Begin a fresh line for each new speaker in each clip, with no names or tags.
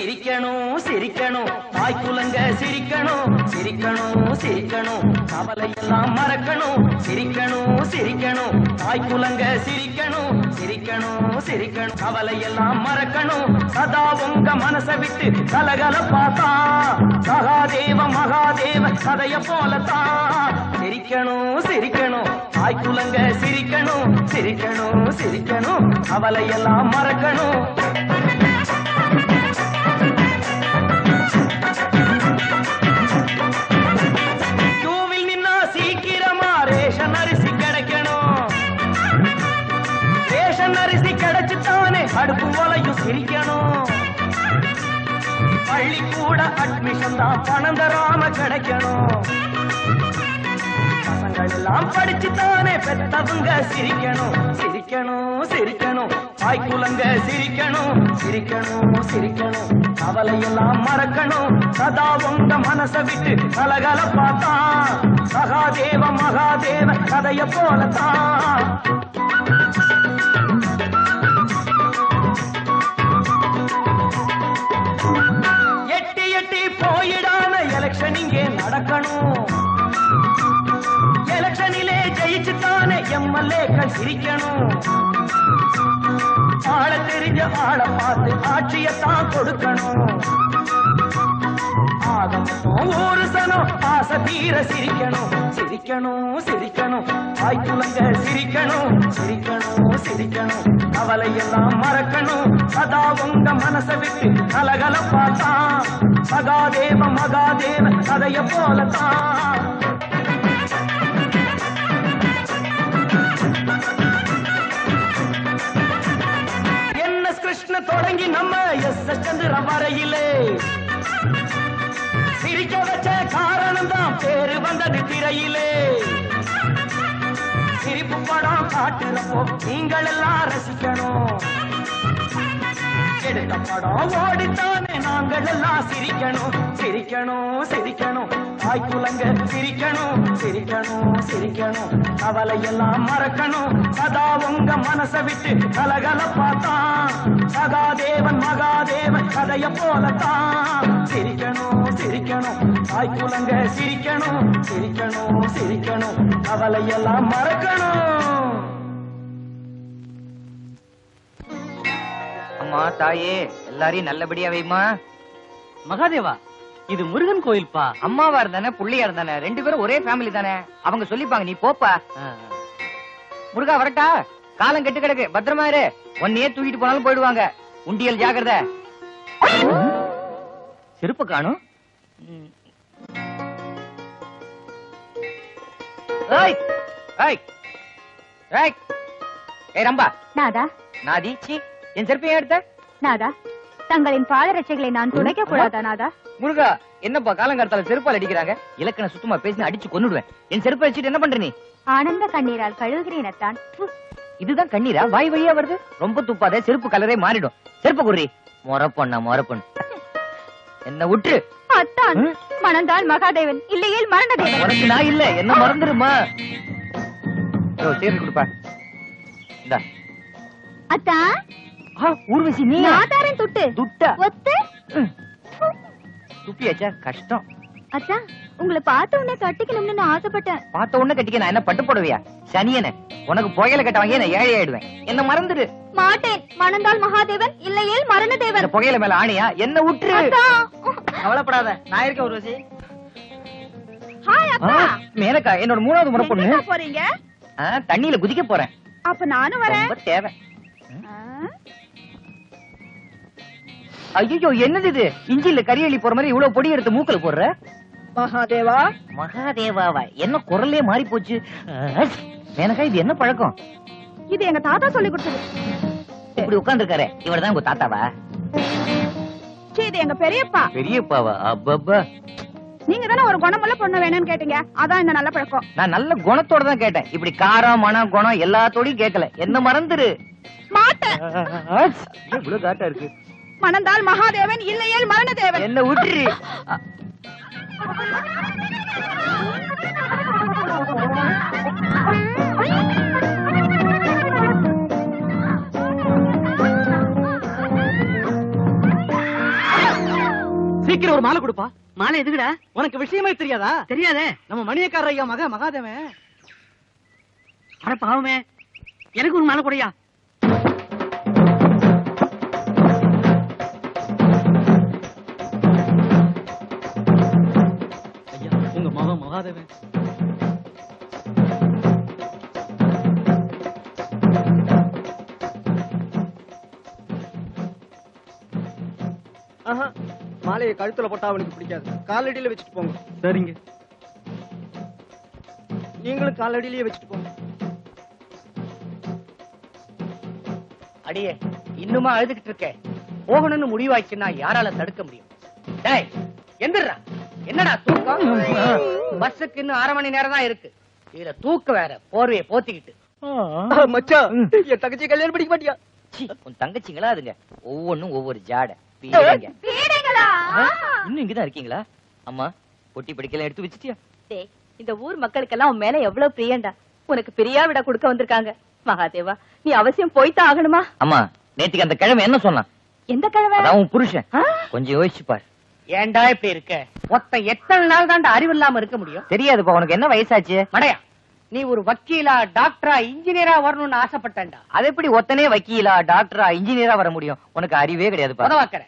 சிரிக்கணும் சிரிக்கணும் தாய் குலங்க சிரிக்கணும் சிரிக்கணும் சிரிக்கணும் கவலையெல்லாம் மறக்கணும் சிரிக்கணும் சிரிக்கணும் தாய் குலங்க சிரிக்கணும் சிரிக்கணும் சிரிக்கணும் கவலையெல்லாம் மறக்கணும் சதா உங்க மனசை விட்டு கலகல பார்த்தா சகாதேவ மகாதேவ கதைய போலத்தான் சிரிக்கணும் சிரிக்கணும் தாய் குலங்க சிரிக்கணும் சிரிக்கணும் சிரிக்கணும் கவலையெல்லாம் மறக்கணும் கியூவில் நின்னா சீக்கிரமா ரேஷன் அரிசி கிடைக்கணும் ரேஷன் அரிசி கிடைச்சுத்தானே அடுப்பு வலையும் சிரிக்கணும் பள்ளிக்கூட அட்மிஷன் தான் பணம் தராம கிடைக்கணும் பசங்கள் எல்லாம் படிச்சுத்தானே பெத்தவங்க சிரிக்கணும் சிரிக்கணும் சிரிக்கணும் தாய் குலங்க சிரிக்கணும் சிரிக்கணும் சிரிக்கணும் கவலையெல்லாம் மறக்கணும் சதா உங்க மனசை விட்டு கலகல பார்த்தா சகாதேவ மகாதேவ கதைய போலத்தான் எட்டி எட்டி போயிடாம எலெக்ஷன் இங்கே நடக்கணும் எலெக்ஷனிலே ஜெயிச்சுத்தானே எம்எல்ஏக்கள் சிரிக்கணும் ஆள தெரிஞ்ச ஆளை பார்த்து ஆட்சியத்தான் கொடுக்கணும் ஒரு சனம் ஆசை தீர சிரிக்கணும் சிரிக்கணும் சிரிக்கணும் தாய் குலங்க சிரிக்கணும் சிரிக்கணும் சிரிக்கணும் கவலையெல்லாம் மறக்கணும் சதா உங்க மனசை விட்டு கலகல பார்த்தா சகாதேவ மகாதேவ கதைய போலத்தான் கிருஷ்ண தொடங்கி நம்ம எஸ் சந்திர வரையிலே சிரிக்க வச்ச காரணம் தான் பேரு வந்தது திரையிலே சிரிப்பு படம் காட்டுறப்போ நீங்கள் எல்லாம் ரசிக்கணும் எடுத்த படம் ஓடித்தானே நாங்கள் எல்லாம் சிரிக்கணும் சிரிக்கணும் சிரிக்கணும் தாய் குலங்க சிரிக்கணும் சிரிக்கணும் சிரிக்கணும் கவலையெல்லாம் மறக்கணும் சதா உங்க மனசை விட்டு கலகல பார்த்தான் சகாதேவன் மகாதேவன் கதைய போலத்தான் சிரிக்கணும் சிரிக்கணும் தாய் குலங்க சிரிக்கணும் சிரிக்கணும் சிரிக்கணும் கவலையெல்லாம் மறக்கணும்
அம்மா தாயே எல்லாரையும் நல்லபடியா வைமா
மகாதேவா இது முருகன் கோயில்பா
அம்மாவா இருந்தானே புள்ளியா இருந்தானே ரெண்டு பேரும் ஒரே ஃபேமிலி தானே அவங்க சொல்லிப்பாங்க நீ போப்பா முருகா வரட்டா காலம் கெட்டு கிடக்கு பத்திரமா இரு ஒன்னையே தூக்கிட்டு போனாலும் போயிடுவாங்க உண்டியல் ஜாக்கிரதை செருப்பு காணும் ரம்பா
நாதா
நாதி சி என் செருப்பையும் எடுத்த
நாதா தங்களின் பாதரட்சைகளை நான் துடைக்க கூடாதா நாதா
முருகா என்னப்பா காலங்காலத்தால செருப்பால் அடிக்கிறாங்க இலக்கண சுத்தமா பேசி அடிச்சு கொன்னுடுவேன் என் செருப்பை வச்சுட்டு என்ன பண்ற நீ
ஆனந்த கண்ணீரால் கழுவுகிறேனத்தான்
இதுதான் கண்ணீரா வாய் வழியா வருது ரொம்ப துப்பாத செருப்பு கலரே மாறிடும் செருப்பு குர்ரி மொறப்பொண்ணா மொறப்பொண்ணு என்ன விட்டு
அத்தான் மணந்தால் மகாதேவன் இல்லையே மரணதேவன்
உனக்கு நான் இல்ல என்ன மறந்துருமா சேர்ந்து கொடுப்பா இந்தா
அத்தா
ஊர்வசி நீ
ஆதாரம் துட்டு
துட்டா
ஒத்து
துப்பியாச்சா கஷ்டம்
அத்தா உங்களை பார்த்த உடனே கட்டிக்கணும்னு நான் ஆசைப்பட்டேன்
பார்த்த உடனே கட்டிக்க நான் என்ன பட்டு போடுவியா சனியன உனக்கு புகையில கட்ட வாங்கி நான் ஏழை ஆயிடுவேன் என்ன மறந்துடு
மாட்டேன் மணந்தால் மகாதேவன் இல்லையே மரணதேவன்
புகையில மேல ஆணையா என்ன விட்டுரு
கவலைப்படாத நான் இருக்க ஊர்வசி
ஹாய் அக்கா
மேனக்கா என்னோட மூணாவது முறை பொண்ணு
போறீங்க
தண்ணியில குதிக்க போறேன்
அப்ப நானும் வரேன்
ரொம்ப தேவை ஐயோ என்னது இது இஞ்சில கரியளி போற மாதிரி இவ்வளவு பொடி எடுத்து மூக்கல போடுற
மகாதேவா
மகாதேவாவா என்ன குரலே மாறி போச்சு மேனக்கா இது என்ன பழக்கம்
இது எங்க தாத்தா சொல்லி கொடுத்தது
இப்படி உட்கார்ந்து இருக்காரு இவர்தான் உங்க தாத்தாவா
இது எங்க பெரியப்பா
பெரியப்பாவா அப்பப்பா
நீங்க தானே ஒரு குணமுள்ள பொண்ணு வேணும்னு கேட்டீங்க அதான் இந்த நல்ல பழக்கம்
நான் நல்ல குணத்தோட தான் கேட்டேன் இப்படி காரம் மனம் குணம் எல்லாத்தோடையும் கேட்கல என்ன மறந்துரு
மாட்டேன்
இவ்வளவு காட்டா இருக்கு
மணந்தால் மகாதேவன் இல்லையே மரணதேவன்
என்ன விட்டுரு
சீக்கிரம் ஒரு மாலை கொடுப்பா. மாலை எதுக்குடா? உனக்கு விஷயமே தெரியாதா? தெரியாதே. நம்ம மணியக்கார ஐயா மகாதேவன். அட பாவமே, எனக்கு ஒரு மாலை கொடையா. ஐயா, உங்க மகன் மகாதேவன்.
மாலையை கழுத்துல போட்டா அவனுக்கு பிடிக்காது. காலடியில வச்சுட்டு போங்க.
சரிங்க.
நீங்களும் காலடியிலேயே வச்சுட்டு போங்க.
அடியே, இன்னுமா அழுதுகிட்டு இருக்க? போகணும்னு முடிவாச்சுன்னா யாரால தடுக்க முடியும்? டேய், எந்திரா. என்னடா தூக்கம்? பஸ்ஸுக்கு இன்னும் 1/2 மணி நேரம் தான் இருக்கு. இதுல தூக்க வேற, போர்வையை போத்திக்கிட்டு.
மச்சான், என் தங்கச்சி கல்யாணம் பண்ணிக்க மாட்டியா?
உன் தங்கச்சிங்களா அதுங்க? ஒவ்வொன்னும் ஒவ்வொரு ஜாடை. பீடைங்க. இன்னும் இங்கதான் இருக்கீங்களா? அம்மா, பொட்டி படிக்கலாம் எடுத்து வச்சிட்டியா?
இந்த ஊர் மக்களுக்கெல்லாம் உன் மேல எவ்வளவு பிரியண்டா. உனக்கு பிரியா விட கொடுக்க வந்திருக்காங்க. மகாதேவா, நீ அவசியம் போய்தான் ஆகணுமா?
அம்மா, நேத்துக்கு அந்த கிழமை என்ன சொன்னான்?
எந்த கிழமை?
அதான் உன் புருஷன். கொஞ்சம் யோசிச்சு பாரு. ஏன்டா இப்படி இருக்க? மொத்த எத்தனை நாள் தான்டா அறிவு இல்லாம இருக்க முடியும்? தெரியாதுப்பா. உனக்கு என்ன வயசாச்சு? மடையா, நீ ஒரு வக்கீலா, டாக்டரா, இன்ஜினியரா வரணும்னு ஆசைப்பட்டேன்டா. அது எப்படி ஒத்தனே வக்கீலா, டாக்டரா, இன்ஜினியரா வர முடியும்? உனக்கு அறிவே கிடையாதுப்பா. உதவாக்கற.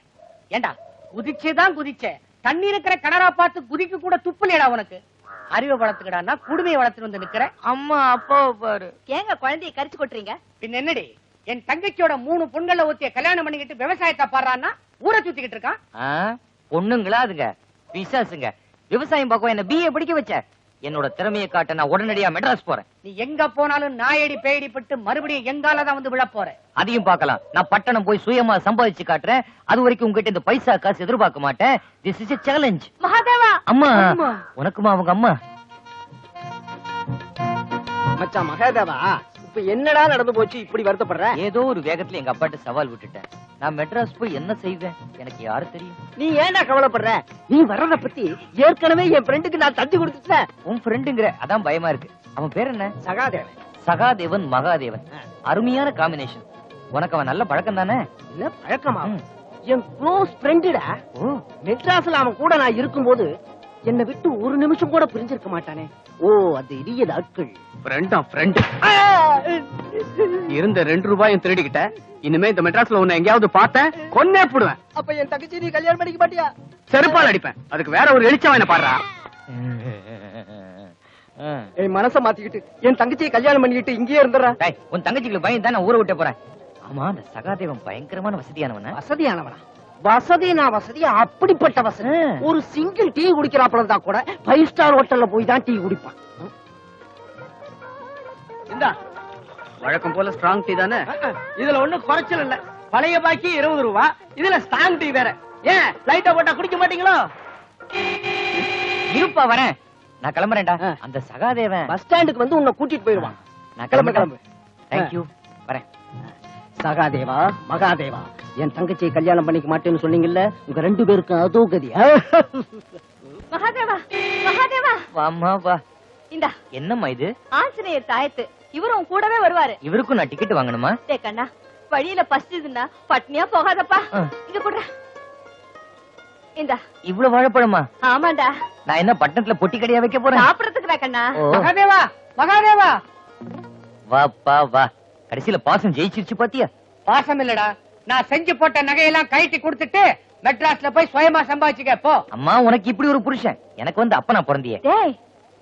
ஏண்டா, குதிச்சேதான் குதிச்ச. தண்ணி இருக்கிற கிணறா பார்த்து குதிக்க கூட துப்புலேடா உனக்கு. அறிவை வளர்த்துக்கடான்னா குடுமையை வளர்த்துட்டு வந்து நிக்கிற. அம்மா அப்பாவை பாரு.
ஏங்க குழந்தைய கரிச்சு கொட்டுறீங்க?
பின் என்னடி, என் தங்கச்சியோட 3 பொண்களை ஊத்திய கல்யாணம் பண்ணிக்கிட்டு விவசாயத்தை பாடுறான்னா ஊரை சுத்திக்கிட்டு இருக்கான். பொண்ணுங்களா அதுங்க? பிசாசுங்க. விவசாயம் பக்கம் என்ன பிஏ படிக்க வச்ச? என்னோட திறமையை காட்ட நான் உடனடியா மெட்ராஸ் போறேன். நீ எங்க போனாலும் நாயடி பேயடி பட்டு மறுபடியும் எங்காலதான் வந்து விழ போறேன். அதையும் பார்க்கலாம். நான் பட்டணம் போய் சுயமா சம்பாதிச்சு காட்டுறேன். அது வரைக்கும் உங்ககிட்ட இந்த பைசா காசு எதிர்பார்க்க மாட்டேன். This is a challenge.
Mahadeva.
அம்மா, உனக்குமா அவங்க அம்மா?
மச்சான் மகாதேவா, இப்ப என்னடா நடந்து போச்சு இப்படி வருத்தப்படுற?
ஏதோ ஒரு வேகத்துல எங்க அப்பாட்ட சவால் விட்டுட்டேன். நான் மெட்ராஸ் போய் என்ன செய்வேன் எனக்கு யாரு தெரியும்?
நீ ஏன்டா கவலைப்படுற? நீ வர்றத பத்தி ஏற்கனவே என் ஃப்ரெண்டுக்கு நான் தட்டி கொடுத்துட்டேன்.
உன் ஃப்ரெண்டுங்கிற, அதான் பயமா இருக்கு. அவன் பேர் என்ன?
சகாதேவன்.
சகாதேவன் மகாதேவன், அருமையான காம்பினேஷன். உனக்கு அவன் நல்ல பழக்கம் தானே?
இல்ல பழக்கமா? என் க்ளோஸ் ஃப்ரெண்டுடா. மெட்ராஸ்ல அவன் கூட நான் இருக்கும்போது என்னை விட்டு ஒரு நிமிஷம் கூட பிரிஞ்சிருக்க மாட்டானே. ஓ, அது இடிய நாட்கள்.
ஃப்ரெண்டா ஃப்ரெண்ட் இருந்த 2 ரூபாயும் திருடிக்கிட்ட. இனிமே இந்த மெட்ராஸ்ல உன்னை எங்கேயாவது பார்த்தேன் கொன்னே போடுவேன்.
அப்ப என் தங்கச்சி நீ கல்யாணம் பண்ணிக்க மாட்டியா?
செருப்பால் அடிப்பேன். அதுக்கு வேற ஒரு வெளிச்சம் என்ன பாடுறா?
என் மனச மாத்திக்கிட்டு என் தங்கச்சியை கல்யாணம் பண்ணிக்கிட்டு இங்கேயே இருந்துறா.
உன் தங்கச்சிக்கு பயம் தான் நான் ஊரை விட்டு போறேன். ஆமா, அந்த சகாதேவன் பயங்கரமான வசதியானவன.
வசதியானவனா? வசதி நான் வசதியா அப்படிப்பட்ட வசதி. ஒரு சிங்கிள் டீ குடிக்கிறாப்புல இருந்தா கூட 5 ஸ்டார் ஹோட்டல்ல போய் தான் டீ குடிப்பான்.
இந்தா, வழக்கம் போல ஸ்ட்ராங் டீ தானே?
இதுல ஒண்ணு குறைச்சல் இல்ல. பழைய பாக்கி 20 ரூபா, இதுல ஸ்ட்ராங் டீ வேற. ஏன் லைட்டா போட்டா குடிக்க மாட்டீங்களோ?
இருப்பா, வரேன். நான் கிளம்புறேன்டா. அந்த சகாதேவன்
பஸ் ஸ்டாண்டுக்கு வந்து உன்னை கூட்டிட்டு போயிடுவான்.
நான் கிளம்பு. தேங்க்யூ, வரேன்.
சகாதேவா, மகாதேவா, என் தங்கச்சியை கல்யாணம் பண்ணிக்க மாட்டேன்னு சொன்னீங்கல்ல, உங்க 2 பேருக்கும் அதோ கதி.
மகாதேவா, மகாதேவா.
வாம்மா வா.
இந்தா.
என்னம்மா இது?
ஆஞ்சநேயர் தாயத்து. இவரும் கூடவே வருவாரு.
இவருக்கும் நான் டிக்கெட் வாங்கணுமா?
டே கண்ணா, வழியில பசிச்சுதுன்னா பட்னியா போகாதப்பா. இங்க குடுற. இந்தா.
இவ்வளவு வாழைப்பழமா?
ஆமாண்டா.
நான் என்ன பட்டணத்துல பொட்டி கடையா வைக்க போறேன்?
சாப்பிடறதுக்குடா கண்ணா.
மகாதேவா, மகாதேவா. வாப்பா வா. கடைசியில பாசம் ஜெயிச்சிருச்சு பாத்தியா? பாசம் இல்லடா, நான் செஞ்சு போட்ட நகையெல்லாம் கழட்டி கொடுத்துட்டு மெட்ராஸ்ல போய் சுயமா சம்பாதிச்சுக்க போ. அம்மா, உனக்கு இப்படி ஒரு புருஷன். எனக்கு வந்து அப்ப நான் பிறந்தியே.
டேய்,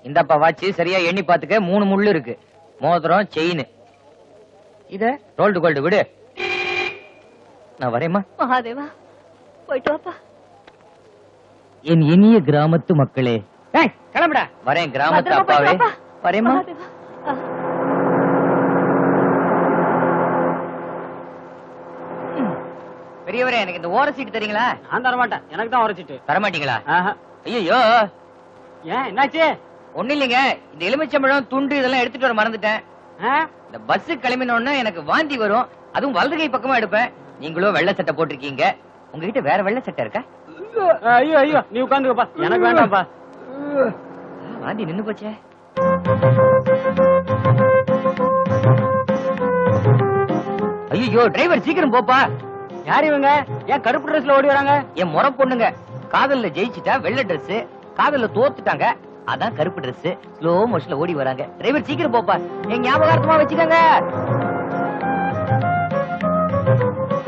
இந்தப்பா வாட்சி சரியா எண்ணி பாத்துக்க. 3 முள்ளு இருக்கு. மோதிரம், செயின். இத ரோல்டு கோல்டு விடு. நான் வரேம்மா.
மகாதேவா, போயிட்டு வாப்பா.
என் இனிய கிராமத்து மக்களே. கிளம்புடா. வரேன் கிராமத்து அப்பாவே. வரேம்மா. பெரியவரே, எனக்கு இந்த ஓர சீட்டு தரீங்களா?
நான் தர மாட்டேன். எனக்கு தான் ஓர சீட்டு.
தர மாட்டீங்களா? ஐயோ,
ஏன் என்னாச்சு?
ஒண்ணு இல்லைங்க. இந்த எலுமிச்சம்பழம் துண்டு இதெல்லாம் எடுத்துட்டு வர மறந்துட்டேன். இந்த பஸ் கிளம்பினோன்னு எனக்கு வாந்தி வரும். அதுவும் வலது கை பக்கமா எடுப்பேன். நீங்களும் வெள்ளை சட்டை போட்டிருக்கீங்க. உங்ககிட்ட வேற வெள்ளை சட்டை இருக்கா?
ஐயோ ஐயோ, நீ உட்காந்துக்கப்பா. எனக்கு வேண்டாம்ப்பா.
வாந்தி நின்னு போச்சே. ஐயோ, டிரைவர் சீக்கிரம் போப்பா.
யார் இவங்க? ஏன் கருப்பு ட்ரெஸ்ல ஓடி வராங்க?
என் முறை பொண்ணுங்க. காதல்ல ஜெயிச்சுட்டா வெள்ளை Dress, காதல்ல தோத்துட்டாங்க அதான் கருப்பு Dress. ஸ்லோ மோஷன்ல ஓடி வராங்க. டிரைவர் சீக்கிரம் போப்பா, என் ஞாபகார்த்தமா வச்சுக்கங்க.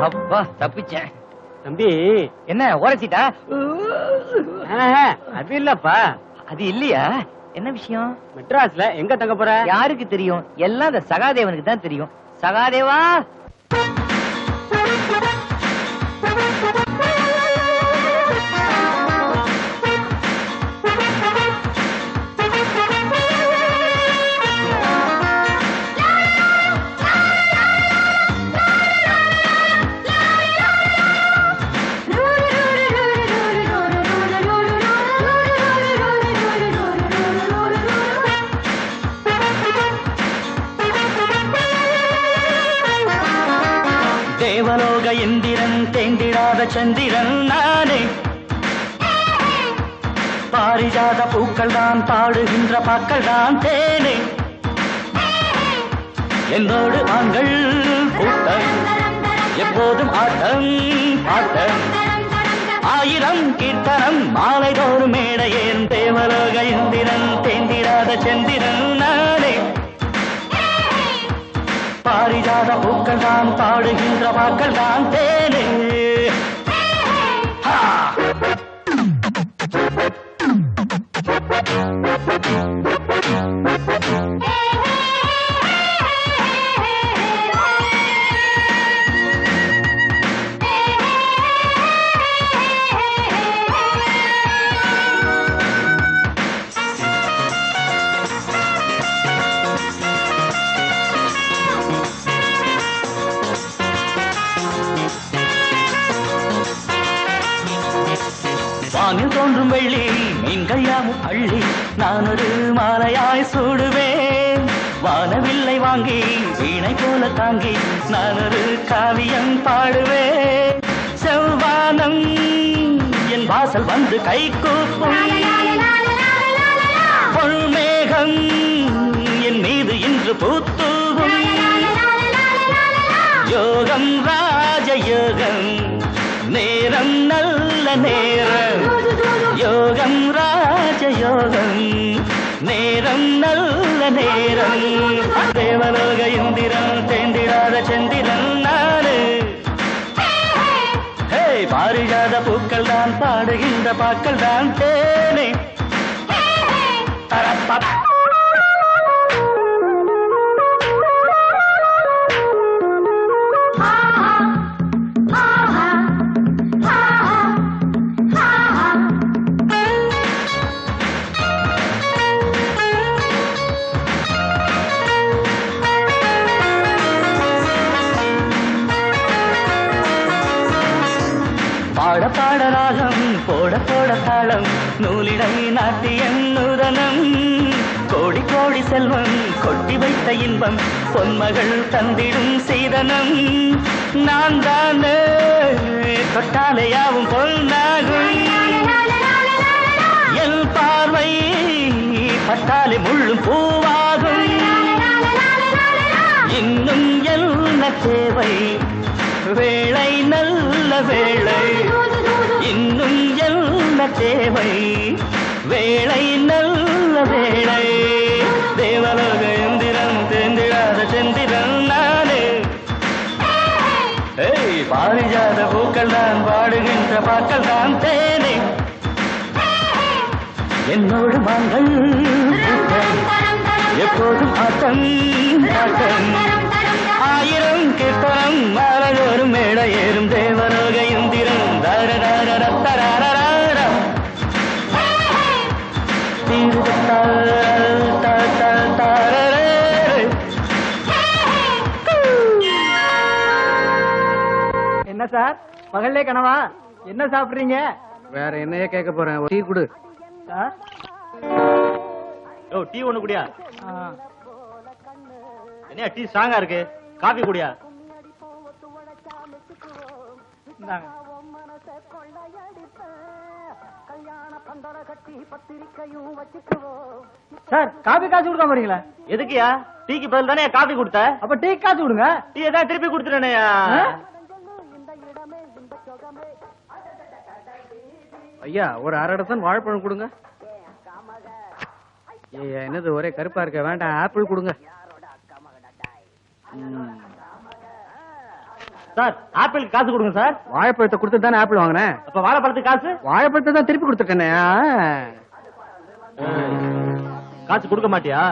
அப்பா தப்பிச்சேன்.
தம்பி
என்ன ஓரச்சிட்டா?
அது இல்லப்பா.
அது இல்லையா? என்ன விஷயம்?
மெட்ராஸ்ல எங்க தங்க போற?
யாருக்கு தெரியும்? எல்லாம் அந்த சகாதேவனுக்கு தான் தெரியும். சகாதேவா,
தேவலோக இந்திரன் தேண்டிடாத சந்திரன் நானே. பாரிஜாத பூக்கள் தான் பாடுகின்ற பாக்கள் தான் தேனே. என்னோடு ஆண்கள் கூட்டம் எப்போதும் ஆட்டம் ஆட்டம். ஆயிரம் கீர்த்தனம் மாலை தோறும் மேடையேறும் தேவலோக இந்திரன் தேண்டிடாத சந்திரன் நானே. பாரிஜாத பூக்கள் தான் பாடுகின்ற பாக்கள் தான் தேனே. வானில் தோன்றும் வெள்ளி மீன்கள் யாமும் அள்ளி நான் ஒரு மாலையாய் சூடுவேன். வானவில்லை வாங்கி வீணை போல தாங்கி நான் ஒரு காவியம் பாடுவேன். செவ்வானம் என் வாசல் வந்து கை கூப்பும். பொன்மேகம் என் மீது இன்று பூத்தூவும். யோகம் ராஜயோகம் நேரம் நல்ல நேரம். யோகம் ராஜயோகம் நேரம் நல்ல நேரம். தேவலோக இந்திரன் தேண்டிடாத சந்திரன் நானு. பாரிஜாத பூக்கள் தான் பாடுகின்ற பாக்கள் தான் தேனே. பாட பாட ராகம் போட போட தாளம் நூலிடை நாட்டியம் நூதனம். கோடி கோடி செல்வம் கொட்டி வைத்த இன்பம் பொன்மகள் தந்திடும் சீதனம். நான் தானே தொட்டாலையாவும் பொன்னாகும். எல் பார்வை பட்டாலை முள்ளும் பூவாகும். இன்னும் என்ன தேவை? வேளை நல்ல வேளை. இன்னும் என்ன தேவை? வேளை நல்ல வேளை. தேவலோக இந்திரன் தேந்திடாத சந்திரன் நானே. பாரிஜாத பூக்கள் தான் பாடுகின்ற பாக்கள் தான் தேனே. என்னோடு மாங்கள் எப்போதும் ஆட்டம் ஆட்டம். ஆயிரம் கீர்த்தனம் மாலதோறும் மேடை ஏறும் தேவலோக இந்திரன் தார தார ரத்தரார.
என்ன சார் பகல்லே கனவா? என்ன சாப்பிடுறீங்க?
வேற என்னையே கேட்க போறேன், டீ குடு.
சார்
டீ ஒண்ணு குடியா? என்ன டீ ஸ்ட்ராங்கா இருக்கு, காபி குடியா?
இந்தாங்க. சார் காபி காய்ச்சி கொடுக்க போறீங்களா?
எதுக்குயா? டீக்கு பதில் தானே காபி கொடுத்த.
அப்ப டீ காய்ச்சி கொடுங்க.
டீ ஏதாவது திருப்பி கொடுத்துட்டேனையா?
ஐயா ஒரு 1/2 டசன் வாழைப்பழம் கொடுங்க. ஐயா என்னது ஒரே கருப்பா இருக்க, வேண்டாம் ஆப்பிள் கொடுங்க.
சார் ஆப்பிள் காசு கொடுங்க சார்.
வாழைப்பழத்தை கொடுத்து தானே ஆப்பிள் வாங்கினேன்.
அப்ப வாழைப்பழத்துக்கு காசு?
வாழைப்பழத்தை தான் திருப்பி கொடுத்துருக்கேனே.
காசு கொடுக்க மாட்டியா?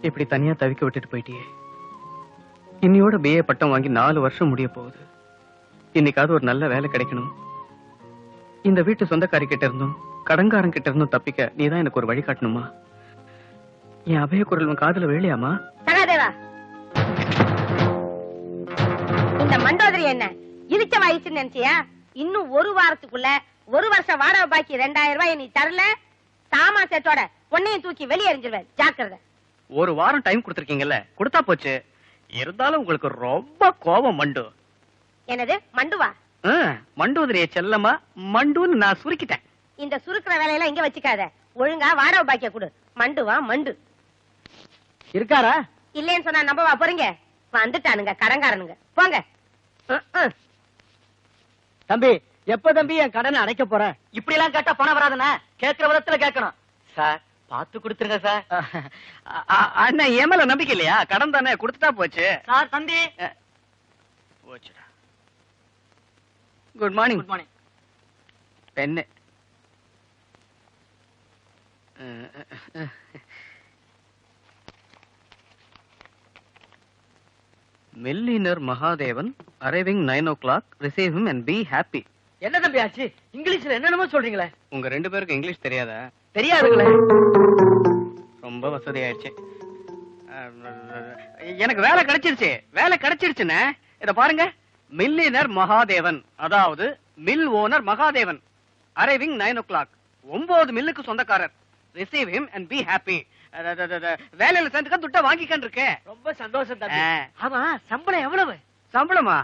இப்படி தனியா தவிக்க விட்டுட்டு போயிட்டியே. இன்னையோட BA பட்டம் வாங்கி 4 வருஷம் முடிய போகுது. இன்னைக்காவது ஒரு நல்ல வேலை கிடைக்கணும். இந்த வீட்டு சொந்தக்காரி கிட்ட இருந்தும் கடன்காரன் கிட்ட இருந்தும் தப்பிக்க நீதான் எனக்கு ஒரு வழி காட்டணுமா? என் அபய குரல் உன் காதுல வேலையாமா?
சகாதேவா, இந்த மண்டோதரி என்ன இடிச்ச வயசுன்னு நினைச்சியா? இன்னும் ஒரு வாரத்துக்குள்ள 1 வருஷம் வாடகை பாக்கி 2000 ரூபாய் நீ தரல, சாமா செட்டோட பொண்ணையும் தூக்கி வெளியே எறிஞ்சிருவேன். ஜாக்கிரதை.
ஒரு வாரம் டைம் கொடுத்திருக்கீங்கல்ல, கொடுத்தா போச்சு. இருந்தாலும் உங்களுக்கு ரொம்ப கோபம் மண்டு.
என்னது மண்டுவா?
மண்டோதரிய செல்லமா மண்டுன்னு நான் சுருக்கிட்டேன்.
இந்த சுருக்குற வேலையெல்லாம் இங்க வச்சுக்காத. ஒழுங்கா வாடகை பாக்கிய கொடு. மண்டுவா மண்டு
இருக்காரா?
இல்லேன்னு சொன்னா நம்பவா போறீங்க? வந்துட்டானுங்க கடன்காரனுங்க. போங்க.
தம்பி, எப்ப தம்பி என் கடனை அடைக்க போற?
இப்படி எல்லாம் கேட்டா பணம் வராதுண்ணா. கேட்கிற விதத்துல கேட்கணும் சார். பாத்து கொடுத்துருங்க சார்.
அண்ணா என் மேல நம்பிக்கை இல்லையா? கடன் தானே, கொடுத்துட்டா போச்சு.
சார் தம்பி.
போச்சுடா. Good morning.
Good morning.
பெண்ணு. Millionaire Mahadevan arriving 9 o'clock. Receive him and be happy.
என்ன தம்பி ஆச்சு? இங்கிலீஷ்ல என்னென்னமோ சொல்றீங்களே.
உங்க 2 பேருக்கு இங்கிலீஷ் தெரியாதா?
தெரியாதுங்களே.
ரொம்ப வசதி ஆயிடுச்சு. எனக்கு வேலை கிடைச்சிருச்சு. வேலை கிடைச்சிருச்சுன்னு இத பாருங்க. மில்லினர் மகாதேவன், அதாவது mill owner Mahadevan, arriving 9 o'clock. 9 மில்லுக்கு சொந்தக்காரர். Receive him and be happy. வேலையில சேர்ந்துக்க துட்ட வாங்கிக்கன்னு இருக்கேன்.
ரொம்ப சந்தோஷம் தம்பி. ஆமா, சம்பளம் எவ்வளவு?
சம்பளமா?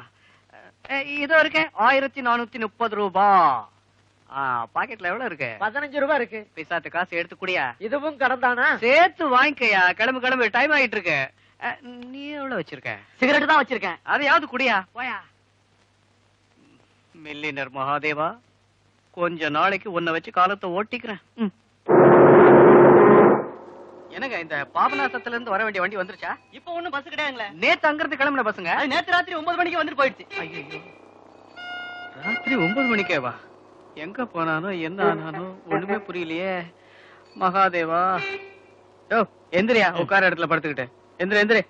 இதோ இருக்கேன் 1430 ரூபாய். பாக்கெட்ல எவ்வளவு இருக்கு?
15 ரூபாய் இருக்கு.
பிசாத்து காசு எடுத்து குடியா.
இதுவும் கடன் தானா?
சேர்த்து வாங்கிக்கயா. கிளம்பு டைம் ஆயிட்டு இருக்கு. நீ எவ்வளவு வச்சிருக்க?
சிகரெட் தான் வச்சிருக்கேன்.
அதையாவது குடியா.
போயா.
மில்லினர் மகாதேவா, கொஞ்ச நாளைக்கு உன்னை வச்சு காலத்தை ஓட்டிக்கிறேன். என்னங்க இந்த பாபநாசத்துல இருந்து வர வேண்டிய வண்டி வந்துருச்சா?
இப்ப ஒண்ணும் பஸ் கிடையாதுங்களே.
நேத்து அங்க இருந்து கிளம்பின பசங்க.
அது நேத்து ராத்திரி 9 மணிக்கு வந்துட்டு போயிடுச்சு.
ஐயோ, ராத்திரி 9 மணிக்கே வா. எங்க போனானோ என்ன ஆனானோ ஒண்ணுமே புரியலையே. மகாதேவா, யோ எந்திரியா, உட்கார இடத்துல படுத்துக்கிட்டு. எந்திரி எந்திரி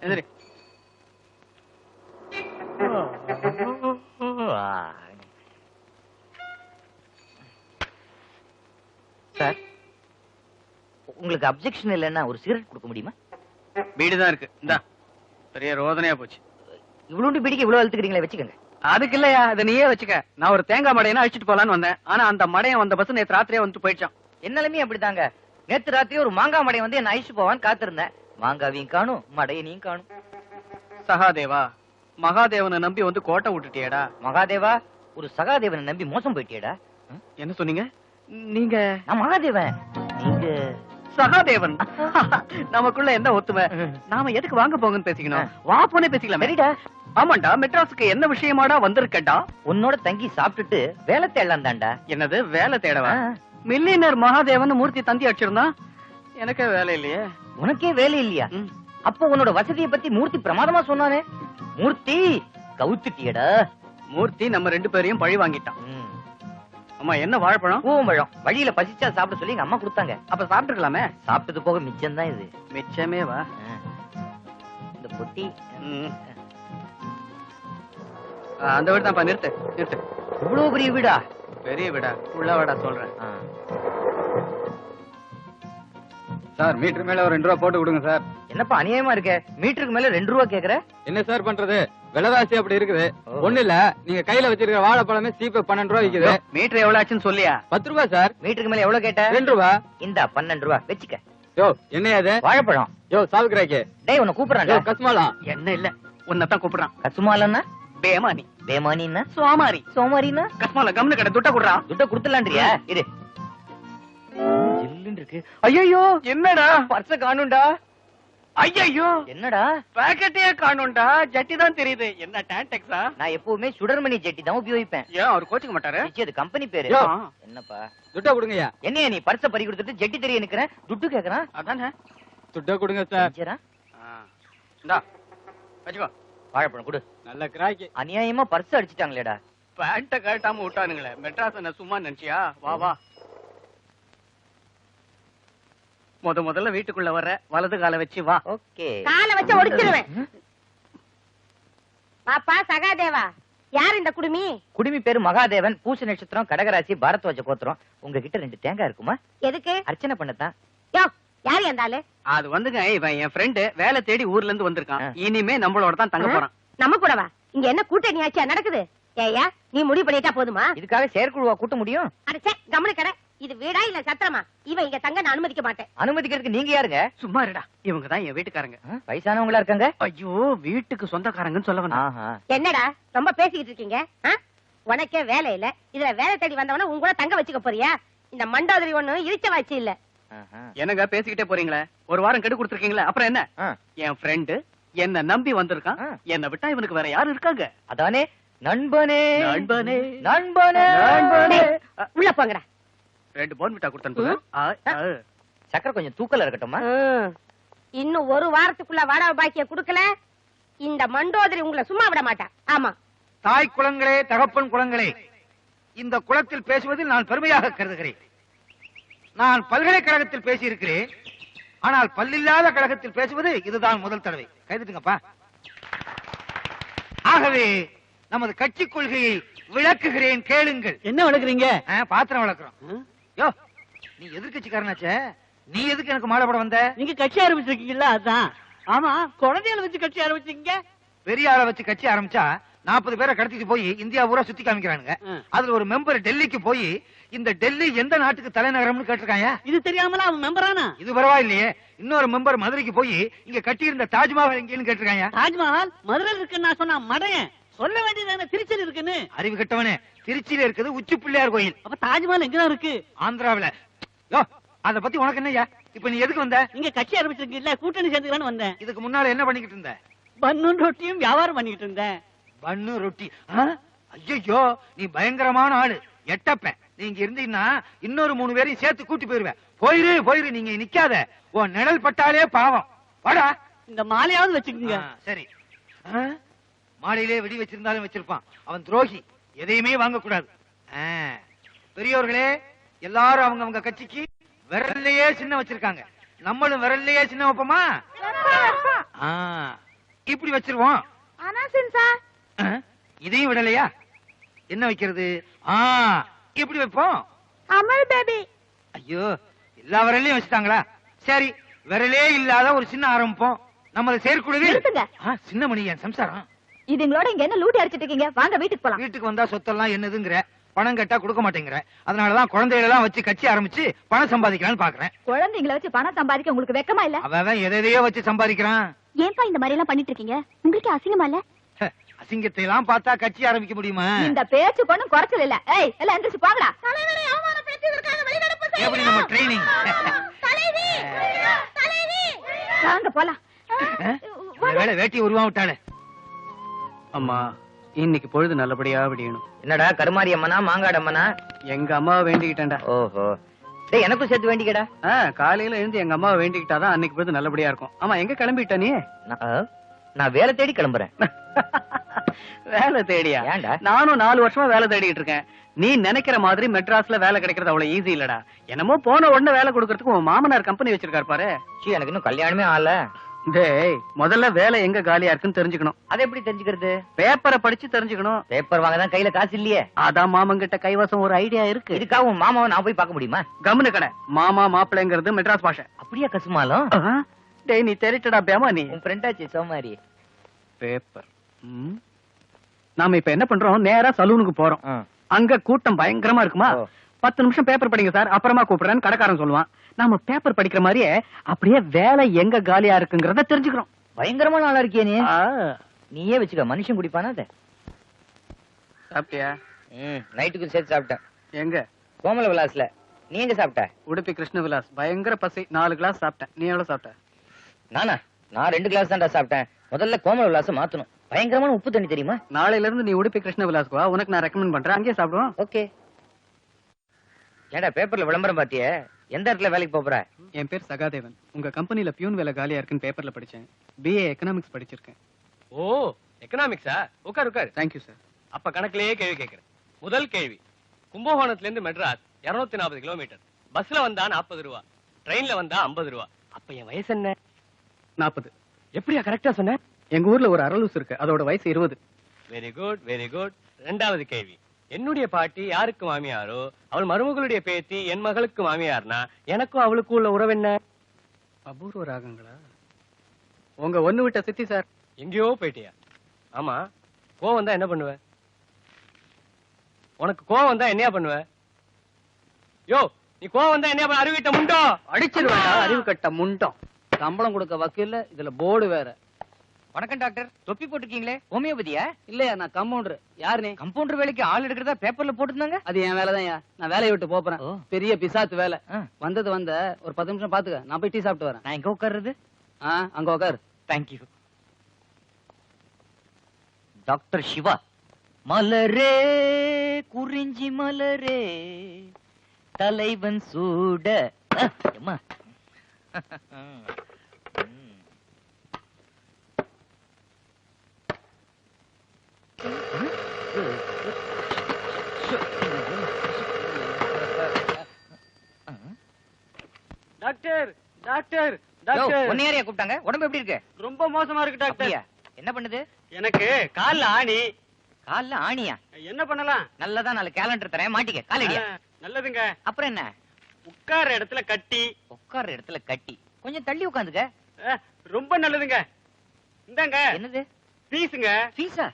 எந்திரி.
சார், உங்களுக்கு அப்செக்ஷன் இல்லைன்னா ஒரு சிகரெட் கொடுக்க முடியுமா?
பீடிதான் இருக்கு. இந்தா, பெரிய ரோதனையா போச்சு.
இவ்வளவு பிடிக்க இவ்வளவு அழுத்துக்கிறீங்களே, வச்சுக்கோங்க.
அதுக்கு இல்லையா, இதை நீயே வச்சுக்க. நான் ஒரு தேங்காய் மடையனா அழிச்சிட்டு போலான்னு வந்தேன். ஆனா அந்த மடையன் வந்த பஸ் நேற்று ராத்திரியே வந்து போயிடுச்சான்.
என்னாலுமே அப்படித்தாங்க. நேத்து ராத்திரி ஒரு மாங்காய் மடையை வந்து என்ன அழிச்சு போவான்னு காத்திருந்தேன். மாங்காவையும் காணும், மடையனையும் காணும்.
சகாதேவா, மகாதேவனை நம்பி வந்து கோட்டை விட்டுட்டியடா.
மகாதேவா, ஒரு சகாதேவனை நம்பி மோசம் போயிட்டியடா.
என்ன சொன்னீங்க நீங்க?
நான் மகாதேவன், நீங்க
சகாதேவன். நமக்குள்ள என்ன ஒத்துமை? நாம எதுக்கு வாங்க போங்கன்னு பேசிக்கணும்? வா போனே பேசிக்கலாம்.
சரிடா.
ஆமாண்டா, மெட்ராஸுக்கு என்ன விஷயமாடா வந்திருக்கடா?
உன்னோட தங்கி சாப்பிட்டுட்டு வேலை தேடலாம் தான்டா.
என்னது வேலை தேடவா? மில்லியனர் மகாதேவன் மூர்த்தி தந்தி அடிச்சிருந்தான். எனக்கே வேலை இல்லையே.
உனக்கே வேலை இல்லையா? அப்போ உன்னோட வசதியை பத்தி மூர்த்தி பிரமாதமா சொன்னானே. மூர்த்தி கவுத்துட்டியடா.
மூர்த்தி நம்ம 2 பேரையும் பழி வாங்கிட்டான். அம்மா, என்ன வாழைப்பழம்?
பூவம்பழம். வழியில பசிச்சா சாப்பிட சொல்லி எங்க அம்மா கொடுத்தாங்க.
அப்ப சாப்பிட்டுக்கலாமே.
சாப்பிட்டது போக மிச்சம் தான் இது.
மிச்சமே வா.
இந்த பொட்டி
அந்த வீடு தான். நிறுத்து நிறுத்து.
இவ்வளவு பெரிய வீடா?
பெரிய வீடா? உள்ள வாடா சொல்றேன்.
சார், மீட்டர் மேல ஒரு 2 ரூபா போட்டு கொடுங்க சார்.
என்னப்பா அநியாயமா இருக்க? மீட்டருக்கு மேல 2 ரூபா கேக்குற?
என்ன சார் பண்றது, விலைவாசி அப்படி இருக்குது. ஒண்ணு இல்ல, நீங்க கையில வச்சிருக்கிற வாழைப்பழமே சீப்பு 12 ரூபா விக்குது.
மீட்டர் எவ்வளவு ஆச்சுன்னு சொல்லியா?
10 ரூபா சார்.
மீட்டருக்கு மேல எவ்வளவு கேட்ட?
2 ரூபா.
இந்த 12 ரூபா வச்சுக்க.
யோ, என்ன அது?
வாழைப்பழம்.
யோ, சாவுக்குறாக்கே.
டேய், உன்னை கூப்பிடுறாங்க.
கஸ்மாலா.
என்ன இல்ல, உன்னதான் கூப்பிடுறான்.
கசுமாலன்னா
பேமானி.
பேமானின்னா
சோமாரி.
சோமாரின்னா
கஸ்மால கம்னு கடை துட்ட குடுறா.
துட்ட குடுத்துலான்றியா? இரு. ஜில்லுன்னு இருக்கு.
ஐயோ, என்னடா?
பர்ஸ காணும்டா.
ஐயோ,
என்னடா?
பாக்கெட்டே காணும்டா. ஜட்டி தான் தெரியுது. என்ன டான்டெக்ஸா?
நான் எப்பவுமே சுடர்மணி ஜெட்டி தான் உபயோகிப்பேன்.
ஏன் அவர் கோச்சிக்க மாட்டாரு?
நிச்சயம் அது கம்பெனி பேரு.
யோ.
என்னப்பா
துட்டா கொடுங்கய்யா.
என்னையா நீ பர்ஸ பறி கொடுத்துட்டு ஜெட்டி தெரிய நிக்கிறேன், துட்டு கேக்குறான்.
அதானே.
துட்டா கொடுங்க சார்.
சரிடா.
இந்தா வச்சுக்கோ.
வாழைப்பழம் கொடு.
நல்ல கிராக்கி.
அநியாயமா பர்ஸ் அடிச்சிட்டாங்களேடா.
பேண்ட கழட்டாம விட்டானுங்களே. மெட்ராஸ் என்ன சும்மா நினைச்சியா? வா வா. முதல்ல வீட்டுக்குள்ள வர்ற, வலது கால வச்சு வா.
ஓகே.
காலை வச்சு ஒடிச்சிருவேன். பாப்பா சகாதேவா, யார் இந்த குடுமி?
குடுமி பேரு மகாதேவன், பூச நட்சத்திரம், கடகராசி, பாரத்வாஜ கோத்திரம். உங்ககிட்ட 2 தேங்காய் இருக்குமா?
எதுக்கு?
அர்ச்சனை பண்ணத்தான்.
யோ, யார் இருந்தாலு?
அது வந்துங்க, இவன் என் ஃப்ரெண்டு. வேலை தேடி ஊர்ல இருந்து வந்திருக்கான். இனிமே நம்மளோட தான் தங்க போறான்.
நம்ம கூடவா? இங்க என்ன கூட்டணி ஆட்சியா நடக்குது? ஏயா, நீ முடிவு பண்ணிட்டா போதுமா?
இதுக்காக செயற்குழுவா கூட்ட முடியும்?
அடச்சே, கம்முனு கடை. இது வீடா இல்ல சத்திரமா? இவன் இங்க தங்க நான் அனுமதிக்க மாட்டேன்.
அனுமதிக்கிறதுக்கு நீங்க யாருங்க?
சும்மா இருடா, இவங்க தான் என் வீட்டுக்காரங்க.
வயசானவங்களா இருக்காங்க.
ஐயோ, வீட்டுக்கு சொந்தக்காரங்கன்னு சொல்ல வந்தேன்.
என்னடா ரொம்ப பேசிக்கிட்டு இருக்கீங்க? உனக்கே வேலை இல்ல, இதுல வேலை தேடி வந்தவன உங்க கூட தங்க வச்சுக்க போறியா? இந்த மண்டோதரி ஒண்ணு இழிச்ச வாய்ச்சி இல்ல.
என்னங்க பேசிக்கிட்டே போறீங்களே? ஒரு வாரம் கெடு கொடுத்துருக்கீங்களே, அப்புறம் என்ன? என் ஃப்ரெண்டு என்ன நம்பி வந்திருக்கான். என்ன விட்டா இவனுக்கு வேற யாரு இருக்காங்க?
அதானே நண்பனே
நண்பனே
நண்பனே
நண்பனே.
உள்ள போங்கடா.
2 போன் விட்டா கொடுத்தேன்.
சக்கரை கொஞ்சம் தூக்கல இருக்கட்டுமா?
இன்னும் ஒரு வாரத்துக்குள்ள வாடகை பாக்கிய குடுக்கல, இந்த மண்டோதரி உங்களை சும்மா விட மாட்டா. ஆமா.
தாய் குளங்களே, தகப்பன் குளங்களே, இந்த குளத்தில் பேசுவதில் நான் பெருமையாக கருதுகிறேன். நான் பல்கலைக்கழகத்தில் பேசியிருக்கிறேன், ஆனால் பல்லில்லாத கழகத்தில் பேசுவது இதுதான் முதல் தடவை. கைதுட்டுங்கப்பா. ஆகவே நமது கட்சி கொள்கையை விளக்குகிறேன், கேளுங்கள்.
என்ன வளர்க்குறீங்க?
பாத்திரம் வளர்க்கிறோம். யோ, நீ எதிர்கட்சிக்காரனாச்சே, நீ எதுக்கு எனக்கு மாலை போட வந்த?
நீங்க கட்சி ஆரம்பிச்சிருக்கீங்களா? அதான். ஆமா, குழந்தைகளை வச்சு கட்சி ஆரம்பிச்சிருக்கீங்க.
பெரிய ஆளை வச்சு கட்சி ஆரம்பிச்சா 40 பேரை கடத்திட்டு போய் இந்தியா பூரா சுத்தி காமிக்கிறானுங்க. அதுல ஒரு மெம்பர் டெல்லிக்கு போய் இந்த டெல்லி எந்த நாட்டுக்கு தலைநகரம்னு கேட்டிருக்காங்க.
இது தெரியாமல அவன் மெம்பரானா?
இது பரவாயில்லையே. இன்னொரு மெம்பர் மதுரைக்கு போய் இங்க கட்டி இருந்த தாஜ்மஹால் எங்கன்னு கேட்டிருக்காங்க.
தாஜ்மஹால் மதுரையில் இருக்குன்னு நான் சொன்னா மடையன். சொல்ல வேண்டியது திருச்சியில் இருக்குன்னு.
அறிவு கட்டவனே, திருச்சியில இருக்குது உச்சி பிள்ளையார் கோயில்.
அப்ப தாஜ்மஹால் எங்கதான் இருக்கு?
ஆந்திராவில. யோ, அத பத்தி உனக்கு என்னய்யா? இப்ப நீ எதுக்கு வந்த?
நீங்க கட்சி ஆரம்பிச்சிருக்கீங்களா, கூட்டணி சேர்ந்துக்கலான்னு வந்தேன்.
இதுக்கு முன்னால என்ன பண்ணிக்கிட்டு இருந்த?
பன்னு ரொட்டியும் வியாபாரம் பண்ணிக்கிட்டு இருந்தேன்.
பன்னு ரொட்டி? ஐயோ, நீ பயங்கரமான ஆளு, எட்டப்ப. நீங்க இருந்தீங்கன்னா இன்னொரு 3 பேரையும் சேர்த்து கூட்டி போயிருவேன். போயிரு, நீங்க நிக்காத. உன் நிழல் பட்டாலே பாவம். வாடா.
இந்த மாலையாவது வச்சுக்கோங்க.
சரி. மாலையிலே வெடி வச்சிருந்தாலும் வச்சிருப்பான். அவன் துரோகி, எதையுமே வாங்க கூடாது. பெரியோர்களே, எல்லாரும் அவங்க கட்சிக்கு விரல்லையே சின்ன வச்சிருக்காங்க. நம்மளும் விரல்லையே சின்ன வைப்போமா? இப்படி வச்சிருவோம். இதையும் விடலையா? என்ன வைக்கிறது? இப்படி வைப்போம்.
அமல் பேபி.
ஐயோ, எல்லா விரலையும் வச்சுட்டாங்களா? சரி, விரலே இல்லாத ஒரு சின்ன ஆரம்பிப்போம். நம்மள சேர்க்குழுவில் சின்ன மணி என் சம்சாரம்.
இதுங்களோட இங்க என்ன லூட்டி அடிச்சிட்டு இருக்கீங்க? வாங்க வீட்டுக்கு போலாம்.
வீட்டுக்கு வந்தா சொத்தெல்லாம் என்னதுங்கிற, பணம் கேட்டா கொடுக்க மாட்டேங்கிற. அதனாலதான் குழந்தைகளை எல்லாம் வச்சு கட்சி ஆரம்பிச்சு பணம் சம்பாதிக்கலாம்னு பாக்குறேன்.
குழந்தைங்களை வச்சு பணம் சம்பாதிக்க உங்களுக்கு வெக்கமா இல்ல?
அவன் எதையோ வச்சு சம்பாதிக்கிறான்.
ஏன்பா இந்த மாதிரி எல்லாம் பண்ணிட்டு இருக்கீங்க? உங்களுக்கு அசிங்கமா இல்ல?
அசிங்கத்தை எல்லாம் பார்த்தா கட்சி ஆரம்பிக்க முடியுமா?
இந்த பேச்சு கொண்டும் குறைச்சல் இல்ல. ஏய், எல்லாம் எந்திரிச்சு போங்கடா.
எப்படி நம்ம ட்ரைனிங்?
வாங்க போலாம்.
வேலை வேட்டி உருவா விட்டாளே.
அம்மா, இன்னைக்கு பொழுது நல்லபடியா விடியணும்.
என்னடா கருமாரி அம்மனா மாங்காடு அம்மனா?
எங்க அம்மாவை வேண்டிக்கிட்டேன்டா.
ஓஹோ, டேய் எனக்கும் சேர்த்து வேண்டிக்கடா.
காலையில எழுந்து எங்க அம்மாவை வேண்டிக்கிட்டாதான் அன்னைக்கு பொழுது நல்லபடியா இருக்கும். ஆமா, எங்க கிளம்பிட்ட நீ?
நான் வேலை தேடி கிளம்புறேன்.
வேலை தேடியா?
ஏன்டா?
நானும் 4 வருஷமா வேலை தேடிட்டு இருக்கேன். நீ நினைக்கிற மாதிரி மெட்ராஸ்ல வேலை கிடைக்கிறது அவ்வளவு ஈஸி இல்லடா. என்னமோ போன உடனே வேலை கொடுக்கறதுக்கு உன் மாமனார் கம்பெனி வச்சிருக்காரு பாரு.
எனக்கு இன்னும் கல்யாணமே ஆகல.
டேய், முதல்ல வேலை எங்க காலியா இருக்குன்னு தெரிஞ்சுக்கணும்.
அதை எப்படி தெரிஞ்சுக்கிறது?
பேப்பரை படிச்சு தெரிஞ்சுக்கணும்.
பேப்பர் வாங்க தான் கையில காசு இல்லையே.
அதான் மாமங்கிட்ட கைவசம் ஒரு ஐடியா இருக்கு.
இதுக்காக உன் மாமாவை நான் போய் பார்க்க முடியுமா?
கம்முனு கடை. மாமா மாப்பிள்ளைங்கிறது மெட்ராஸ் பாஷை.
அப்படியா கசுமாலும்?
டேய், நீ தெரிட்டடா பேமா. நீ
உன் ஃப்ரெண்டாச்சு சோமாரி.
பேப்பர். நாம இப்ப என்ன பண்றோம்? நேரா சலூனுக்கு போறோம். அங்க கூட்டம் பயங்கரமா இருக்குமா? 10 நிமிஷம் பேப்பர் படிங்க சார், அப்புறமா கூப்பிடுறேன்னு கடைக்காரன் சொல்லுவான். நாம பேப்பர் படிக்கிற மாதிரியே அப்படியே வேலை எங்க காலியா இருக்குங்கிறத தெரிஞ்சுக்கிறோம்.
பயங்கரமான ஆளா இருக்கியே நீ. நீயே வச்சுக்க, மனுஷன் குடிப்பானா? அதை
சாப்பிட்டியா?
நைட்டுக்கு சேர்த்து சாப்பிட்டேன்.
எங்க?
கோமல விலாஸ்ல. நீ எங்க சாப்பிட்ட?
உடுப்பி கிருஷ்ண விலாஸ். பயங்கர பசி. 4 கிளாஸ் சாப்பிட்டேன். நீ எவ்வளவு சாப்பிட்ட?
நானா? நான் 2 கிளாஸ் தான்டா சாப்பிட்டேன். முதல்ல கோமல விலாசம் மாத்தணும். பயங்கரமான உப்பு தண்ணி தெரியுமா?
நாளையில இருந்து நீ உடுப்பி கிருஷ்ண விலாஸ்க்கு வா, உனக்கு நான் ரெக்கமெண்ட் பண்றேன். அங்கேயே சாப்பிடுவோம்.
ஓகே. ஏடா பேப்பர்ல விளம்பரம் பாத்தியே? எந்த இடத்துல வேலைக்கு போற?
என் பேர் சகாதேவன். உங்க கம்பெனில பியூன் வேலை காலியா இருக்குன்னு பேப்பர்ல படிச்சேன். BA எக்கனாமிக்ஸ் படிச்சிருக்கேன்.
ஓ, எக்கனாமிக்ஸா? உட்கார் உட்கார்.
Thank you sir.
அப்ப கணக்குலயே கேள்வி கேட்கிறேன். முதல் கேள்வி, கும்பகோணத்துல இருந்து மெட்ராஸ் 240 கிலோமீட்டர். பஸ்ல வந்தா 40 ரூபா, ட்ரெயின்ல வந்தா 50 ரூபா. அப்ப என் வயசு என்ன?
40.
எப்படியா கரெக்டா சொன்ன?
எங்க ஊர்ல ஒரு அரலூஸ் இருக்கு, அதோட வயசு 20.
Very good very good. இரண்டாவது கேள்வி, என்னுடைய பாட்டி யாருக்கு மாமியாரோ அவள் மருமகளுடைய பேத்தி என் மகளுக்கு மாமியார்னா எனக்கும் அவளுக்கும் உள்ள உறவு என்ன?
அபூர்வ ராகங்களா? உங்க ஒண்ணு விட்ட சித்தி சார்.
எங்கேயோ போயிட்டியா? ஆமா, கோவம் வந்தா என்ன பண்ணுவ? உனக்கு கோவம் வந்தா என்னையா பண்ணுவ? யோ, நீ கோவம் வந்தா என்னையா பண்ண? அறிவிட்ட முண்டோ
அடிச்சிருவேன். அறிவு கட்ட முண்டம். சம்பளம் கொடுக்க வக்கீல்ல, இதுல போர்டு வேற.
வணக்கம் டாக்டர். தொப்பி போட்டுருக்கீங்களே, ஹோமியோபதியா?
இல்லையா, நான் கம்பவுண்டர். யாரு நீ?
கம்பவுண்டர் வேலைக்கு ஆள் எடுக்கிறதா பேப்பர்ல போட்டுருந்தாங்க.
அது என் வேலைதான். நான் வேலையை விட்டு போறேன். பெரிய பிசாத்து வேலை. வந்தது ஒரு 10 நிமிஷம் பாத்துக்க. நான் போய் டீ சாப்பிட்டு வரேன்.
நான் எங்க உட்கார்றது?
அங்க உட்காரு.
தேங்க்யூ. டாக்டர் சிவா. மலரே குறிஞ்சி மலரே தலைவன் சூட. அம்மா
டாக்டர் டாக்டர் டாக்டர்.
ஒன்னு யாரையா கூப்பிட்டாங்க? உடம்பு எப்படி இருக்கு?
ரொம்ப மோசமா இருக்கு டாக்டர்.
என்ன பண்ணுது?
எனக்கு கால்ல ஆணி.
கால்ல ஆணியா?
என்ன பண்ணலாம்?
நல்லதா, 4 கேலண்டர் தரேன், மாட்டிக்க. காலடியா?
நல்லதுங்க.
அப்புறம் என்ன?
உட்கார இடத்துல கட்டி.
உட்கார இடத்துல கட்டி. கொஞ்சம் தள்ளி உட்காந்துக்க.
ரொம்ப நல்லதுங்க. இந்தாங்க.
என்னது?
ஃபீஸ்ங்க.
ஃபீஸா?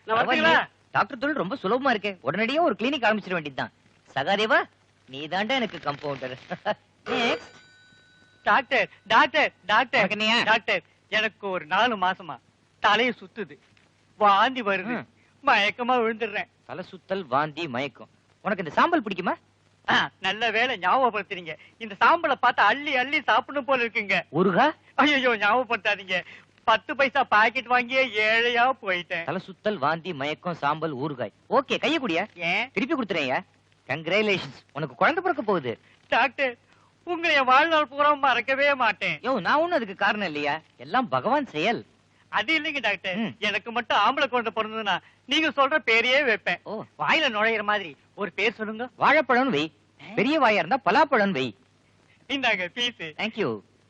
நான் வரட்டுங்களா?
டாக்டர் தொழில் ரொம்ப சுலபமா இருக்கு. உடனடியா ஒரு கிளினிக் ஆரம்பிச்சிட வேண்டியதுதான். சகாதேவா, நீ தாண்டா எனக்கு compounder.
Doctor doctor doctor doctor, எனக்கு ஒரு 4 மாசமா தலையை சுத்துது, வாந்தி வருது, மயக்கமா விழுந்துடுறேன்.
தலை சுத்தல், வாந்தி, மயக்கம். உனக்கு இந்த சாம்பல் பிடிக்குமா?
நல்ல வேலை ஞாபகப்படுத்துறீங்க. இந்த சாம்பலை பார்த்து அள்ளி அள்ளி சாப்பிடணும் போல இருக்குங்க.
ஊருகா?
ஐயோ, ஞாபகப்படுத்தாதீங்க. 10 பைசா பாக்கெட் வாங்கியே ஏழையா போயிட்டேன்.
தலை சுத்தல், வாந்தி, மயக்கம், சாம்பல், ஊறுகாய். ஓகே, கைய குடியா.
ஏன்?
திருப்பி கொடுத்துறேன். கங்க்ராச்சுலேஷன்ஸ், உனக்கு குழந்தை பிறக்க போகுது.
டாக்டர், உங்களை என் வாழ்நாள் பூரா மறக்கவே மாட்டேன்.
யோ, நான் ஒண்ணும் அதுக்கு காரணம் இல்லையா? எல்லாம் பகவான் செயல்.
அது இல்லைங்க டாக்டர், எனக்கு மட்டும் ஆம்பளை குழந்தை பிறந்ததுன்னா நீங்க சொல்ற பேரையே வைப்பேன். வாயில நுழையிற மாதிரி ஒரு பேர் சொல்லுங்க.
வாழைப்பழம் வை. பெரிய வாயா இருந்தா பலாப்பழம் வை.
இந்தாங்க பீஸ்.
தேங்க்யூ.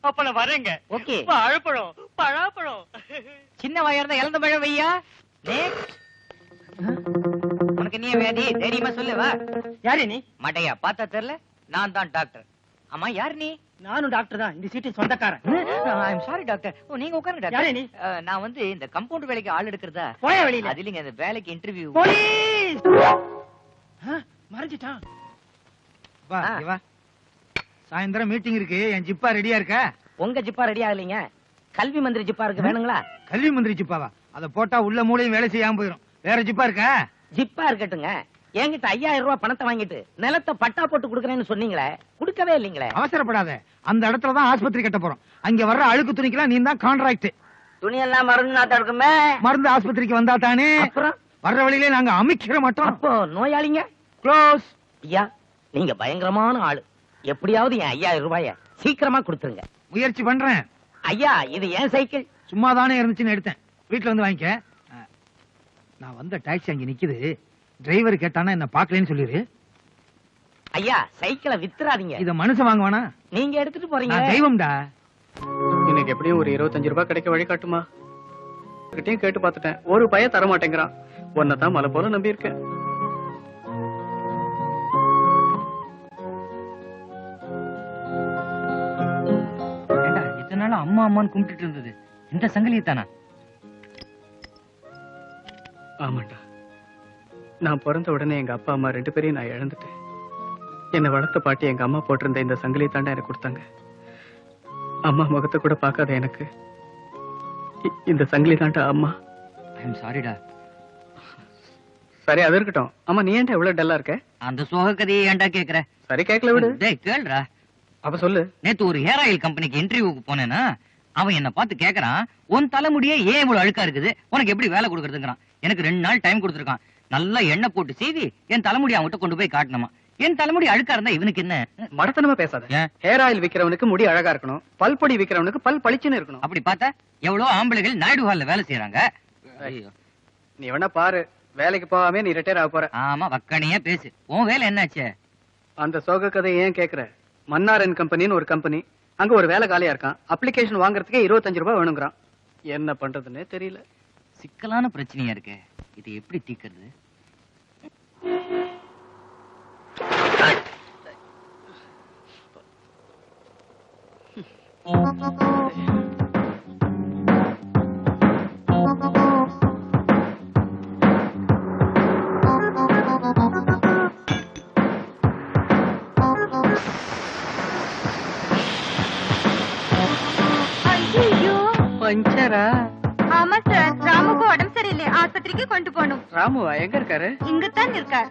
அப்ப நான் வரேங்க.
ஓகே.
வாழைப்பழம், பலாப்பழம்.
சின்ன வாயா இருந்தா இளந்த பழம் வையா. உனக்கு நீ வேண்டி தைரியமா சொல்லு. வா.
யாரு நீ?
மடையா பார்த்தா தெரியல? நான் தான் டாக்டர். ஆமா, யார் நீ?
நானும் டாக்டர் தான், இந்த சீட்டு சொந்தக்காரன்.
I'm sorry doctor. ஓ, நீங்க உட்காருங்க
யாரு
டாக்டர்.
நீ?
நான் வந்து இந்த கம்பவுண்ட் வேலைக்கு ஆள் எடுக்கிறதா.
போய வெளியில.
அது இல்லைங்க, இந்த வேலைக்கு இன்டர்வியூ.
போலீஸ் மறைஞ்சிட்டான்.
வா, இங்க வா. சாயந்தரம் மீட்டிங் இருக்கு. என் ஜிப்பா ரெடியா இருக்கா?
உங்க ஜிப்பா ரெடி ஆகலீங்க, கல்வி மந்திரி ஜிப்பா இருக்கு, வேணுங்களா?
கல்வி மந்திரி ஜிப்பாவா? அத போட்டா உள்ள மூளையும் வேலை செய்யாம போயிடும். வேற ஜிப்பா இருக்கா?
ஜிப்பா இருக்கட்டுங்க. என்கிட்ட 5000 ரூபாய் பணத்தை வாங்கிட்டு நிலத்தை பட்டா போட்டு குடுக்கறேன்னு சொன்னீங்களே, குடுக்கவே இல்லீங்களே.
அவசரப்படாத. அந்த இடத்துலதான் ஆஸ்பத்திரி கட்ட போறோம். அங்க வர்ற அழுக்கு துணிக்கெல்லாம் நீ தான் கான்ட்ராக்ட்.
துணி எல்லாம் மருந்து நாத்தா இருக்குமே.
மருந்து ஆஸ்பத்திரிக்கு வந்தா தானே.
அப்புறம்
வர்ற வழியிலே நாங்க அமைக்கிற மாட்டோம்.
அப்போ நோயாளிங்க
க்ளோஸ்.
ஐயா, நீங்க பயங்கரமான ஆளு. எப்படியாவது என் 5000 ரூபாய சீக்கிரமா கொடுத்துருங்க.
முயற்சி பண்றேன்.
ஐயா, இது ஏன் சைக்கிள்.
சும்மா தானே இருந்துச்சுன்னு எடுத்தேன். வீட்டுல வந்து வாங்கிக்க. நான் வந்த டாக்ஸி அங்க நிக்குது. டிரைவர் கேட்டானா என்ன பாக்கலன்னு சொல்லிரு.
ஐயா, சைக்கிளை வித்துறாதீங்க.
இத மனுஷன் வாங்குவானா?
நீங்க எடுத்துட்டு போறீங்க.
நான் தெய்வம்டா.
இன்னைக்கு எப்படியும் ஒரு 25 ரூபாய் கிடைக்க வழி காட்டுமா? கிட்டையும் கேட்டு பார்த்துட்டேன், ஒரு பையன் தர மாட்டேங்கிறான். ஒன்னதான் மலை போல நம்பி இருக்கேன்.
இத்தனை நாள் அம்மா அம்மான்னு கும்பிட்டு இருந்தது இந்த சங்கிலியை தானா?
ஆமாண்டா, நான் பிறந்த உடனே எங்க அப்பா அம்மா 2 பேரையும் நான் இழந்துட்டேன். என்னை வளர்த்த பாட்டி எங்க அம்மா போட்டிருந்த இந்த சங்கிலியை தாண்டா எனக்கு கொடுத்தாங்க. அம்மா முகத்தை கூட பார்க்காத எனக்கு இந்த சங்கிலி தாண்டா அம்மா.
ஐம் சாரிடா.
சரி, அது இருக்கட்டும். அம்மா, நீ ஏன்டா இவ்வளவு டல்லா இருக்க?
அந்த சோக கதையை ஏன்டா கேக்குற?
சரி, கேட்கல விடு.
டேய் கேளுடா.
அப்ப சொல்லு.
நேத்து ஒரு ஹேர் ஆயில் கம்பெனிக்கு இன்டர்வியூக்கு போனேன்னா அவன் என்ன பார்த்து கேக்குறான், உன் தலைமுடியே ஏன் இவ்வளவு அழுக்கா இருக்குது, உனக்கு எப்படி வேலை கொடுக்கறதுங்கிறான். எனக்கு 2 நாள் டைம் கொடுத்துருக்கான். நல்லா எண்ணெய் போட்டு சீவி என் தலைமுடி அவன்கிட்ட கொண்டு போய் காட்டணுமா. என் தலைமுடி அழுக்கா இருந்தா இவனுக்கு என்ன?
மடத்தனமா பேசாத. ஹேர் ஆயில் விக்கிறவனுக்கு முடி அழகா இருக்கணும், பல்பொடி விக்கிறவனுக்கு பல் பளிச்சுன்னு இருக்கணும்.
அப்படி பார்த்தா எவ்வளவு ஆம்பளைகள் நாயுடு ஹால்ல வேலை செய்யறாங்க.
நீ வேணா பாரு, வேலைக்கு போகாம நீ ரிட்டையர் ஆக போற.
ஆமா, வக்கனையா பேசு. உன் வேலை என்னாச்சு?
அந்த சோக கதை ஏன் கேக்குற? மன்னார் அண்ட் கம்பெனின்னு ஒரு கம்பெனி, அங்க ஒரு வேலை காலியா இருக்கான். அப்ளிகேஷன் வாங்குறதுக்கே 25 ரூபாய் வேணுங்கிறான். என்ன பண்றதுன்னே தெரியல.
சிக்கலான பிரச்சனையா இருக்கு. இது எப்படி தீக்கிறது?
பஞ்சரா?
ஆமா சார், ராமுக்கு உடம்பு சரியில்லை, ஆஸ்பத்திரிக்கு கொண்டு போகணும்.
ராமுவா? எங்க இருக்காரு?
இங்கதான் இருக்கார்.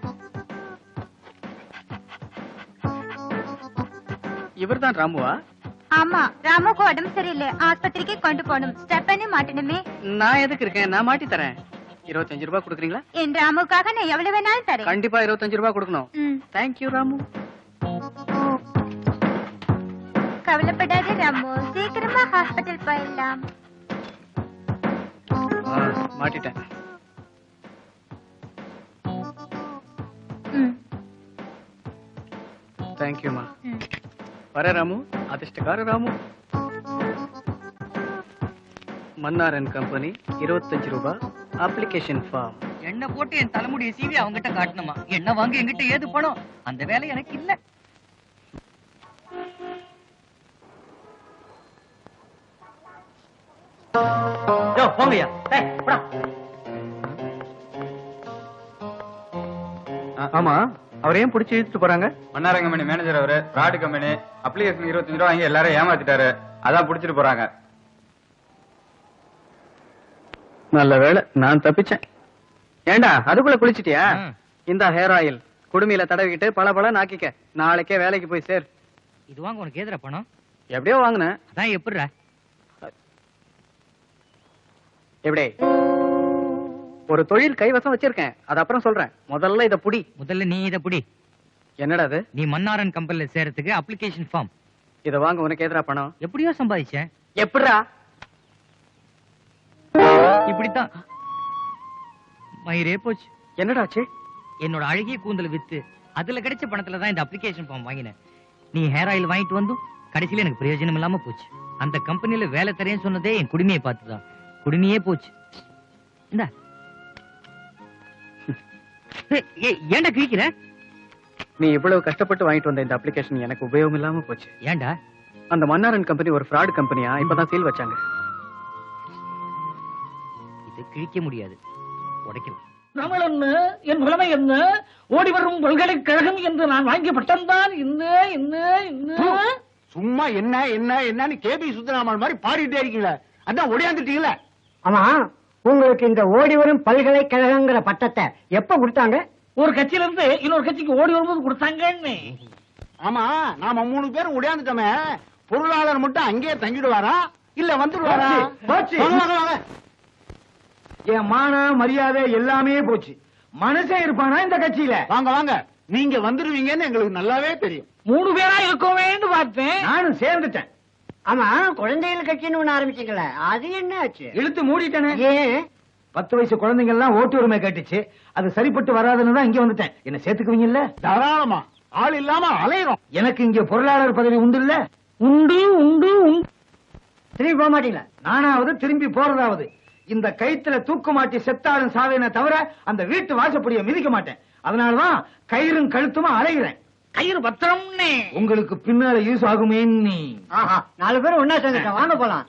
இவர்தான் ராமுவா?
ஆமா, ராமுக்கு உடம்பு சரியில்லை, ஆஸ்பத்திரிக்கு கொண்டு போகணும். ஸ்டெப் பண்ணி மாட்டணுமே.
நான் எதுக்கு இருக்கேன்? நான் மாட்டி தரேன். 25 ரூபாய் கொடுக்குறீங்களா?
என் ராமுக்காக நான் எவ்வளவு வேணாலும் தரேன்.
கண்டிப்பா 25 ரூபாய் கொடுக்கணும். தேங்க்யூ ராமு.
கவலைப்படாதே ராமு, சீக்கிரமா ஹாஸ்பிட்டல் போயிடலாம்.
மாட்டிட்டேன். தேங்க்யூமா. வர ராமு, அதிர்ஷ்டக்கார ராமு. மன்னார் அண்ட் கம்பெனி 25 ரூபாய் அப்ளிகேஷன் ஃபார்ம்.
எண்ணெய் போட்டு என் தலைமுடியை சீவி அவங்கிட்ட காட்டணுமா. எண்ணெய் வாங்க என்கிட்ட ஏது பணம்? அந்த வேலை எனக்கு இல்ல.
போங்கய்யா.
ஆமா, அவர் ஏன் பிடிச்சி இழுத்துட்டு போறாங்க?
மன்னார் கம்பெனி மேனேஜர் அவரு, ராடு கம்பெனி அப்ளிகேஷன் 25 ரூபாய் வாங்கி எல்லாரும் ஏமாத்திட்டாரு. அதான் புடிச்சிட்டு போறாங்க.
நல்ல வேளை நான் தப்பிச்சேன். ஏண்டா, அதுக்குள்ள குளிச்சிட்டியா? இந்த ஹேர் ஆயில் குடுமியில தடவிக்கிட்டு பல நாக்கிக்க. நாளைக்கே வேலைக்கு போய் சேர்.
இது வாங்க உனக்கு ஏதுற பணம்?
எப்படியோ வாங்கினேன்.
அதான் எப்படிடா?
எப்படி? ஒரு தொழில் கைவசம் வச்சிருக்கேன், அது அப்புறம் சொல்றேன். முதல்ல இத புடி.
முதல்ல நீ இத புடி.
என்னடா அது?
நீ மன்னாரன் கம்பெனில சேரத்துக்கு அப்ளிகேஷன் ஃபார்ம்.
இத வாங்க உனக்கு எதிரா பணம்?
எப்படியோ சம்பாதிச்சேன்.
எப்படிடா?
இப்படித்தான் மயிரே போச்சு.
என்னடாச்சு?
என்னோட அழகிய கூந்தல வித்து அதுல கிடைச்ச பணத்துல தான் இந்த அப்ளிகேஷன் ஃபார்ம் வாங்கினேன். நீ ஹேர் ஆயில் வாங்கிட்டு வந்து கடைசியில எனக்கு பிரயோஜனம் இல்லாம போச்சு. அந்த கம்பெனில வேலை தரேன்னு சொன்னதே என் குடுமையை பார்த்துதான். குடுமையே போச்சு. இந்தா. ஏன்டா கிழிக்கிற?
நீ இவ்வளவு கஷ்டப்பட்டு வாங்கிட்டு வந்த இந்த அப்ளிகேஷன் எனக்கு உபயோகம் இல்லாம போச்சு.
ஏன்டா?
அந்த மன்னாரன் கம்பெனி ஒரு ஃப்ராட் கம்பெனியா இப்பதான் சீல் வச்சாங்க.
இது கிழிக்க முடியாது, உடைக்கணும்.
தமிழ் என்ன, என் புலமை என்ன, ஓடி வரும் பல்கலைக்கழகம் என்று நான் வாங்கிய பட்டம் தான்
சும்மா என்ன என்ன என்னன்னு கேபி சுந்தராமன் மாதிரி பாடிட்டே இருக்கீங்களே, அதான் ஒடியாந்துட்டீங்களே.
ஆமா, உங்களுக்கு இந்த ஓடி வரும் பல்கலைக்கழகங்கிற பட்டத்தை எப்ப கொடுத்தாங்க?
ஒரு கட்சியில இருந்து இன்னொரு கட்சிக்கு ஓடி வரும்போது கொடுத்தாங்கன்னு.
ஆமா, நாம 3 பேரும் ஒடியாந்துட்டோமே, பொருளாளர் மட்டும் அங்கேயே தங்கிடுவாரா இல்ல வந்துடுவாரா? என் மான மரியாதை எல்லாமே போச்சு. மனுஷன் இருப்பானா இந்த கட்சியில? வாங்க வாங்க, நீங்க வந்துருவீங்கன்னு எங்களுக்கு நல்லாவே தெரியும்.
3 பேரா இருக்கோமேன்னு பார்த்தேன்,
நானும் சேர்ந்துட்டேன்.
ஆமா, குழந்தைகள் கட்சின்னு ஒண்ணு ஆரம்பிச்சீங்களே, அது என்ன ஆச்சு?
இழுத்து மூடிட்டேனே.
ஏன்?
10 வயசு குழந்தைங்க எல்லாம் ஓட்டு உரிமை கேட்டுச்சு, அது சரிப்பட்டு வராதுன்னு தான் இங்க வந்துட்டேன். என்ன சேர்த்துக்குவீங்கல்ல? தாராளமா, ஆள் இல்லாம அலையிறோம். எனக்கு இங்க பொருளாளர் பதவி உண்டு இல்ல?
உண்டு உண்டு உண்டு.
திரும்பி போக மாட்டீங்களா?
நானாவது திரும்பி போறதாவது இந்த கைத்துல தூக்கு மாட்டி செத்தாலும் சாவேனே தவிர அந்த வீட்டு வாசப்படியை மிதிக்க மாட்டேன். அதனாலதான் கயிறும் கழுத்துமா அலைகிறேன்.
கயிறு பத்திரம்னே.
உங்களுக்கு பின்னால யூஸ் ஆகுமே.
4 பேரும் ஒன்னா சேர்ந்துட்டோம், வாங்க போலாம்.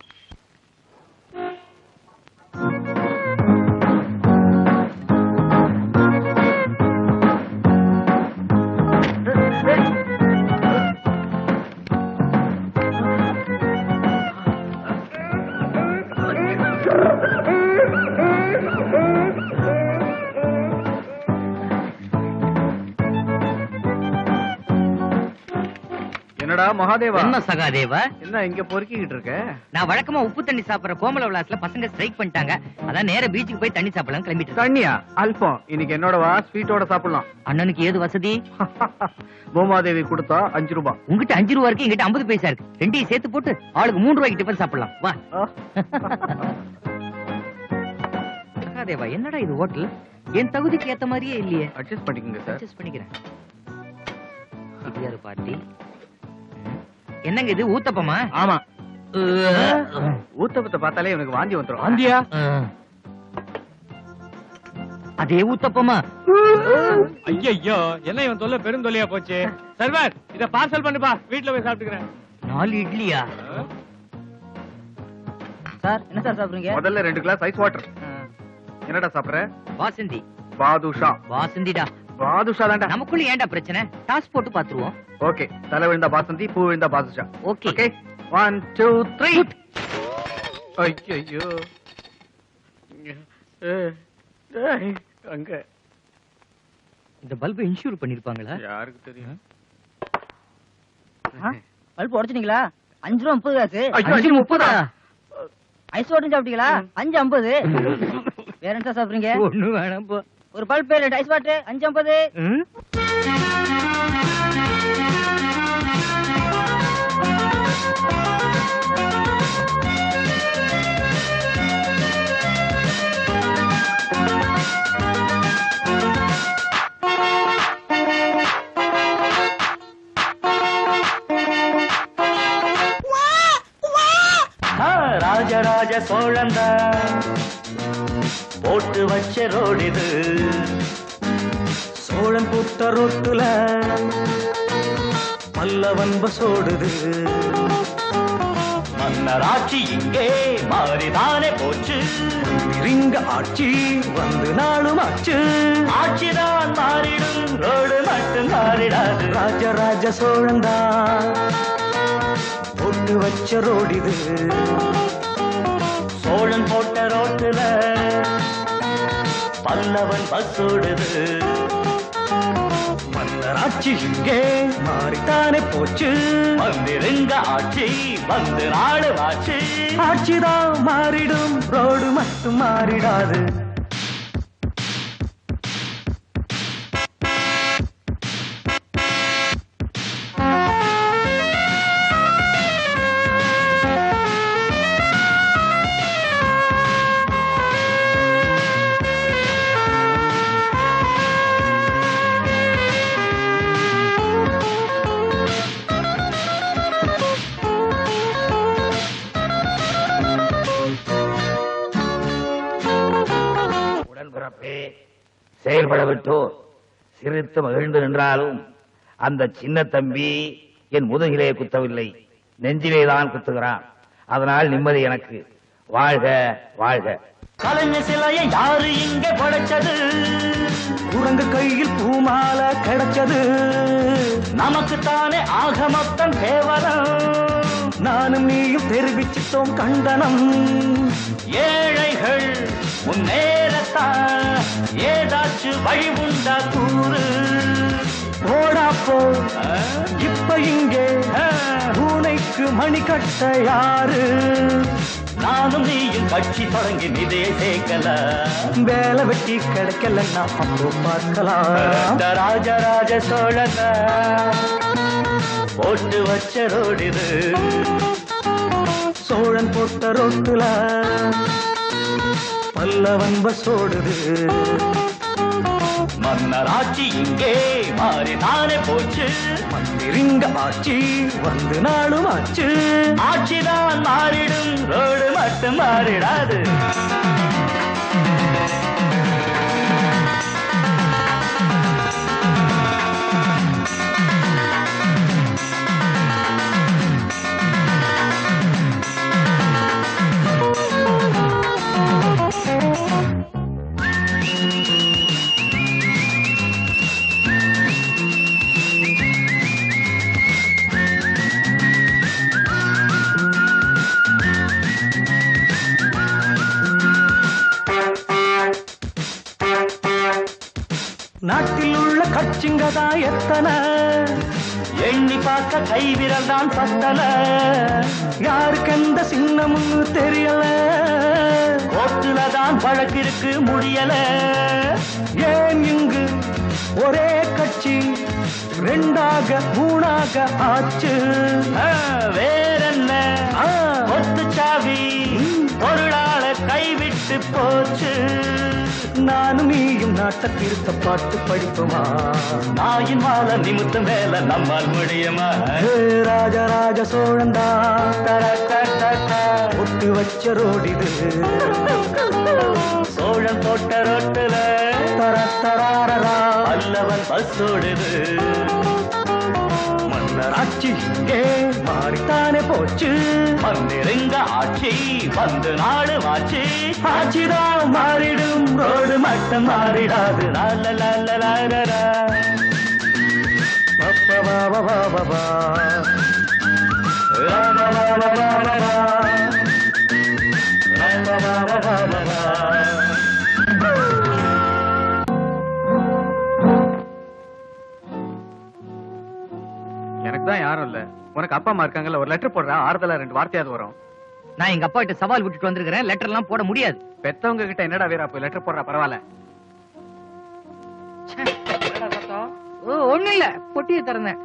என்னடா மகாதேவா?
என்ன சகாதேவா?
என்ன இங்க பொறுக்கிட்டு இருக்க?
நான் வழக்கமா உப்பு தண்ணி சாப்பிடுற கோமல விளாஸ்ல பசங்க ஸ்ட்ரைக் பண்ணிட்டாங்க. அதான் நேர பீச்சுக்கு போய் தண்ணி சாப்பிடலாம் கிளம்பிட்டு.
தண்ணியா? அல்பம். இன்னைக்கு என்னோட வா, ஸ்வீட்டோட சாப்பிடலாம்.
அண்ணனுக்கு ஏது வசதி?
பூமாதேவி கொடுத்தா 5 ரூபாய்.
உங்ககிட்ட 5 ரூபா இருக்கு, எங்கிட்ட 50 பைசா இருக்கு. ரெண்டையும் சேர்த்து போட்டு ஆளுக்கு 3 ரூபாய்க்கு டிஃபன் சாப்பிடலாம் வா. சகாதேவா, என்னடா இது ஹோட்டல்? என் தகுதிக்கு ஏத்த மாதிரியே இல்லையே.
அட்ஜஸ்ட் பண்ணிக்கங்க சார்.
அட்ஜஸ்ட் பண்ணிக்கிறேன். இது யாரு பார்ட்டி? என்னங்க இது ஊத்தப்பமா?
ஆமா, ஊத்தப்பத்தை பார்த்தாலே எனக்கு வாந்தி வந்துரும்.
வாந்தியா?
அதே ஊத்தப்பமா?
ஐயோ, என்ன இவன் தொல்லை பெருந்தொல்லையா போச்சு. சர்வர், இத பார்சல் பண்ணுப்பா, வீட்டுல போய் சாப்பிட்டுக்கிறேன்.
4 இட்லியா? சார் என்ன சார் சாப்பிடுறீங்க?
முதல்ல 2 கிளாஸ் ஐஸ் வாட்டர். என்னடா சாப்பிடுற?
வாசந்தி.
பாதுஷா.
வாசந்திடா.
பாதுஷா தான்டா.
நமக்குள்ள ஏன்டா பிரச்சனை? டாஸ் போட்டு பாத்துருவோம்.
ஓகே, தலை விழுந்தா பாசந்தி, பூ விழுந்தா பாதுஷா.
ஓகே.
1 2 3. ஐயோ, அங்க
இந்த பல்பை இன்சூர் பண்ணிருப்பாங்களா?
யாருக்கு தெரியும்?
பல்ப் உடைச்சிட்டீங்களா? 5 ரூபா 30 காசு.
5 30.
ஐஸ் வாட்டர் சாப்பிட்டீங்களா? 5 50. வேற என்ன சாப்பிடுறீங்க?
ஒண்ணு வேணாம் போ.
ஒரு பல்ப் 2 ஐஸ் வாட்டர் 5 50.
ராஜராஜ சோழந்தா போட்டு வச்ச ரோடிது, சோழன் புத்த ரோட்டுல பல்லவன் பசோடுது. மன்னராட்சி இங்கே மாறிதானே போச்சு, இங்க ஆட்சி வந்து நாளும் ஆச்சு. ஆட்சிதான் மாறிடும், ரோடு மட்டும் மாறிடாது. ராஜராஜ சோழந்தா போட்டு வச்ச ரோடிது, சோழன் போட்ட ரோட்டுல பல்லவன் பஸ்ஸோடுது. மன்னராட்சி இங்கே மாறித்தானே போச்சு, வந்திருங்க ஆட்சி வந்து நாடு ஆட்சி. ஆட்சிதான் மாறிடும், ரோடு மட்டும் மாறிடாது.
செயல்பட விட்டோர் சிரித்து மகிழ்ந்து நின்றாலும் அந்த சின்ன தம்பி என் முதுகிலே குத்தவில்லை, நெஞ்சிலேதான் குத்துகிறான். அதனால் நிம்மதி எனக்கு. வாழ்க வாழ்க.
கலைஞர் சிலையை யாரு இங்க படைச்சது? குரங்கு கையில் பூமால கிடைச்சது. நமக்கு தானே ஆக மொத்தம் கேவலம். நானும் நீயும் தெரிவிச்சிட்டோம் கண்டனம். ஏழைகள் முன்னேறத்தான் ஏதாச்சும் வழி உண்டா கூறு. போடாப்போ இப்ப இங்கே பூனைக்கு மணி கட்ட யாரு? நானும் நீயும் கட்சி தொடங்கி நிதியை சேர்க்கல. வேலை வெட்டி கிடைக்கலன்னா அப்போ பார்க்கலாம். ராஜராஜ சோழன போட்டு வச்ச ரோடிது. சோழன் போட்ட ரோட்டுல பல்லவன் பஸ்ஸோடுது. மன்னராட்சி இங்கே மாறி தானே போச்சு. மந்திரிங்க ஆட்சி வந்து நாளும் ஆச்சு. ஆட்சிதான் மாறிடும், ரோடு மட்டும் மாறிடாது. நாட்டில் உள்ள கட்சிங்கதான் எத்தனை எண்ணி பார்க்க கைவிரல் தான் பத்தல. யாருக்கு எந்த சின்னமும் தெரியல. கோர்ட்டுல தான் வழக்கிற்கு முடியல. ஏன் இங்கு ஒரே கட்சி ரெண்டாக மூணாக ஆச்சு? வேறென்ன ஒத்து சாவி பொருளால கைவிட்டு போச்சு. நானும் நீயும் நாட்டை திருத்த பாட்டு படிப்போமா? நாயின் மாலை நிமித்தம் வேலை நம்மால் முடியுமா? ராஜராஜ சோழந்தா ஒட்டு வச்ச ரோடிது. சோழன் தோட்ட ரோட்டுல பல்லவன் பஸ்ஸோடுது. மன்னராட்சி இங்கே மாறித்தானே போச்சு. மந்திருங்க ஆட்சி வந்து நாடு மாச்சு. ஆட்சிதான் மாறிடும், ரோடு மட்டும் மாறிடாது.
எனக்கு தான் யாரும் இல்ல. உனக்கு அப்பா அம்மா இருக்காங்கல்ல, ஒரு லெட்டர் போடுறா, ஆறுதலா 2 வார்த்தையாவது வரும்.
நான் எங்க அப்பா கிட்ட சவால் விட்டுட்டு வந்திருக்கிறேன். லெட்டர் எல்லாம் போட முடியாது.
பெத்தவங்க கிட்ட என்னடா வீரா போய் லெட்டர் போடுறா, பரவாயில்ல.
ஒண்ணும் இல்ல, பொட்டியை திறந்தேன்.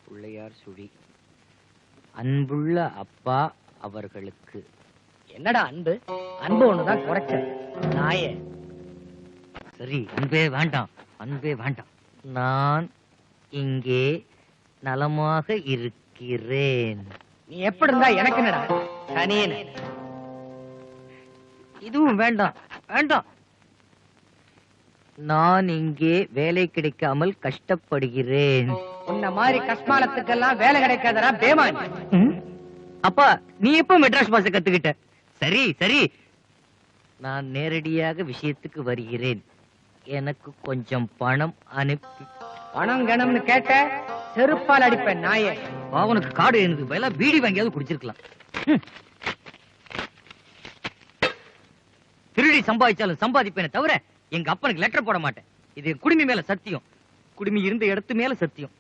பிள்ளையார் சுழி. அன்புள்ள அப்பா அவர்களுக்கு. என்னடா அன்பு? அன்பு ஒண்ணுதான் குறைச்ச நாயே. சரி, அன்பே வேண்டாம், அன்பே வேண்டாம். நான் இங்கே நலமாக இருக்கிறேன். நீ எப்படி இருந்தா எனக்கு என்னடா சனியன்? இதுவும் வேண்டாம், வேண்டாம். நான் இங்கே வேலை கிடைக்காமல் கஷ்டப்படுகிறேன். உன்ன மாதிரி கஷ்மாலத்துக்கெல்லாம் வேலை கிடைக்காதடா பேமானி. அப்பா, நீ எப்ப மெட்ராஸ் பாஷை கத்துக்கிட்ட? சரி சரி, நான் நேரடியாக விஷயத்துக்கு வருகிறேன். எனக்கு கொஞ்சம் பணம் அனுப்பி. பணம் கணம்னு கேட்ட செருப்பால் அடிப்பேன் நாயே. அவனுக்கு காடு எனக்கு வேலை பீடி வாங்கியாவது குடிச்சிருக்கலாம். திருடி சம்பாதிச்சாலும் சம்பாதிப்பேனே தவிர எங்க அப்பனுக்கு லெட்டர் போட மாட்டேன். இது குடுமி மேல சத்தியம், குடுமி இருந்த இடத்து மேல சத்தியம்.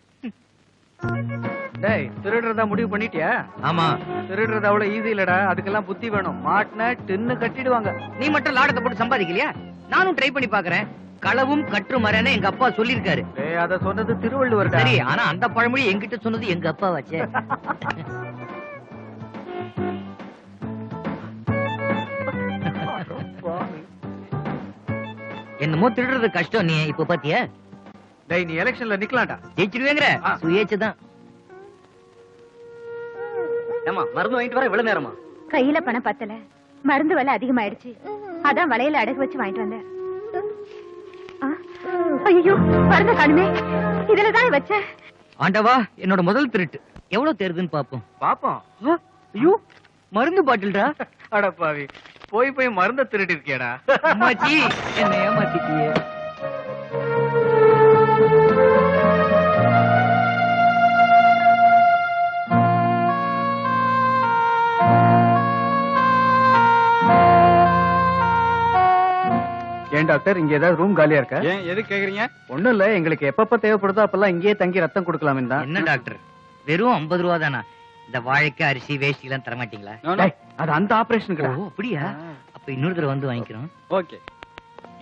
டேய், திருடுறதா முடிவு பண்ணிட்டியா?
ஆமா.
திருடுறது அவ்வளவு ஈஸி இல்லடா, அதுக்கெல்லாம் புத்தி வேணும். மாட்டின டின்னு கட்டிடுவாங்க.
நீ மட்டும் லாடத்தை போட்டு சம்பாதிக்கலையா? நானும் ட்ரை பண்ணி பாக்குறேன். களவும் கற்று மரன்னு எங்க அப்பா சொல்லிருக்காரு.
அத சொன்னது திருவள்ளுவர்.
சரி, ஆனா அந்த பழமொழி என்கிட்ட சொன்னது எங்க அப்பா வச்சே. என்னமோ திருடுறது கஷ்டம், நீ இப்ப பாத்தியா?
டேய், நீ எலெக்ஷன்ல நிக்கலாம்டா.
ஜெயிச்சிருவேங்கற சுயேச்சதான்.
ஏமா மருந்து வாங்கிட்டு வர இவ்வளவு நேரமா?
கையில பணம் பத்தல, மருந்து விலை அதிகமாயிடுச்சு, அதான் வளையல அடகு வச்சு வாங்கிட்டு வந்தேன். ஐயோ மருந்து காணுமே, இதுலதான் வச்சேன்.
ஆண்டவா, என்னோட முதல் திருட்டு எவ்வளவு தேருதுன்னு பாப்போம்.
பாப்போம்.
ஐயோ, மருந்து பாட்டில்டா.
அடப்பாவி, போய் போய் மருந்த திருடி இருக்கியடா.
அம்மாச்சி, என்ன ஏமாத்திட்டியே.
ஏன் டாக்டர், இங்க ஏதாவது ரூம் காலியா இருக்கா?
ஏன் எது கேக்குறீங்க?
ஒண்ணும் இல்ல, எங்களுக்கு எப்பப்ப தேவைப்படுதோ அப்பெல்லாம் இங்கேயே தங்கி ரத்தம் கொடுக்கலாமே தான்.
என்ன டாக்டர், வெறும் 50 ரூபா தானா? இந்த வாழைக்கு அரிசி வேஷ்டி எல்லாம் தர மாட்டீங்களா?
அது அந்த ஆபரேஷனுக்கு.
ஓ அப்படியா? அப்ப இன்னொரு தடவை வந்து வாங்கிக்கிறோம்.
ஓகே.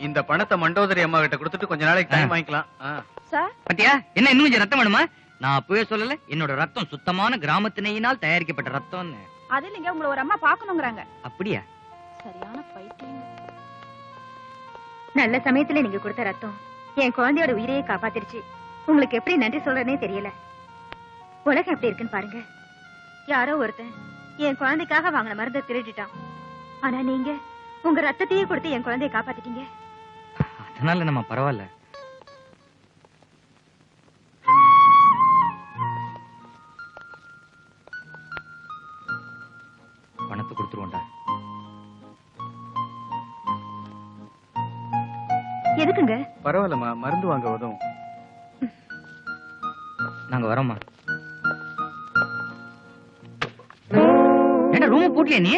இந்த பணத்தை மண்டோதரி அம்மா கிட்ட கொடுத்துட்டு கொஞ்ச நாளைக்கு டைம் வாங்கிக்கலாம்.
சார்,
பாத்தியா, என்ன இன்னும் கொஞ்சம் ரத்தம் வேணுமா? நான் அப்பவே சொல்லல, என்னோட ரத்தம் சுத்தமான கிராமத்து நெய்யினால் தயாரிக்கப்பட்ட ரத்தம்னு.
அது இல்லைங்க, உங்களை ஒரு அம்மா பாக்கணுங்கிறாங்க.
அப்படியா?
சரியான பைத்தியம்.
நல்ல சமயத்துல நீங்க கொடுத்த ரத்தம் என் குழந்தையோட உயிரையே காப்பாத்திருச்சு. உங்களுக்கு எப்படி நன்றி சொல்றேனே தெரியல. உலகம் எப்படி இருக்குன்னு பாருங்க. யாரோ ஒருத்தன் என் குழந்தைக்காக வாங்கின மருந்தை திருடிட்டான். ஆனா நீங்க உங்க ரத்தத்தையே கொடுத்து என் குழந்தைய காப்பாத்திட்டீங்க.
அதனால நம்ம பரவாயில்ல. பணத்தை கொடுத்துருவோம்டா.
எதுக்குங்க?
பரவாயில்லம்மா, மருந்து வாங்க உதவும்.
நாங்க வரோம்மா. என்ன ரூம் போட்டியா நீ?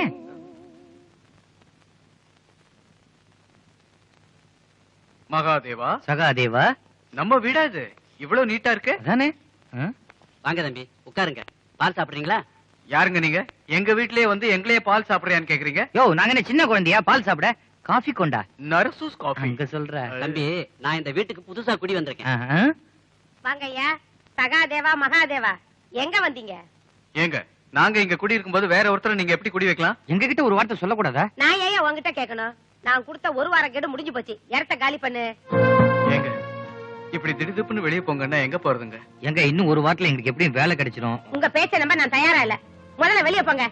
மகாதேவா,
சகாதேவா,
நம்ம வீடா இது? இவ்வளவு நீட்டா இருக்கு.
அதானே?
வாங்க தம்பி, உட்காருங்க. பால் சாப்பிடுறீங்களா?
யாருங்க நீங்க? எங்க வீட்லயே வந்து எங்களையே பால் சாப்பிடுறியான்னு கேக்குறீங்க?
யோ, நாங்க என்ன சின்ன குழந்தையா பால் சாப்பிட? காஃபி கொண்டா.
நரசூஸ் காஃபி.
அங்க சொல்ற.
தம்பி, நான் இந்த வீட்டுக்கு புதுசா குடி வந்திருக்கேன்.
வாங்க ஐயா. சகாதேவா, மகாதேவா, எங்க வந்தீங்க?
ஏங்க, நாங்க இங்க குடி இருக்கும்போது வேற ஒருத்தரை நீங்க எப்படி குடி வைக்கலாம்?
எங்க கிட்ட ஒரு வார்த்தை சொல்லக்கூடாதா?
நான் ஏன் உங்ககிட்ட கேட்கணும்? நான் கொடுத்த ஒரு வாரம் கேடு முடிஞ்சு போச்சு. இடத்த காலி பண்ணு.
ஏங்க, இப்படி திடுதிப்புன்னு வெளியே போங்கன்னா எங்க போறதுங்க?
எங்க இன்னும் ஒரு வாரத்துல எங்களுக்கு எப்படியும் வேலை கிடைச்சிடும்.
உங்க பேச்ச நம்ப நான் தயாரா இல்ல. முதல்ல வெளியே போங்க.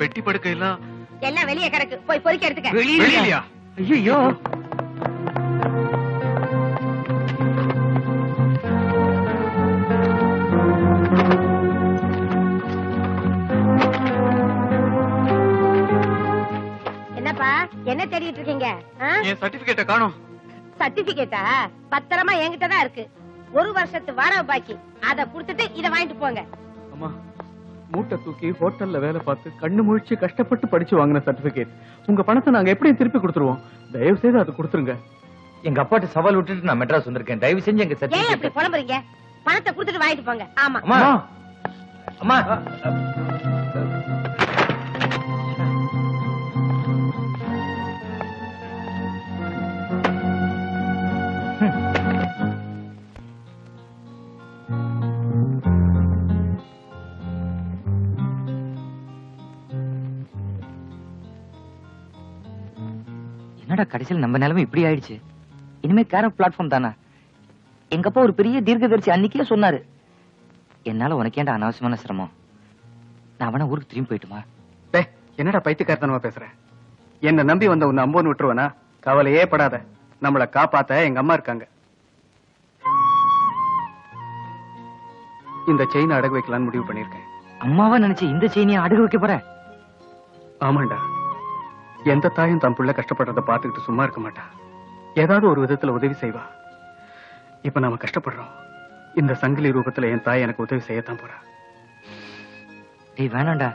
பெட்டி படுக்கையெல்லாம்
எல்லாம் வெளியே கிடக்கு. போய் பொறுக்கி எடுத்துக்க.
வெளியிலயா?
ஐயோ,
என்னப்பா, என்ன தேடிட்டு இருக்கீங்க?
என் சர்டிபிகேட்ட காணோம்.
சர்டிபிகேட்டா? பத்திரமா என்கிட்ட தான் இருக்கு. ஒரு வருஷத்து வாடகை பாக்கி. அத குடுத்துட்டு இத வாங்கிட்டு போங்க.
அம்மா, மூட்டை தூக்கி ஹோட்டல்ல வேலை பார்த்து கண்ணு முழிச்சு கஷ்டப்பட்டு படிச்சு வாங்கின சர்டிபிகேட். உங்க பணத்தை நாங்க எப்படி திருப்பி கொடுத்துருவோம்? தயவு செய்து அதை கொடுத்துருங்க.
எங்க அப்பாட்ட சவால் விட்டுட்டு நான் மெட்ராஸ் வந்திருக்கேன். தயவு செஞ்சு எங்க
ஏன் அப்படி
சர்டிபிகேட்.
புலம்புறீங்க? பணத்தை குடுத்துட்டு வாங்கிட்டு போங்க. ஆமா.
அம்மா, அம்மா,
என்னடா கடைசியில் நம்ம நிலைமை இப்படி ஆயிடுச்சு. இனிமே கேரட் பிளாட்ஃபார்ம் தானா? எங்க அப்பா ஒரு பெரிய தீர்க்கதரிசி அன்னைக்கே சொன்னாரு. என்னால உனக்கு ஏன்டா அனாவசியமான சிரமம்? நான் வேணா ஊருக்கு திரும்பி போயிட்டுமா?
என்னடா பைத்தியக்காரத்தனமா பேசுற? என்ன நம்பி வந்த உன்னை அம்போன்னு விட்டுருவனா? கவலையே படாத, நம்மளை காப்பாத்த எங்க அம்மா இருக்காங்க. இந்த செயினை அடகு வைக்கலான்னு முடிவு பண்ணிருக்கேன்.
அம்மாவா நினைச்சு இந்த செயினியை அடகு வைக்க போற?
ஆமாண்டா, எந்த தாயும் தன் புள்ள கஷ்டப்படுறத பாத்துக்கிட்டு சும்மா இருக்க மாட்டா. ஏதாவது ஒரு விதத்துல உதவி செய்வா. இப்ப நாம கஷ்டப்படுறோம். இந்த சங்கிலி ரூபத்துல என் தாய் எனக்கு உதவி செய்யத்தான் போறா.
டேய் வேணாண்டா.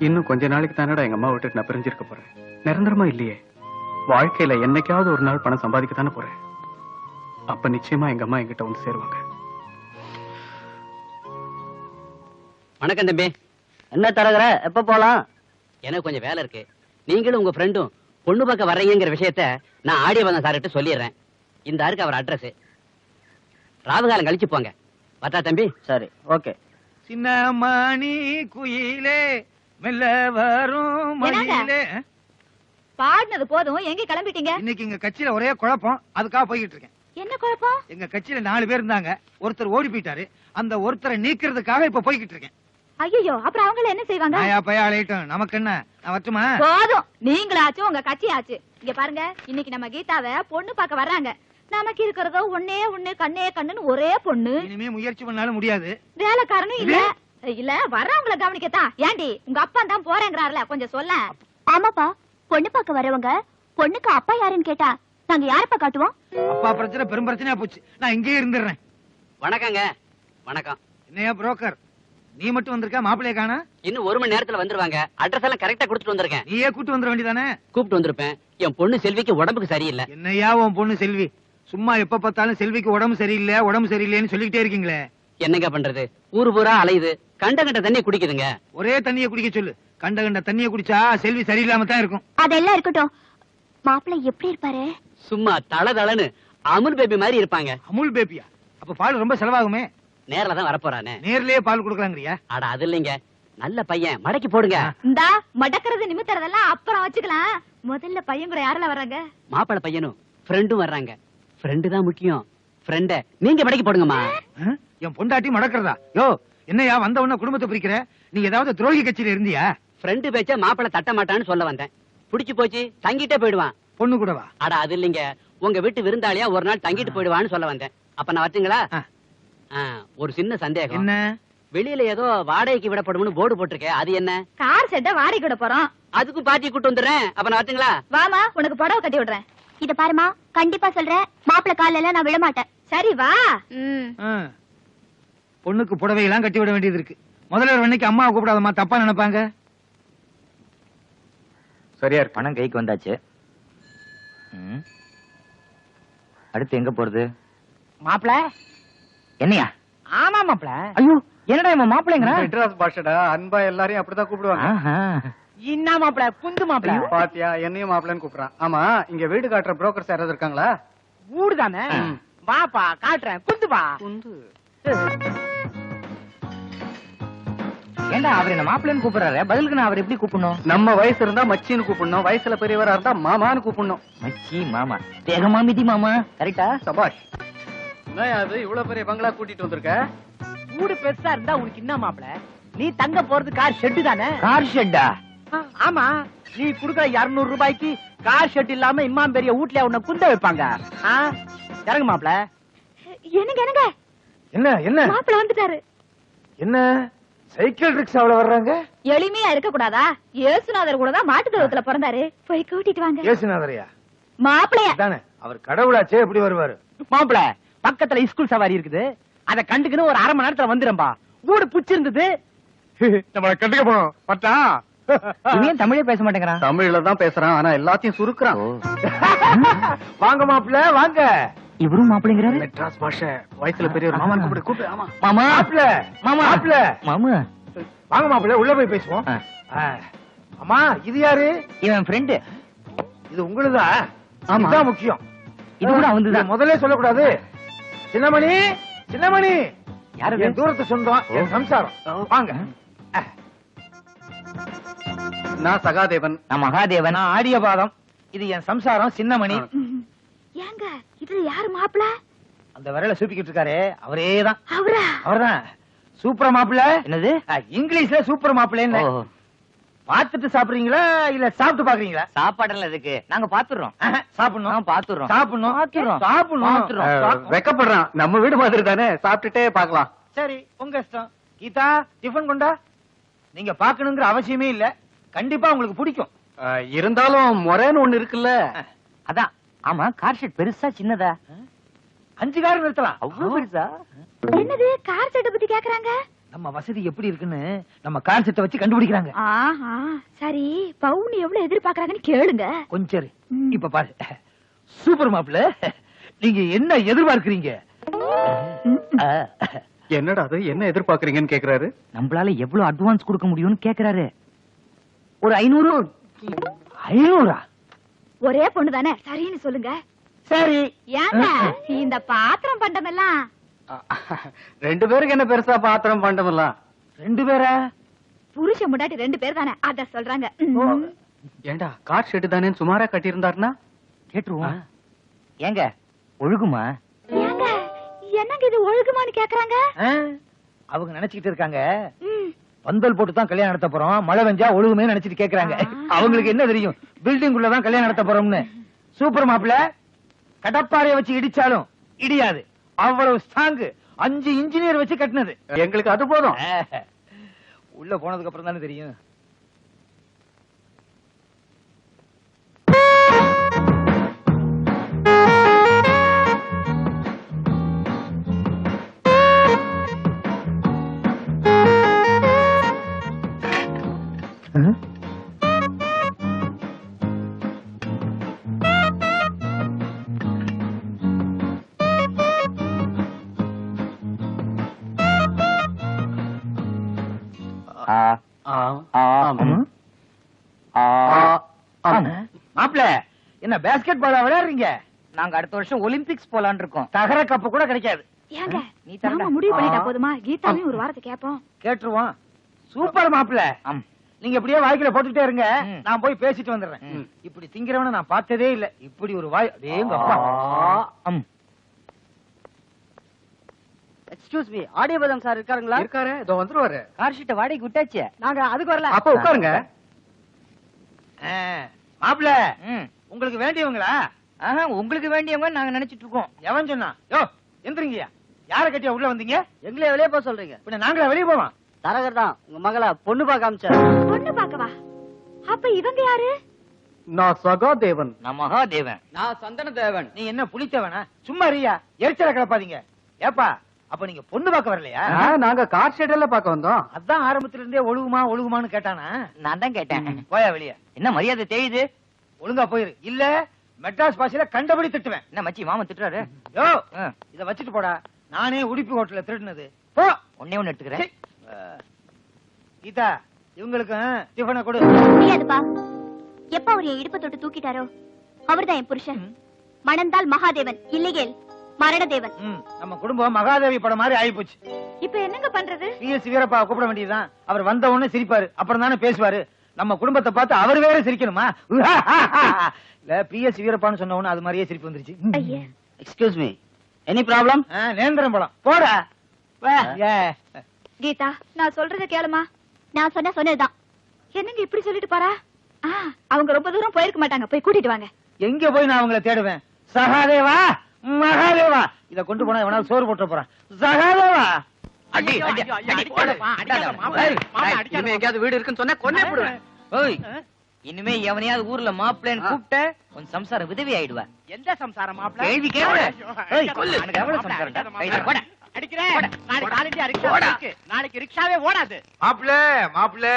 இன்னும் கொஞ்ச நாளைக்கு தானடா எங்க அம்மா விட்டுட்டு நான் பிரிஞ்சிருக்க போறேன். நிரந்தரமா இல்லையே. வாழ்க்கையில என்னைக்காவது ஒரு நாள் பணம் சம்பாதிக்கத்தானே போறேன். அப்ப நிச்சயமா எங்க அம்மா என்கிட்ட வந்து சேருவாங்க.
வணக்கம் தம்பி. என்ன தரகற? எப்ப போலாம்? எனக்கு கொஞ்சம் வேலை இருக்கு. நீங்களும் உங்க ஃப்ரெண்டும் பொண்ணு பார்க்க வர்றீங்கிற விஷயத்த நான் ஆடியோ வந்த சார்கிட்ட சொல்லிடுறேன். இந்த ஆருக்கு அவர் அட்ரஸ். ராவுகாலம் கழிச்சு போங்க. பார்த்தா தம்பி? சரி, ஓகே.
சின்ன மணி குயிலே மெல்ல வரும் மணியிலே.
பாடினது போதும், எங்க கிளம்பிட்டீங்க?
இன்னைக்கு இங்க கட்சியில ஒரே குழப்பம், அதுக்காக போய்கிட்டு இருக்கேன்.
என்ன குழப்பம்?
எங்க கட்சியில 4 பேர் இருந்தாங்க, ஒருத்தர் ஓடி போயிட்டாரு. அந்த ஒருத்தரை நீக்கிறதுக்காக இப்ப போய்கிட்டு இருக்கேன்.
ஐயோ, அப்புறம் அவங்கள என்ன செய்வாங்க?
நாயா பையா அழையட்டும், நமக்கு என்ன? நான் வரட்டுமா?
போதும், நீங்களாச்சும் உங்க கட்சியாச்சு. இங்க பாருங்க, இன்னைக்கு நம்ம கீதாவை பொண்ணு பார்க்க வர்றாங்க. நமக்கு இருக்கிறதோ ஒண்ணே ஒண்ணு, கண்ணே கண்ணுன்னு ஒரே பொண்ணு.
இனிமே முயற்சி பண்ணாலும் முடியாது.
வேலைக்காரனும் இல்ல. இல்ல, வர்றவங்கள கவனிக்கத்தான். ஏண்டி, உங்க அப்பா தான் போறேங்கிறாருல, கொஞ்சம் சொல்ல. ஆமாப்பா, பொண்ணு பார்க்க வரவங்க பொண்ணுக்கு அப்பா யாருன்னு கேட்டா நாங்க யாரப்பா காட்டுவோம்?
அப்பா பிரச்சனை பெரும் பிரச்சனையா போச்சு. நான் இங்கேயே இருந்துடுறேன்.
வணக்கங்க. வணக்கம்.
என்னையா புரோக்கர், நீ மட்டும் வந்திருக்க, மாப்பிள்ளைய காணா?
இன்னும் 1 மணி நேரத்துல வந்துருவாங்க. அட்ரஸ் எல்லாம் கரெக்டா கொடுத்துட்டு வந்திருக்கேன்.
நீயே கூட்டு வந்துட வேண்டியதானே?
கூப்பிட்டு வந்திருப்பேன். என் பொண்ணு செல்விக்கு உடம்புக்கு சரியில்லை.
என்னையா உன் பொண்ணு செல்வி, சும்மா எப்ப பார்த்தாலும் செல்விக்கு உடம்பு சரியில்லை உடம்பு சரியில்லைன்னு சொல்லிக்கிட்டே இருக்கீங்களே.
என்னங்க பண்றது? ஊரு பூரா அலையுது, கண்ட கண்ட தண்ணி குடிக்குதுங்க.
ஒரே தண்ணியை குடிக்க சொல்லு. கண்ட கண்ட தண்ணியை குடிச்சா செல்வி சரியில்லாம தான் இருக்கும்.
அதெல்லாம் இருக்கட்டும், மாப்பிள்ளை எப்படி இருப்பாரு?
சும்மா தளன்னு அமுல் பேபி மாதிரி இருப்பாங்க.
அமுல் பேபியா? அப்ப பால் ரொம்ப செலவாகுமே.
நேர்ல தான் வரப்போறானே.
நேர்லயே பால் கொடுக்கலாங்கறியா?
அட அது இல்லைங்க, நல்ல பையன், மடக்கி போடுங்க.
இந்தா மடக்கிறது நிமித்தறதெல்லாம் அப்புறம் வச்சுக்கலாம். முதல்ல பையன் கூட யாரல வர்றாங்க?
மாப்பிள பையனும் ஃப்ரெண்டும் வர்றாங்க. ஃப்ரெண்டு தான் முக்கியம். ஃப்ரெண்ட நீங்க மடக்கி போடுங்கம்மா.
என் பொண்டாட்டி மடக்கிறதா? யோ, என்னையா வந்த உடனே குடும்பத்தை பிரிக்கிற? நீ ஏதாவது துரோகி கட்சியில இருந்தியா?
ஃப்ரெண்டு பேச்ச மாப்பிள தட்ட மாட்டான்னு சொல்ல வந்தேன். புடிச்சு போச்சு, தங்கிட்டே போயிடுவான்.
பொண்ணு கூடவா?
அட அது இல்லைங்க, உங்க வீட்டு விருந்தாளியா ஒரு நாள் தங்கிட்டு போயிடுவான்னு சொல்ல வந்தேன். அப்ப நான் வரட்டுங்களா? ஒரு சின்ன சந்தேகம்.
என்ன?
வெளியில ஏதோ வாடகைக்கு விடப்படும்னு போர்டு போட்டிருக்கேன், அது என்ன?
கார் செட்ட வாடகைக்கு விட போறோம்.
அதுக்கும் பாட்டி கூட்டு வந்துடுறேன். அப்ப நான் வரட்டுங்களா?
வாமா, உனக்கு புடவை கட்டி விடுறேன். இத பாருமா, கண்டிப்பா சொல்றேன், மாப்பிள கால்ல எல்லாம் நான் விட மாட்டேன். சரி வா.
பொண்ணுக்கு புடவை எல்லாம் கட்டி விட வேண்டியது இருக்கு. முதல்ல ஒரு அன்னைக்கு அம்மாவை கூப்பிடாதம்மா, தப்பா நினைப்பாங்க.
சரியா பணம் கைக்கு வந்தாச்சு. அடுத்து எங்க போறது?
மாப்பிள
என்னையா?
ஆமா மாப்பிள.
ஐயோ, என்னடா இவன் மாப்பிள்ளைங்கறா?
மெட்ராஸ் பாஷடா, அன்பா எல்லாரையும் அப்படிதான் கூப்பிடுவாங்க.
என்ன மாப்பிள, குந்து மாப்பிள.
பாத்தியா, என்னையும் மாப்பிள்ளைன்னு கூப்பிடுறான். ஆமா, இங்க வீடு காட்டுற புரோக்கர்ஸ் யாராவது இருக்காங்களா?
ஊடு தானே, வாப்பா காட்டுறேன். குந்துப்பா.
குந்து.
ஏண்டா அவர் என்ன மாப்பிள்ளைன்னு கூப்பிடுறாரு, பதிலுக்கு நான் அவர் எப்படி கூப்பிடணும்?
நம்ம வயசு இருந்தா மச்சின்னு கூப்பிடணும், வயசுல பெரியவரா இருந்தா மாமான்னு கூப்பிடணும்.
மச்சி மாமா, தேகமா மிதி மாமா. கரெக்டா?
சபாஷ். என்ன அது இவ்வளவு பெரிய பங்களா கூட்டிட்டு வந்திருக்க?
ஊடு பெருசா இருந்தா உனக்கு என்ன மாப்பிள? நீ தங்க போறது கார் ஷெட்டு தானே?
கார் ஷெட்டா?
ஆமா, நீ குடுக்க 200 ரூபாய்க்கு கார் ஷெட் இல்லாம இம்மாம் பெரிய வீட்ல உன்னை குந்த வைப்பாங்க. இறங்கு மாப்பிள.
என்னங்க என்னங்க,
என்ன என்ன
மாப்பிள வந்துட்டாரு.
என்ன சைக்கிள் ரிக்ஷாவுல வர்றாங்க?
எளிமையா இருக்க கூடாதா? இயேசுநாதர் கூட தான் மாட்டு தொழுவத்துல பிறந்தாரு. போய் கூட்டிட்டு வாங்க.
ஏசுநாதரையா?
மாப்பிளைய
தானே, அவர் கடவுளாச்சே, எப்படி வருவாரு?
மாப்பிள, பக்கத்துல ஸ்கூல் சவாரி இருக்குது, அத கண்டுக்குன்னு ஒரு 1/2 மணி நேரத்துல வந்துரும்பா. ஊடு புடிச்சிருந்தது.
நம்மள கண்டுக்க போறோம் பட்டா.
இவன் தமிழே பேச மாட்டேங்கிறான்.
தமிழ்ல தான் பேசுறான், ஆனா எல்லாத்தையும் சுருக்குறான்.
வாங்க மாப்பிள்ள வாங்க.
இவரும் மாப்பிள்ளைங்கிறாரு.
மெட்ராஸ் பாஷை, வயசுல பெரியவர் மாமான்னு கூப்பிடு கூப்பிடு. ஆமா
மாமா,
மாப்பிள்ள
மாமா,
மாப்பிள்ள
மாமா.
வாங்க மாப்பிள்ள, உள்ள போய் பேசுவோம். அம்மா, இது யாரு?
இவன் ஃப்ரெண்டு.
இது உங்களுதா?
ஆமா.
இதுதான் முக்கியம்.
இது கூட அவன்தான்.
முதல்ல சொல்லக்கூடாது. சின்னமணி, சின்னமணி.
யாரு?
என் தூரத்து சொந்தம், என் சம்சாரம். வாங்க.
நான் சகாதேவன்.
நான் மகாதேவன்.
நான் ஆரியபாதம். இது என் சம்சாரம் சின்னமணி.
ஏங்க, இதுல யாரு மாப்பிள?
அந்த விரல சூப்பிக்கிட்டு இருக்காரு, அவரேதான்.
அவரா?
அவர்தான். சூப்பர் மாப்பிள்ள.
என்னது?
இங்கிலீஷ்ல சூப்பர் மாப்பிள்ளன்னு. பாத்துட்டு சாப்பிடுறீங்களா இல்ல சாப்பிட்டு பாக்குறீங்களா?
சாப்பாடுல இருக்கு, நாங்க பாத்துறோம்.
சாப்பிடணும்,
பாத்துறோம்.
சாப்பிடணும், சாப்பிடணும்.
வெக்கப்படுறான். நம்ம வீடு மாதிரி தானே, சாப்பிட்டுட்டே பாக்கலாம்.
சரி, உங்க இஷ்டம். கீதா, டிஃபன் கொண்டா. நீங்க பாக்கணுங்கிற அவசியமே இல்ல, கண்டிப்பா உங்களுக்கு பிடிக்கும்.
இருந்தாலும் முறைன்னு ஒண்ணு இருக்குல்ல.
அதான். ஆமா, கார் ஷெட் பெருசா சின்னதா?
5 கார் நிறுத்தலாம்.
அவ்வளவு பெருசா?
என்னது கார் செட்டை பத்தி கேக்குறாங்க?
நம்ம வசதி எப்படி இருக்குன்னு நம்ம கார் செட்டை வச்சு கண்டுபிடிக்கிறாங்க.
ஆஹா, சரி, பவுன் எவ்வளவு எதிர்பார்க்கறாங்கன்னு கேளுங்க.
கொஞ்சம் இப்ப பாரு. சூப்பர் மாப்பிள்ள, நீங்க என்ன எதிர்பார்க்கறீங்க?
என்னடா அது, என்ன எதிர்பார்க்கறீங்கன்னு கேக்குறாரு.
நம்மளால எவ்வளவு அட்வான்ஸ் கொடுக்க முடியும்னு கேக்குறாரு. ஒரு 500.
500?
ஒரே பொண்ணு தானே, சரின்னு சொல்லுங்க.
சரி.
ஏங்க, இந்த பாத்திரம் பண்டமெல்லாம்
2 பேருக்கு என்ன பெருசா பாத்திரம் பண்டமெல்லாம்?
2 பேரா?
புருஷன் முன்னாடி 2 பேர் தானே, அத சொல்றாங்க.
ஏண்டா, கார் ஷெட் தானே சுமாரா கட்டி இருந்தாருன்னா
கேட்டுருவோம். ஏங்க, ஒழுகுமா?
ஏங்க என்னங்க இது ஒழுகுமான்னு கேக்குறாங்க?
அவங்க நினைச்சுக்கிட்டு இருக்காங்க பந்தல் போட்டு தான் கல்யாணம் நடத்த போறோம், மழை வெஞ்சா ஒழுகுமே நினைச்சிட்டு கேக்குறாங்க. அவங்களுக்கு என்ன தெரியும் பில்டிங் உள்ளதான் கல்யாணம் நடத்த போறோம்னு. சூப்பர் மாப்பிள்ள, கடப்பாறைய வச்சு இடிச்சாலும் இடியாது, அவ்வளவு ஸ்ட்ராங். 5 இன்ஜினியர் வச்சு கட்டினது.
எங்களுக்கு அது போதும்.
உள்ள போனதுக்கு அப்புறம் தானே தெரியும். மாப்பிள்ள என்ன பேஸ்கெட் பாலா விளையாடுறீங்க? நாங்க அடுத்த வருஷம் ஒலிம்பிக்ஸ் போலான்னு இருக்கோம். தகர கப்பு கூட கிடைக்காது.
ஏங்க
நீ
நாம முடிவு பண்ணிட்டா போதுமா? கீதாவையும் ஒரு வாரத்தை கேப்போம்.
கேட்டுருவோம். சூப்பர் மாப்பிள்ள, நீங்க இப்படியே வாய்க்குல போட்டுட்டே இருங்க, நான் போய் பேசிட்டு வந்துடுறேன். இப்படி திங்கிறவன நான் பார்த்ததே இல்ல. இப்படி ஒரு வாய். எங்க அப்பா.
எக்ஸ்கியூஸ் மீ, ஆடியபதம் சார் இருக்காருங்களா?
இருக்காரு, இதோ வந்துருவாரு.
கார் ஷீட்டை வாடகைக்கு விட்டாச்சு, நாங்க அதுக்கு வரல.
அப்ப உட்காருங்க.
மாப்பிள்ள உங்களுக்கு வேண்டியவங்களா? உங்களுக்கு வேண்டியவங்க நாங்க நினைச்சிட்டு இருக்கோம். எவன் சொன்னா? யோ எந்திரிங்கயா. யார கட்டியா உள்ள வந்தீங்க?
எங்களே வெளியே போக சொல்றீங்க?
பின்ன நாங்களே வெளியே போவோம்.
தரகர் தான் உங்க மகள பொண்ணு பார்க்க அமிச்சாரு.
பொண்ணு பார்க்கவா? அப்ப இவங்க யாரு?
நான் சகாதேவன்.
நான் மகாதேவன்.
நான் சந்தன தேவன்.
நீ என்ன புளித்தவனா? சும்மா இருயா, எரிச்சல கிளப்பாதீங்க. ஏப்பா அப்ப நீங்க பொண்ணு பார்க்க வரலையா?
நாங்க கார் ஷெட்ல பார்க்க வந்தோம்.
அதான் ஆரம்பத்துல இருந்தே ஒழுகுமான்னு கேட்டானா?
நான் தான் கேட்டேன்.
போயா வெளியே. என்ன மரியாதை தெரியுது? ஒழுங்கா போயிரு, இல்ல மெட்ராஸ் பாஷையில கண்டபடி திட்டுவேன். என்ன மச்சி மாமன் திட்டுறாரு? யோ இத வச்சிட்டு போடா. நானே உடுப்பி ஹோட்டல்ல திருடுனது. போ. ஒண்ணே ஒண்ணு எடுத்துக்கிறேன். கீதா இவங்களுக்கு டிஃபனை கொடு.
முடியாதுப்பா. எப்ப அவர் என் இடுப்பு தொட்டு தூக்கிட்டாரோ அவர்தான் என் புருஷன். மணந்தால் மகாதேவன், இல்லையேல் மரணதேவன்.
நம்ம குடும்பம் மகாதேவி படம் மாதிரி ஆயி போச்சு.
இப்ப என்னங்க பண்றது?
PS வீரப்பா கூப்பிட வேண்டியதுதான். அவர் வந்த உடனே சிரிப்பாரு, அப்புறம் தானே பேசுவாரு. நம்ம குடும்பத்தை பார்த்து அவர் வேற சிரிக்கணுமா? இல்ல PS வீரப்பான்னு சொன்ன உடனே அது மாதிரியே சிரிப்பு வந்துருச்சு.
Excuse me, any problem?
நேந்திரம் படம் போடா.
கீதா நான் சொல்றத கேளுமா. நான் சொன்னதுதான். என்னங்க இப்படி சொல்லிட்டு போறா? அவங்க ரொம்ப தூரம் போயிருக்க மாட்டாங்க, போய் கூட்டிட்டு வாங்க.
எங்க போய் நான் அவங்கள தேடுவேன்? சகாதேவா மகாதேவா, இத கொண்டு போனா எவனாவது சோறு போட்டு போறான். சகாதேவா
அடி அடி அடி போடுப்பா. இனிமே எங்கயாவது வீடு இருக்குன்னு சொன்னா கொன்னே போடுவேன்.
ஓய், இனிமே எவனையாவது ஊர்ல மாப்பிள்ளைன்னு கூப்பிட்ட உன் சம்சாரம் விதவி ஆயிடுவா.
எந்த சம்சாரம் மாப்பிள்ளை?
கேள்வி கேளு.
எவ்வளவு சம்சாரம்டா?
அடிக்கிறேன். நாளைக்கு ஆல் இந்தியா ரிக்ஷா இருக்கு. நாளைக்கு ரிக்ஷாவே ஓடாது. மாப்பிள்ள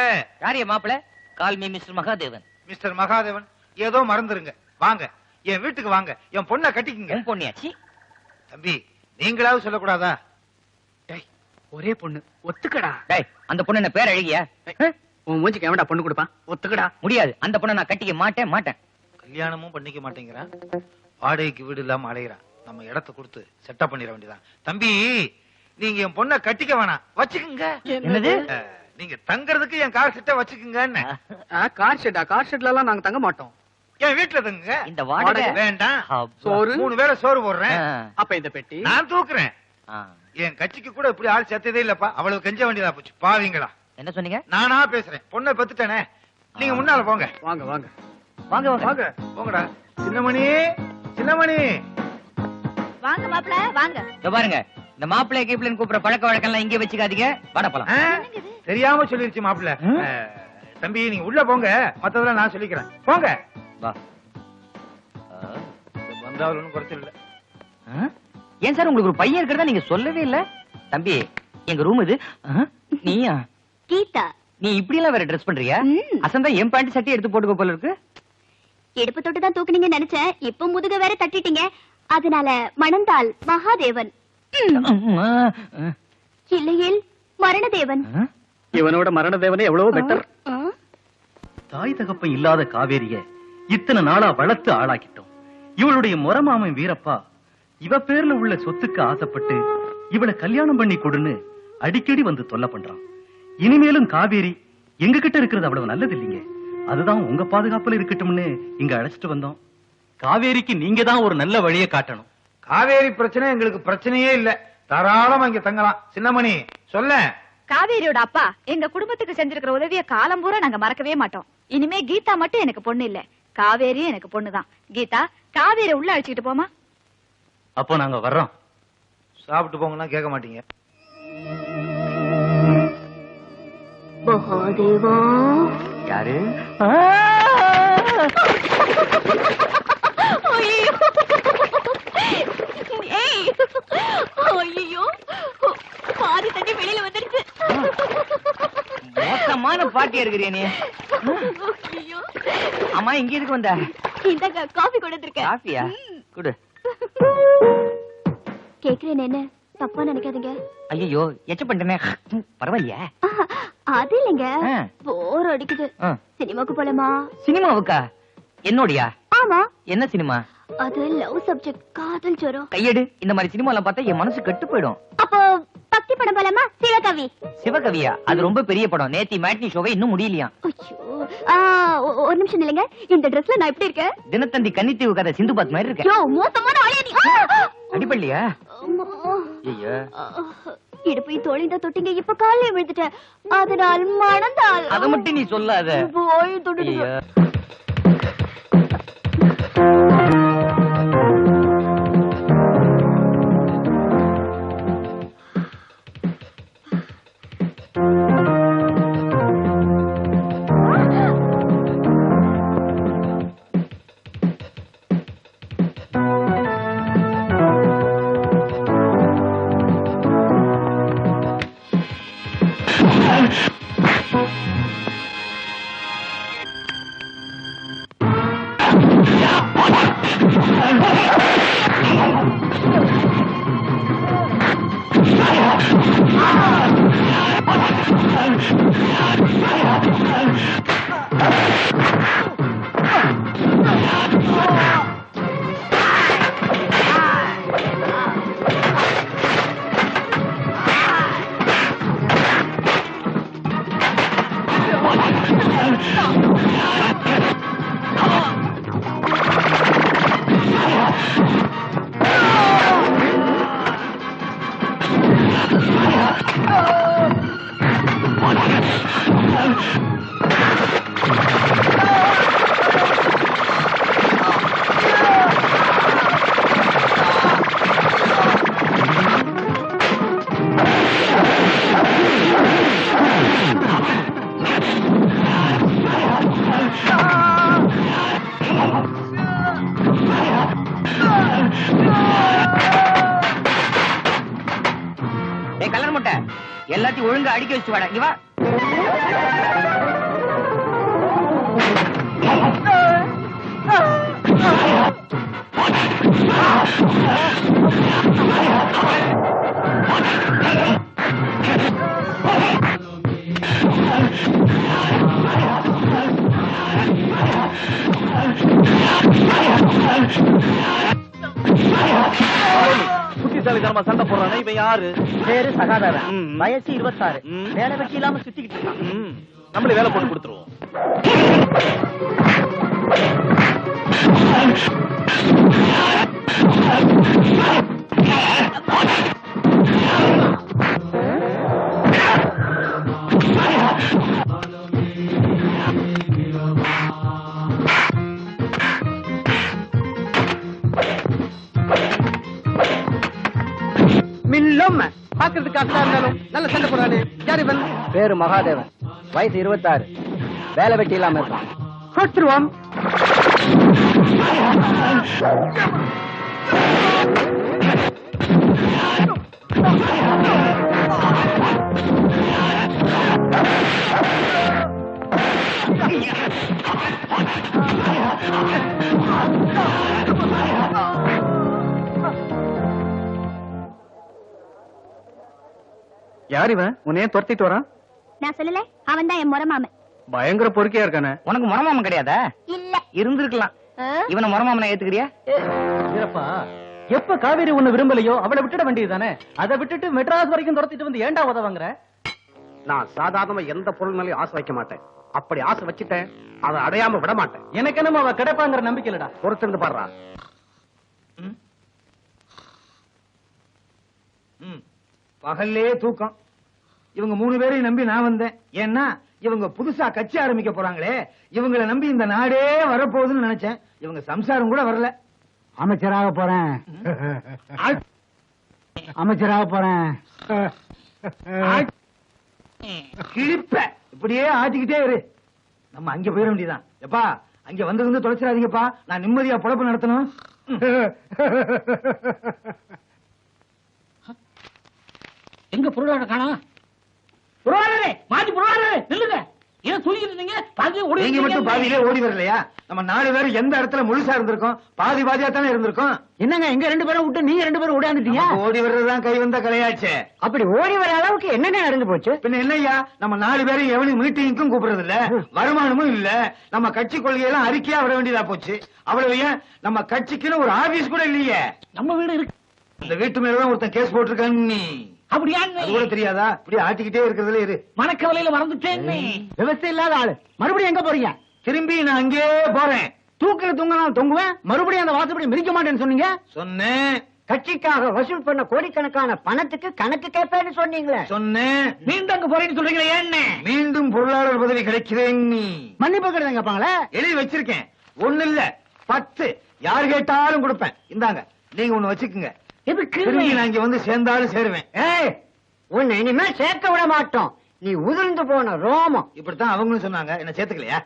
யாரிய மாப்பிள்ளை? Call me mister Mahadevan.
Mister Mahadevan, ஏதோ மறந்துருங்க. வாங்க என் வீட்டுக்கு வாங்க, என் பொண்ணை கட்டிக்குங்க.
உன் பொண்ணியாச்சி.
தம்பி நீங்களாவது சொல்லக்கூடாதா?
ஒரே பொண்ணு, ஒத்துக்கடா.
டேய், அந்த பொண்ணு என்ன பேர் அழகியா?
உன் மூஞ்சிக்கு எவன்டா பொண்ணு கொடுப்பான்? ஒத்துக்கடா.
முடியாது, அந்த பொண்ணை நான் கட்டிக்க மாட்டேன்.
கல்யாணமும் பண்ணிக்க மாட்டேங்கிறான், வாடகைக்கு வீடு இல்லாம அலைகிறான். நம்ம இடத்தை கொடுத்து செட்டப் பண்ணிட வேண்டியதான். தம்பி நீங்க என் பொண்ணை கட்டிக்க வேணாம், வச்சுக்குங்க.
என்னது?
நீங்க தங்கறதுக்கு என் கார் ஷெட்டை வச்சுக்குங்க.
கார் ஷெட்டா? கார் ஷெட்ல எல்லாம் நாங்க தங்க மாட்டோம்.
என் வீட்டுல தங்குங்க.
இந்த வாடகை
வேண்டாம்.
சோறு
3 வேளை சோறு போடுறேன்.
அப்ப இந்த பெட்டி
நான் தூக்குறேன். என் கட்சிக்கு கூட இப்படி ஆள் சேர்த்ததே இல்லப்பா. அவ்வளவு கெஞ்ச வேண்டியதா போச்சு. பாவீங்களா?
என்ன சொன்னீங்க?
நானா பேசுறேன். பொண்ணை பெத்துட்டேனே. நீங்க முன்னால போங்க.
வாங்க வாங்க
வாங்க
வாங்க போங்கடா. சின்னமணி
வாங்க மாப்பிள்ள வாங்க.
பாருங்க, இந்த மாப்பிள்ளை கீப்பிள்ளைன்னு கூப்பிடுற பழக்க வழக்கம் எல்லாம் இங்கே வச்சுக்காதீங்க. வாட போலாம்.
தெரியாம சொல்லிருச்சு மாப்பிள்ள. தம்பி நீங்க உள்ள போங்க, மத்ததெல்லாம் நான் சொல்லிக்கிறேன். போங்க.
வா.
வந்தாலும் ஒன்றும் குறைச்சல் இல்ல.
ஏன் சார் உங்களுக்கு ஒரு பையன் இருக்கிறதா நீங்க சொல்லவே இல்ல? தம்பி எங்க ரூம் இது. நீயா?
கீதா.
நீ இப்படி எல்லாம் வேற ட்ரெஸ் பண்றியா? அசந்தா என் பேண்ட் சட்டி எடுத்து போட்டுக்க போல இருக்கு.
இடுப்பு தொட்டு தான் தூக்குனீங்கன்னு நினைச்சேன், இப்ப முதுக வேற தட்டிட்டீங்க. அதனால மணந்தால் மகாதேவன், இல்லையேல் மரணதேவன்.
இவனோட மரணதேவனே எவ்வளவு பெட்டர். தாய் தகப்ப இல்லாத காவேரிய இத்தனை நாளா வளர்த்து ஆளாக்கிட்டோம். இவளுடைய முறமாமன் வீரப்பா இவ பேர்ல உள்ள சொத்துக்கு ஆசைப்பட்டு இவளை கல்யாணம் பண்ணி கொடுன்னு அடிக்கடி வந்து தொல்லை பண்றான். இனிமேலும் காவேரி எங்க கிட்ட இருக்கிறது அவ்வளவு நல்லது இல்லைங்க. அதுதான் உங்க பாதுகாப்புல இருக்கட்டும்னு இங்க அழைச்சிட்டு வந்தோம். காவேரிக்கு நீங்க தான் ஒரு நல்ல வழியை காட்டணும்.
காவேரி பிரச்சனை எங்களுக்கு பிரச்சனையே இல்ல. தாராளமா இங்க தங்கலாம். சின்னமணி சொல்ல.
காவேரியோட அப்பா எங்க குடும்பத்துக்கு செஞ்சிருக்கிற உதவிய காலம் பூரா நாங்க மறக்கவே மாட்டோம். இனிமே கீதா மட்டும் எனக்கு பொண்ணு இல்ல, காவேரியும் எனக்கு பொண்ணுதான். கீதா, காவேரி உள்ள அழைச்சிட்டு போமா.
அப்போ நாங்க வர்றோம்.
சாப்பிட்டு போங்கன்னா கேட்க மாட்டீங்க.
மகாதேவா.
யாரு?
பாதி தண்ணி வெளியில வந்துருச்சு.
மோசமான பாட்டியா இருக்கிறீ நீ. அம்மா இங்க எதுக்கு வந்த?
இந்தாங்க காபி கொண்டு வந்திருக்கேன்.
காபியா? குடு.
கேக்குறேன் என்ன தப்பா நினைக்காதீங்க.
ஐயோ எச்ச பண்ணிட்டேனே. பரவாயில்லையா?
அது இல்லைங்க, போர் அடிக்குது. சினிமாக்கு போலாமா?
சினிமாவுக்கா? என்னோடியா?
ஆமா.
என்ன சினிமா?
அது லவ் சப்ஜெக்ட், காதல் ஜோரம்.
கையெடு. இந்த மாதிரி சினிமா எல்லாம் பார்த்தா என் மனசு கெட்டு போயிடும்.
அப்போ பக்தி படம் போலாமா? சிவகவி.
சிவகவியா? அது ரொம்ப பெரிய படம். நேத்தி மேட்னி ஷோவை இன்னும் முடியலையா?
ஒரு நிமிஷம் இல்லைங்க, இந்த ட்ரெஸ்ல நான் எப்படி இருக்கேன்?
தினத்தந்தி கன்னித்தீவு கதை சிந்துபாத் மாதிரி இருக்கேன்.
மோசமான ஆளே நீ.
அடிப்பள்ளியா?
இடுப்பை தோழிந்தா தொட்டிங்க, இப்ப காலையில விழுந்துட்டேன். அதனால் மணந்தால்.
அதை மட்டும் நீ சொல்லாத.
போய் தொட்டு.
எல்லாத்தையும் ஒழுங்கா அடிக்க வச்சு வாடா. இங்க வா.
புத்திசாலித்தனமா சண்டை போடுறானே இவன் யாரு?
பேரு சகாதேவன், வயசு 26, வேலை வெட்டி இல்லாம சுத்திக்கிட்டு இருக்கான்.
நம்மளே வேலை போட்டு கொடுத்துருவோம்.
மில்லும் பாக்குறதுக்கு அக்கா இருந்தாலும் நல்ல சண்டை போடுறானே. யார் இவன்? பேரு மகாதேவன், வயசு 26, வேலை வெட்டி இல்லாம இருக்கான். கொடுத்துருவோம்.
யார் இவன்? உன்னையே துரத்திட்டு வரான்?
நான் சொல்லல, அவன் தான் என் முறமாமன்.
பயங்கர பொறுக்கையா இருக்கானே.
உனக்கு முறமாமன் கிடையாதா?
இல்ல.
இருந்திருக்கலாம். இவனை முறமாமனை ஏத்துக்கிறியா?
எப்ப காவேரி ஒண்ணு விரும்பலையோ அவளை விட்டுட வேண்டியதுதானே. அதை விட்டுட்டு மெட்ராஸ் வரைக்கும் துரத்திட்டு வந்து ஏன்டா உதவுங்கிற?
நான் சாதாரணமா எந்த பொருள் மேலயும் ஆசை வைக்க மாட்டேன். அப்படி ஆசை வச்சுட்டேன், அதை அடையாம விட மாட்டேன்.
எனக்கு என்னமோ அவ கிடைப்பாங்கிற நம்பிக்கை இல்லடா.
பொறுத்திருந்து பாடுறா.
பகல்லே தூக்கம். இவங்க 3 பேரையும் நம்பி நான் வந்தேன். ஏன்னா இவங்க புதுசா கட்சி ஆரம்பிக்க போறாங்களே, இவங்களை நம்பி இந்த நாடே வரப்போகுதுன்னு நினைச்சேன். இவங்க சம்சாரம் கூட வரல.
அமைச்சராக போறேன், அமைச்சராக போறேன்.
கிளிப்ப இப்படியே ஆட்டிக்கிட்டே இரு. நம்ம அங்க போயிட வேண்டியதான். எப்பா அங்க வந்து தொலைச்சிடாதீங்கப்பா, நான் நிம்மதியா பொழப்பு நடத்தணும்.
எங்க பொருளாதார காணோம்? பொருளாதாரே மாத்தி பொருளாதாரே நில்லுங்க. ஏன் தூங்கிட்டு இருந்தீங்க?
நீங்க மட்டும் பாதியிலே ஓடி வரலையா? நம்ம 4 பேரும் எந்த இடத்துல முழுசா இருந்திருக்கோம்? பாதி பாதியா தானே இருந்திருக்கோம்.
என்னங்க எங்க 2 பேரும் விட்டு நீங்க 2 பேரும் ஓடியாந்துட்டீங்க?
ஓடி வர்றதுதான் கை வந்த கலையாச்சே.
அப்படி ஓடி வர அளவுக்கு என்னென்ன நடந்து போச்சு?
பின்ன என்னய்யா, நம்ம 4 பேரும் எவனும் மீட்டிங்க்கும் கூப்பிடுறது இல்ல, வருமானமும் இல்ல. நம்ம கட்சி கொள்கையெல்லாம் அறிக்கையா விட வேண்டியதா போச்சு. அவ்வளவு ஏன், நம்ம கட்சிக்குன்னு ஒரு ஆபீஸ் கூட இல்லையே.
நம்ம வீடு இருக்கு.
இந்த வீட்டு மேலதான் ஒருத்தன் கேஸ் போட்டிருக்கான்னு நீ
அப்படியா?
அது கூட தெரியாதா? இப்படி ஆட்டிக்கிட்டே இருக்கிறதுல இரு.
மனக்கவலையில மறந்துட்டேன்.
விவசாயம் இல்லாத ஆளு மறுபடியும் எங்க போறீங்க?
திரும்பி நான் அங்கே போறேன்.
தூக்கில தூங்கினாலும் தொங்குவேன், மறுபடியும் அந்த வாசப்படி மிதிக்க மாட்டேன்னு சொன்னீங்க.
சொன்னேன்.
கட்சிக்காக வசூல் பண்ண கோடிக்கணக்கான பணத்துக்கு கணக்கு கேட்பேன்னு சொன்னீங்களே.
சொன்னேன்.
மீண்டும் அங்க போறேன்னு சொல்றீங்களே, என்ன?
மீண்டும் பொருளாளர் பதவி கிடைக்கிறேன். நீ
மன்னிப்பு கேட்க கேட்பாங்களே.
எழுதி வச்சிருக்கேன். 1 இல்ல 10, யார் கேட்டாலும் கொடுப்பேன். இந்தாங்க, நீங்க ஒண்ணு வச்சுக்குங்க.
எதுக்கு?
நான் இங்க வந்து சேர்ந்தாலும் சேருவேன்.
ஏய், உன்னை இனிமே சேர்க்க விட மாட்டோம். நீ உதிர்ந்து போன ரோமம்.
இப்படித்தான் அவங்களும் சொன்னாங்க. என்ன சேர்த்துக்கலையா?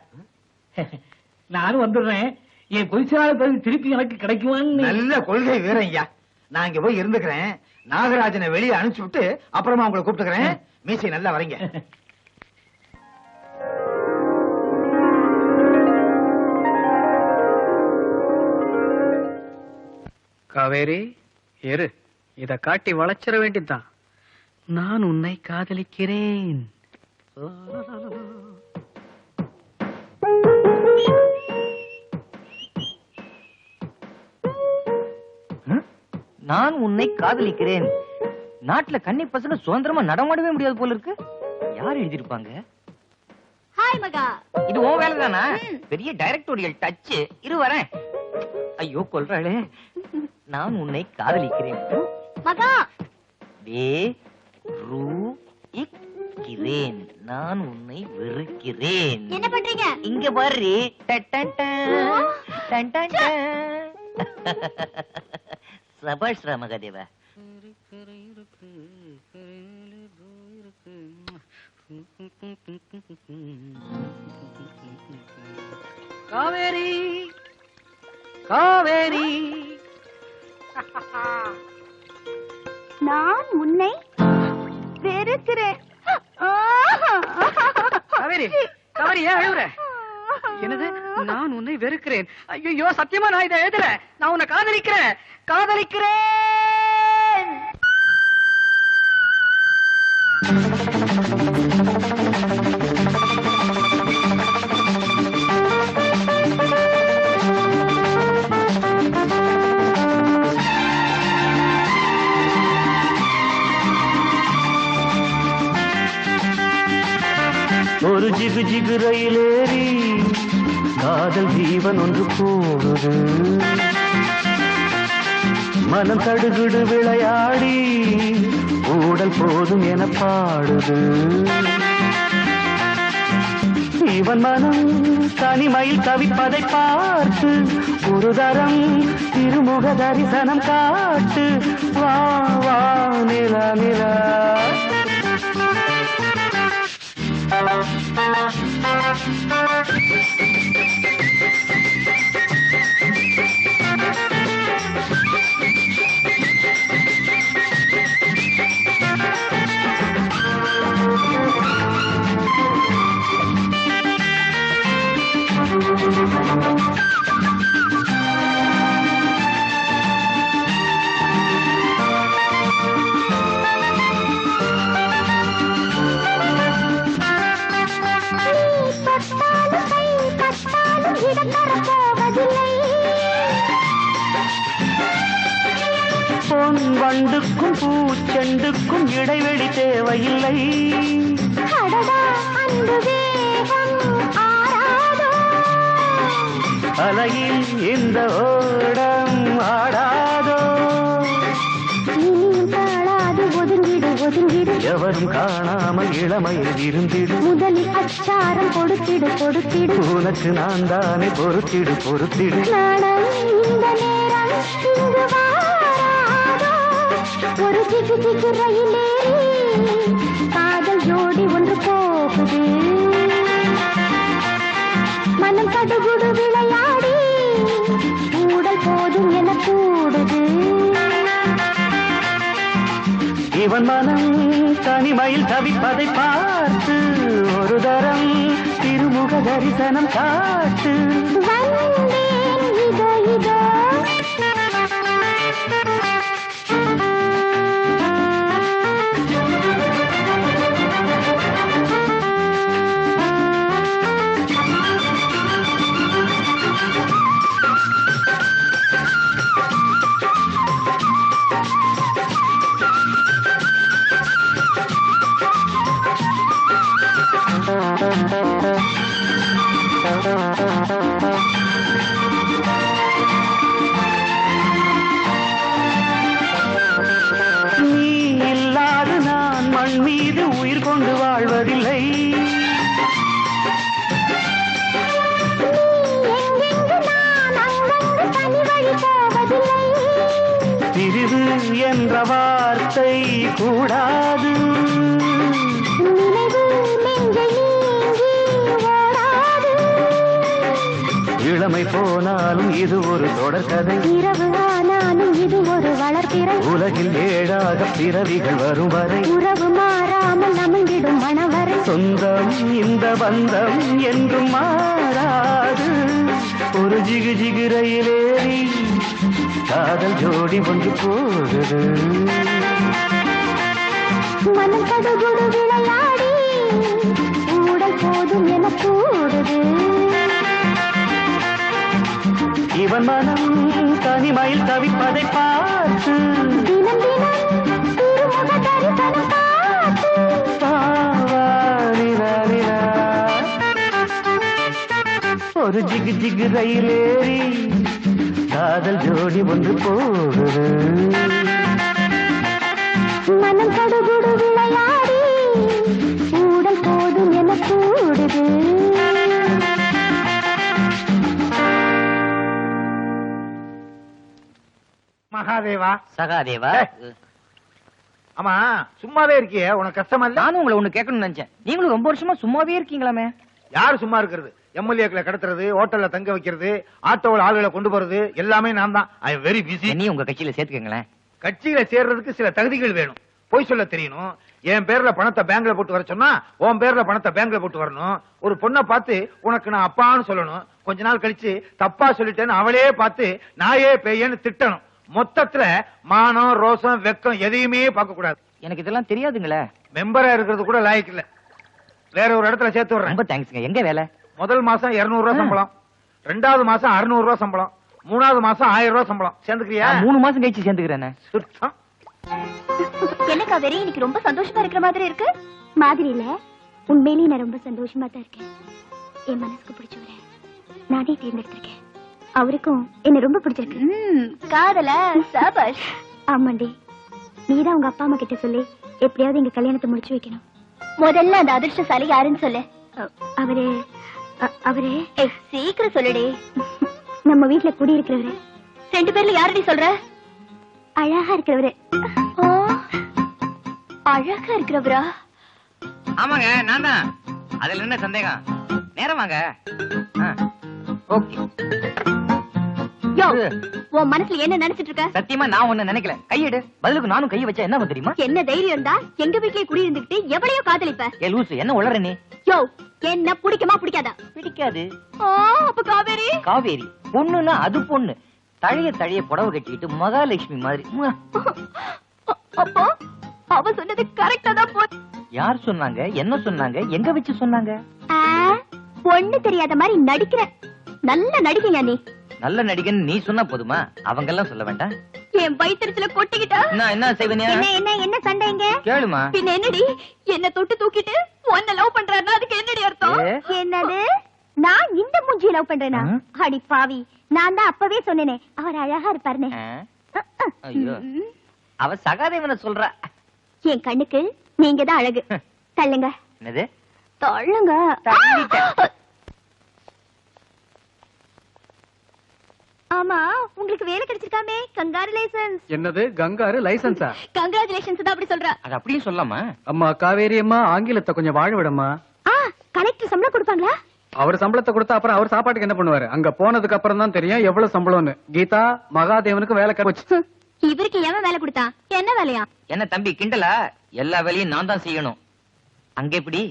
நானும் வந்துடுறேன். என் பொய்ச்சாளர் பதவி திருப்பி எனக்கு கிடைக்குமான்னு.
நல்ல கொள்கை வீரன் ஐயா. நான் இங்க போய் இருந்துக்கிறேன். நாகராஜனை வெளியே அனுப்பிச்சு விட்டு அப்புறமா உங்களை கூப்பிட்டுக்கிறேன். மீசை நல்லா வரீங்க.
காவேரி இரு, இத காட்டி வளைச்சிட வேண்டியதுதான். நான் உன்னை காதலிக்கிறேன்.
நான் உன்னை காதலிக்கிறேன். நாட்டுல கன்னி பசங்க சுதந்திரமா நடமாடவே முடியாது போல இருக்கு. யார் எழுதிருப்பாங்க?
ஹாய் மகா.
இது உன் வேலை தானா? பெரிய டைரக்டோரியல் டச். இரு வரேன். ஐயோ கொல்றாளே. நான் உன்னை காதலிக்கிறேன்
மகா.
நான் உன்னை வெறுக்கிறேன்.
என்ன பண்றீங்க?
இங்க பாரு. சபாஷ் ராமகாதேவா.
காவேரி காவேரி,
நான் உன்னை வெறுக்கிறேன்.
காவேரி காவேரி, ஏன் அழுவுற? என்னது, நான் உன்னை வெறுக்கிறேன்? ஐயோ சத்தியமா நான் இதை எழுதல. நான் உன்னை காதலிக்கிறேன் காதலிக்கிறேன்.
ஒரு ஜிகு ஜிகு ரயிலேறி காதல் ஜீவன் ஒன்று போகுது. மனம் தடுகுடு விளையாடி ஊடல் போதும் என பாடுது. இவன் மனம் தனிமையில் தவிப்பதை பார்த்து ஒரு தரம் திருமுக தரிசனம் காட்டு. வா வா நிலா நிலா. பொன் வண்டுக்கும் பூச்செண்டுக்கும் இடைவெளி தேவையில்லை. அலையில் இந்த ஓடம் ஆடாதோ.
ஒதுங்கிடு
ஒதுங்கிடு எவரும் காணாமல் இளமையில் இருந்திடு முதலில் அச்சாரம் கொடுத்திடு உனக்கு நான் தானே பொறுத்திடு நாணம் இந்த நேரம் இங்கு வாராதோ ஒரு சிக்கு ரயிலேறி காதல் ஜோடி ஒன்று போகுது மனம் கடுகுடு விளையாடி ஊடல் போதும் என கூடுது இவன் மனம் தனிமையில் தவிப்பதை பார்த்து ஒரு தரம் திருமுக தரிசனம் காட்டு வந்தேன் இதோ நீ இல்லாது நான் மண் மீது உயிர் கொண்டு வாழ்வதில்லை பிரிவு என்ற வார்த்தை கூடாது இளமை போனாலும் இது ஒரு தொடர்கதை இரவு ஆனாலும் இது ஒரு வளர்ப்பிறை உலகில் ஏழாக பிறவிகள் வரும் வரை உறவு மாறாமல் அமைந்திடும் மணவரை சொந்தம் இந்த பந்தம் என்றும் மாறாது ஒரு ஜிகு ரயிலேறி காதல் ஜோடி ஒன்று போகுது மனம் கடுகுடு விளையாடி ஊடல் போதும் என கூடுது இவன் மனம் தனிமையில் தவிப்பதை பார்த்து தினம் திருமுக தரிசனம் காட்டு ஒரு ஜிகு ரயிலேறி காதல் ஜோடி ஒன்று போகுது மனம் கடுகுடு விளையாடி ஊடல் போதும் என கூடுது
மகாதேவா
சகாதேவா
ஆமா சும்மாவே இருக்கியே உனக்கு கஷ்டமா இல்ல
நானும் உங்களை ஒண்ணு கேட்கணும்னு நினைச்சேன் நீங்களும் ரொம்ப வருஷமா சும்மாவே இருக்கீங்களாமே
யாரு சும்மா இருக்கிறது எம்எல்ஏக்களை கடத்துறது ஹோட்டல்ல தங்க வைக்கிறது ஆட்டோவில் ஆளுகளை கொண்டு போறது எல்லாமே நான் தான் ஐ எம் வெரி பிஸி
நீ உங்க கட்சியில சேர்த்துக்கங்களேன்
கட்சியில சேர்றதுக்கு சில தகுதிகள் வேணும் போய் சொல்ல தெரியணும் என் பேர்ல பணத்தை பேங்க்ல போட்டு வர சொன்னா உன் பேர்ல பணத்தை பேங்க்ல போட்டு வரணும் ஒரு பொண்ணை பார்த்து உனக்கு நான் அப்பான்னு சொல்லணும் கொஞ்ச நாள் கழிச்சு தப்பா சொல்லிட்டேன்னு அவளே பார்த்து நாயே பேயன்னு திட்டணும் மொத்தத்துல மானம் ரோசம் வெக்கம் எதையுமே பார்க்க கூடாது
எனக்கு இதெல்லாம் தெரியாதுங்களே
மெம்பரா இருக்கிறது கூட லாய்க்கு இல்ல வேற ஒரு இடத்துல சேர்த்து விடுறேன்
ரொம்ப தேங்க்ஸ்ங்க எங்க வேலை
முதல் மாசம் 200 ரூபாய் சம்பளம் ரெண்டாவது மாசம் 600 ரூபாய் சம்பளம் மூணாவது மாசம் 1000 ரூபாய் சம்பளம் சேர்ந்துக்கிறியா
3 மாசம் கழிச்சு சேர்ந்துக்கிறேன்
சுத்தம்
என்ன காவேரி இன்னைக்கு ரொம்ப சந்தோஷமா இருக்கிற மாதிரி இருக்கு மாதிரி இல்ல உண்மையிலேயே நான் ரொம்ப சந்தோஷமா தான் இருக்கேன் என் மனசுக்கு பிடிச்சவரை நானே தேர்ந்தெடுத்திருக்கேன் அவருக்கும் என்ன ரொம்ப பிடிச்சிருக்கு காதல சபாஷ் ஆமாண்டி நீதான் உங்க அப்பா அம்மா கிட்ட சொல்லி எப்படியாவது எங்க கல்யாணத்தை முடிச்சு வைக்கணும் முதல்ல அந்த அதிர்ஷ்டசாலி யாருன்னு சொல்லு அவரு அவரு சீக்கிரம் சொல்லுடி நம்ம வீட்டுல குடியிருக்கிறவரு 2 பேர்ல யாரடி சொல்ற அழகா இருக்கிறவரு அழகா இருக்கிறவரா
ஆமாங்க நான் தான் அதுல என்ன சந்தேகம் நேரம் வாங்க ஓகே
யோ உன் மனசுல என்ன நினைச்சிட்டு இருக்க
சத்தியமா நான் ஒண்ணு நினைக்கல கையெடு பதிலுக்கு நானும் கை வச்சா என்ன தெரியுமா
என்ன தைரியம் இருந்தா எங்க வீட்லயே குடி இருந்துகிட்டு எவ்வளையோ காதலிப்ப
ஏ லூசு என்ன உளற நீ
யோ என்ன பிடிக்குமா பிடிக்காதா
பிடிக்காது
அப்ப காவேரி
காவேரி பொண்ணுன்னா அது பொண்ணு தழைய புடவை கட்டிக்கிட்டு மகாலட்சுமி மாதிரி
அப்போ அவ சொன்னது கரெக்டா தான் போ
யார் சொன்னாங்க என்ன சொன்னாங்க எங்க வச்சு சொன்னாங்க
பொண்ணு தெரியாத மாதிரி நடிக்கிற நல்ல நடிகையா நீ
நல்ல நடிகன் நீ சொன்னா போதுமா அவங்க எல்லாம் சொல்ல வேண்டாம்
என் வயிற்றுல கொட்டிக்கிட்டா
நான் என்ன செய்வேன்
என்ன சண்டைங்க
கேளுமா
பின்ன என்னடி என்ன தொட்டு தூக்கிட்டு உன்னை லவ் பண்றாருன்னா அதுக்கு என்னடி அர்த்தம் என்னது நான் இந்த மூஞ்சியை லவ் பண்றேனா அடி பாவி நான் தான் அப்பவே சொன்னேனே அவர் அழகா இருப்பாருன்னு
ஐயோ அவ சகாதேவனை சொல்றா
என் கண்ணுக்கு நீங்க தான் அழகு. தள்ளுங்க.
என்னது?
தள்ளுங்க. ஆமா, உங்களுக்கு வேலை கிடைச்சிருக்காமே. கங்க்ராச்சுலேஷன்ஸ்.
என்னது கங்காரு லைசன்ஸா?
கங்க்ராச்சுலேஷன்ஸ் தான் அப்படி சொல்றா.
அது அப்படியே சொல்லாமா?
அம்மா காவேரி அம்மா, ஆங்கிலத்தை கொஞ்சம் வாழ விடம்மா.
கலெக்டர் சம்பளம் கொடுப்பாங்களா?
அவர் சம்பளத்தை கொடுத்தா அப்புறம் அவர் சாப்பாட்டுக்கு என்ன பண்ணுவாரு? அங்க போனதுக்கு அப்புறம் தான் தெரியும் எவ்வளவு சம்பளம்னு. கீதா, மகாதேவனுக்கு வேலை கிடைச்சு.
இவருக்கு ஏன் வேலை கொடுத்தா? என்ன வேலையா?
என்ன தம்பி கிண்டலா? எல்லா வேலையும் நான் தான் செய்யணும். அங்க எப்படி?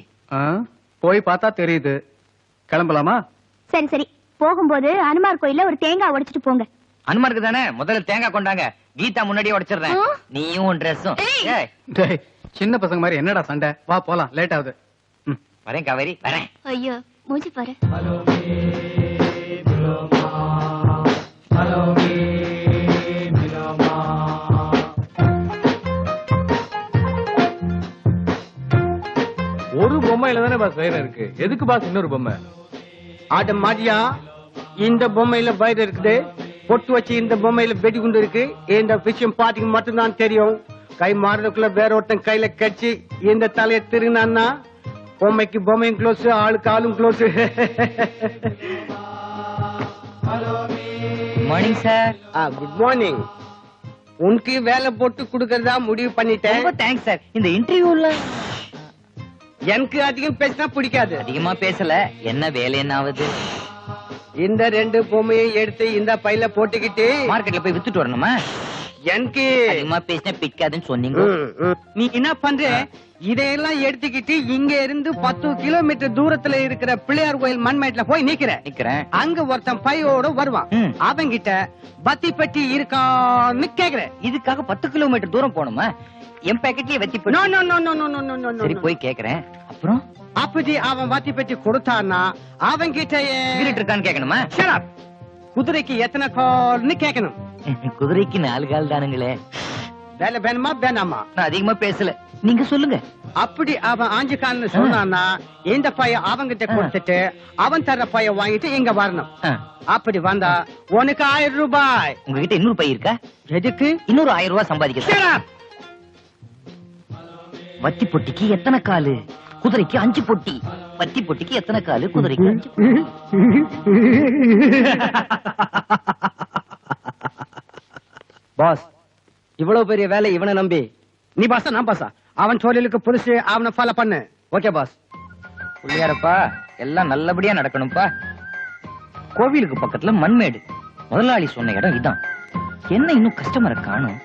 போய் பார்த்தா தெரியுது. கிளம்பலாமா?
சரி சரி, போகும்போது அனுமார் கோயில்ல ஒரு தேங்காய் உடைச்சிட்டு போங்க.
அனுமாருக்கு தானே முதல்ல தேங்காய் கொண்டாங்க. கீதா முன்னாடியே உடைச்சிடுறேன். நீயும் ட்ரெஸ்ஸும்.
சின்ன பசங்க மாதிரி என்னடா சண்டை? வா போலாம், லேட் ஆகுது.
வரேன் காவேரி, வரேன்.
ஐயோ, மூஞ்சி பாரு.
ஒரு பொம்மையில தானே பாஸ் வயிறு இருக்கு. எதுக்கு பாஸ் இன்னொரு பொம்மை?
ஆட மாட்டியா? இந்த பொம்மையில வயிறு இருக்குது, பொட்டு வச்சு இந்த பொம்மையில வெடி குண்டு இருக்கு. இந்த விஷயம் பாட்டிக்கு மட்டும்தான் தெரியும். கை மாறுறதுக்குள்ள வேற ஒருத்தன் கையில கட்சி இந்த தலையை திருநான்னா பொம்மைக்கு பொம்மையும் க்ளோஸ், ஆளுக்கு ஆளும் close.
Morning sir.
Good morning. உனக்கு வேலை போட்டு கொடுக்கறதா முடிவு பண்ணிட்டேன்.
ரொம்ப தேங்க்ஸ் சார். இந்த இன்டர்வியூல
எனக்கு அதிகம் பேசினா பிடிக்காது.
அதிகமா பேசல. என்ன வேலை என்ன ஆகுது?
இந்த ரெண்டு பொம்மையும் எடுத்து இந்த பையில போட்டுக்கிட்டு
மார்க்கெட்ல போய் வித்துட்டு வரணுமா?
எனக்கு
அதிகமா பேசினா பிடிக்காதுன்னு சொன்னீங்க.
நீ என்ன பண்ற? இதையெல்லாம் எடுத்துக்கிட்டு இங்க இருந்து 10 கிலோமீட்டர் தூரத்துல இருக்கிற பிள்ளையார் கோயில் மண்மேட்ல போய் நிக்கிறேன். அங்க ஒருத்தன் பையோட வருவான். அவங்கிட்ட பத்தி பெட்டி இருக்கான்னு கேக்குறேன்.
இதுக்காக 10 கிலோமீட்டர் தூரம் போகணுமா? என் பேக்கெட்லயே வத்தி
no no no no no no no.
சரி போய் கேக்குறேன். அப்புறம்
அப்படி அவன் வத்தி பெட்டி கொடுத்தான்னா அவங்கிட்ட
சிகரெட் இருக்கான்னு கேட்கணுமா?
குதிரைக்கு எத்தனை கால்னு கேட்கணும்.
குதிரைக்கு 4 கால் தானுங்களே.
வேலை வேணுமா வேணாமா?
நான் அதிகமா பேசல, நீங்க சொல்லுங்க.
அப்படி அவன் 5 கால்னு சொன்னான்னா இந்த பைய அவங்கிட்ட கொடுத்துட்டு அவன் தர பைய வாங்கிட்டு இங்க வரணும். அப்படி வந்தா உனக்கு 1000 ரூபாய்.
உங்ககிட்ட இன்னொரு பை இருக்கா?
எதுக்கு?
இன்னொரு 1000 ரூபாய் சம்பாதிக்க. வத்தி பொட்டிக்கு எத்தனை காலு? குதிரைக்கு 5 பொட்டி. வத்தி பொட்டிக்கு எத்தனை காலு? குதிரைக்கு 5 பொட்டி.
பாஸ், இவ்வளவு பெரிய வேலை இவனை நம்பி நீ பாசா நான் பாசா? அவன் தொழிலுக்கு புதுசு, அவனை ஃபாலோ பண்ணு. Okay pass.
புள்ளியாரப்பா, எல்லாம் நல்லபடியா நடக்கணும்ப்பா. கோவிலுக்கு பக்கத்துல மண்மேடு. முதலாளி சொன்ன இடம் இதான். என்ன இன்னும் கஸ்டமரை காணும்?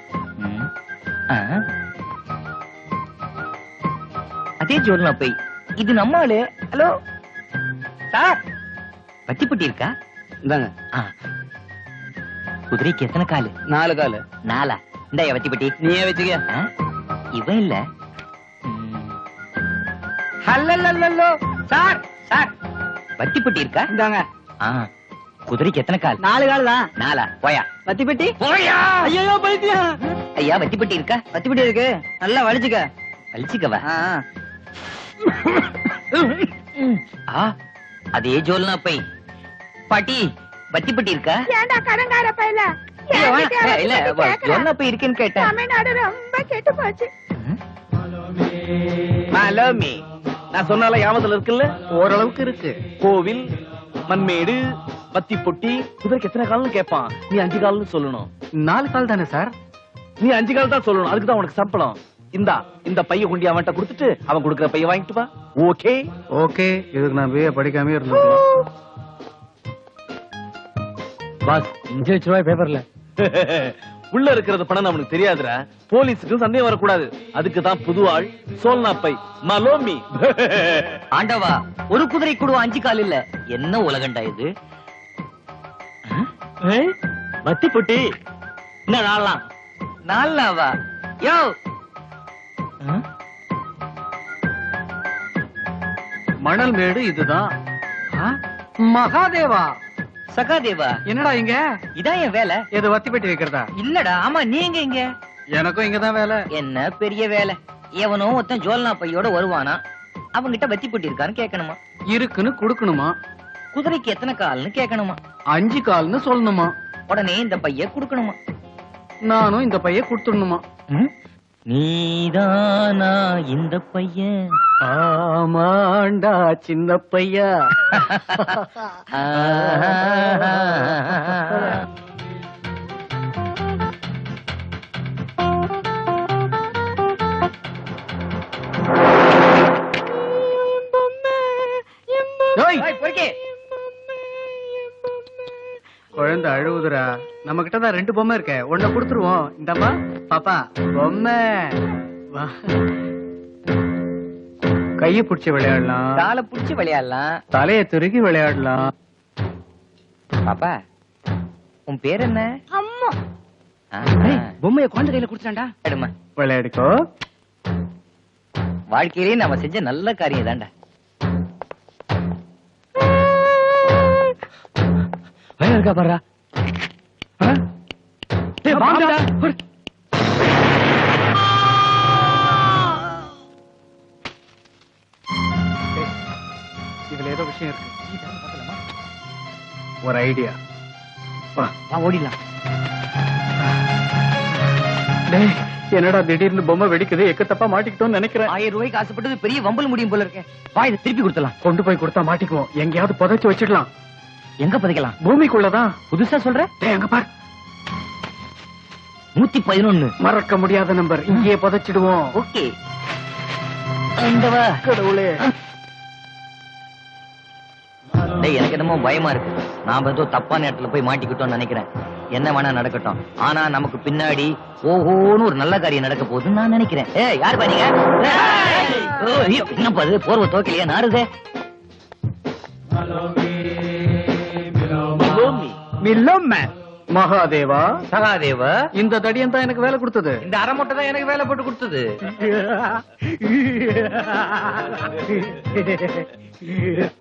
அதே ஜோல்னா போய் இது நம்ம ஆளு. ஹலோ சார், வத்திப்பட்டி இருக்கா?
இந்தாங்க.
குதிரைக்கு எத்தனை காலு?
4 காலு.
4? இந்த வத்திப்பட்டி
நீயே வச்சுக்க.
இவன் இல்ல.
ஹல்லல்லல்லோ சார், சார்
வத்திப்பட்டி இருக்கா?
இந்தாங்க.
குதிரைக்கு எத்தனை கால்?
4 கால் தான்.
4? போயா
வத்திப்பட்டி.
போயா.
ஐயோ பைத்தியா.
ஐயா வத்திப்பட்டி இருக்கா?
வத்திப்பட்டி இருக்கு, நல்லா வலிச்சுக்க.
வலிச்சுக்கவா? அதே ஜோல்னா பை. பாட்டி வத்திப்பட்டி இருக்கா?
ஏண்டா கடங்கார பையல?
இல்ல ஜோல்னா பை இருக்குன்னு கேட்டேன்.
தமிழ்நாடு ரொம்ப கெட்டு போச்சு.
மாலோமி, நான் சொன்னால ஞாபகத்துல இருக்குல்ல?
ஓரளவுக்கு இருக்கு.
கோவில், மண்மேடு, பத்தி பொட்டி. குதிரைக்கு எத்தனை கால்னு கேட்பான். நீ 5 கால்னு சொல்லணும்.
4 கால் தானே சார்?
நீ 5 கால் தான் சொல்லணும். அதுக்குதான் உனக்கு சம்பளம். இந்த பைய கொண்டு அவன்கிட்ட கொடுத்துட்டு அவன் கொடுக்கிற பைய வாங்கிட்டு வா. Okay
okay. இதுக்கு நான் பிஏ படிக்காம இருந்தேன்.
பாஸ், 5 லட்சம் ரூபாய் பேப்பர்ல. உள்ள இருக்கிறது பணம் நமக்கு தெரியாதுடா. போலீஸுக்கு சந்தேகம் வரக்கூடாது. அதுக்கு தான் புது ஆள் சோல்னா பை மலோமி.
ஆண்டவா, ஒரு குதிரை கூட 5 கால் இல்ல. என்ன உலகண்டா இது?
வத்தி பொட்டி என்ன
4 யோ.
மணல் மேடு இதுதான்.
மகாதேவா,
சகாதேவா,
என்னடா இங்க?
இதான் என் வேலை.
எது வத்தி பெட்டி வைக்கிறதா?
இல்லடா. ஆமா, நீங்க இங்க?
எனக்கும் இங்கதான் வேலை.
என்ன பெரிய வேலை? எவனோ ஒருத்தன் ஜோல்னா பையோட வருவானா, அவங்கிட்ட வத்தி பொட்டி இருக்கான்னு கேட்கணுமா?
இருக்குன்னு குடுக்கணுமா?
குதிரைக்கு எத்தனை கால்னு கேட்கணுமா?
5 கால்னு சொல்லணுமா?
உடனே இந்த பைய குடுக்கணுமா?
நானும் இந்த பைய குடுத்துடணுமா?
நீதானா இந்த பையன்?
ஆமாண்டா சின்ன பையா. குழந்தை அழுவுதுரா. நம்ம கிட்டதான் 2 பொம்மை இருக்க, ஒண்ணு கொடுத்துருவோம். இந்தம்மா பாப்பா பொம்மை. கைய புடிச்சு விளையாடலாம்,
காலை புடிச்சு விளையாடலாம்,
தலைய துருக்கி விளையாடலாம்.
பாப்பா உன் பேர் என்ன?
அம்மா. பொம்மைய குழந்தை கையில குடுத்துட்டான்டா.
எடுமா
விளையாடிக்கோ.
வாழ்க்கையிலேயே நாம செஞ்ச நல்ல காரியம் தான்டா.
இருக்கா பாரு.
இதுல ஏதோ விஷயம் இருக்கு. ஒரு ஐடியா.
ஓடிடலாம்.
என்னடா திடீர்னு பொம்மை வெடிக்குது, எக்க தப்பா மாட்டிக்கிட்டோம்னு நினைக்கிறேன்.
1000 ரூபாய்க்கு ஆசைப்பட்டது பெரிய வம்பல் முடியும் போல இருக்கேன். வா இதை திருப்பி கொடுத்தலாம்.
கொண்டு போய் கொடுத்தா மாட்டிக்குவோம். எங்கேயாவது புதைச்சு வச்சிடலாம்.
எங்க புதைக்கலாம்?
பூமிக்குள்ளதான்.
புதுசா சொல்ற?
அங்க பாரு
111.
மறக்க முடியாத நம்பர். இங்கேயே புதைச்சிடுவோம்.
ஓகே. அந்தவா
கடவுளே.
எனக்கு என்னமோ பயமா இருக்கு. நாம ஏதோ தப்பான இடத்துல போய் மாட்டிக்கிட்டோம்னு நினைக்கிறேன். என்ன வேணா நடக்கட்டும், ஆனா நமக்கு பின்னாடி ஓஹோன்னு ஒரு நல்ல காரியம் நடக்க போகுதுன்னு நான் நினைக்கிறேன். யாரு பாருங்க. என்னப்பா அது, போர்வை தோக்கலையா நாருதே.
மகாதேவா,
சகாதேவா,
இந்த தடியன் தான் எனக்கு வேலை கொடுத்தது.
இந்த அரைமொட்டை தான் எனக்கு வேலை போட்டு கொடுத்தது.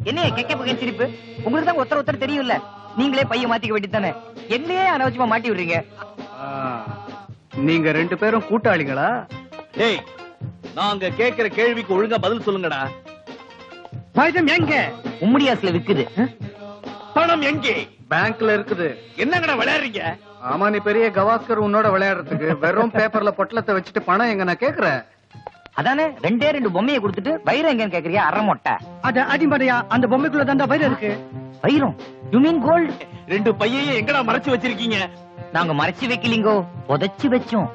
என்ன கெக்க பகை சிரிப்பு? உங்களுக்கு தான் ஒருத்தர் தெரியும்ல. நீங்களே பைய மாத்திக்க வேண்டியதானே. எங்களையே அனாவசியமா மாட்டி விடுறீங்க.
நீங்க 2 பேரும் கூட்டாளிகளா?
டேய், நாங்க கேக்குற கேள்விக்கு ஒழுங்கா பதில் சொல்லுங்கடா.
பணம் எங்க?
உம்முடியாஸ்ல விக்குது.
பணம் எங்கே?
பேங்க்ல இருக்குது.
என்னங்கடா விளையாடுறீங்க?
ஆமா, நீ பெரிய கவாஸ்கர். உன்னோட விளையாடுறதுக்கு வெறும் பேப்பர்ல பொட்டலத்தை வச்சுட்டு பணம் எங்க நான் கேக்குறேன்.
அதானே 2 பொம்மையை கொடுத்துட்டு வைரம் எங்கன்னு கேக்குறியா? அரைமொட்டை.
அத அடிமடையா அந்த பொம்மைக்குள்ள தாண்டா வைரம் இருக்கு.
வைரம்? You mean gold?
2 பையையும் எங்கடா மறைச்சு வச்சிருக்கீங்க?
நாங்க மறைச்சு வைக்கலீங்கோ, புதைச்சு வச்சோம்.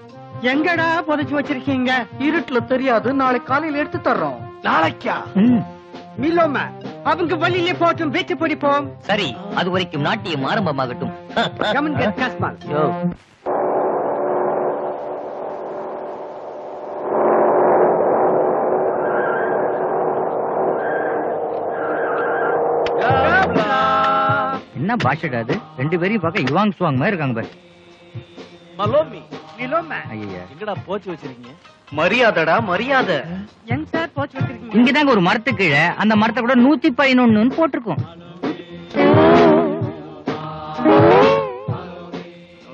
எங்கடா புதைச்சு வச்சிருக்கீங்க?
இருட்டுல தெரியாது, நாளைக்கு காலையில எடுத்து தர்றோம்.
நாளைக்கா?
மில்லோமா, அவங்க வழியிலே போட்டும் வெச்சு பிடிப்போம்.
சரி, அது வரைக்கும் நாட்டியம் ஆரம்பமாகட்டும். என்ன பாஷடா அது? 2 பேரையும் பார்க்க யுவாங் சுவாங் மாதிரி இருக்காங்க பாரு.
மலோமி,
ஐயா,
எங்கடா போச்சு வச்சிருக்கீங்க?
மரியாதைடா, மரியாதை.
எங்க சார் போச்சு வச்சிருக்கீங்க?
இங்கதாங்க ஒரு மரத்துக்கு கீழே. அந்த மரத்தை கூட 111 போட்டிருக்கோம்.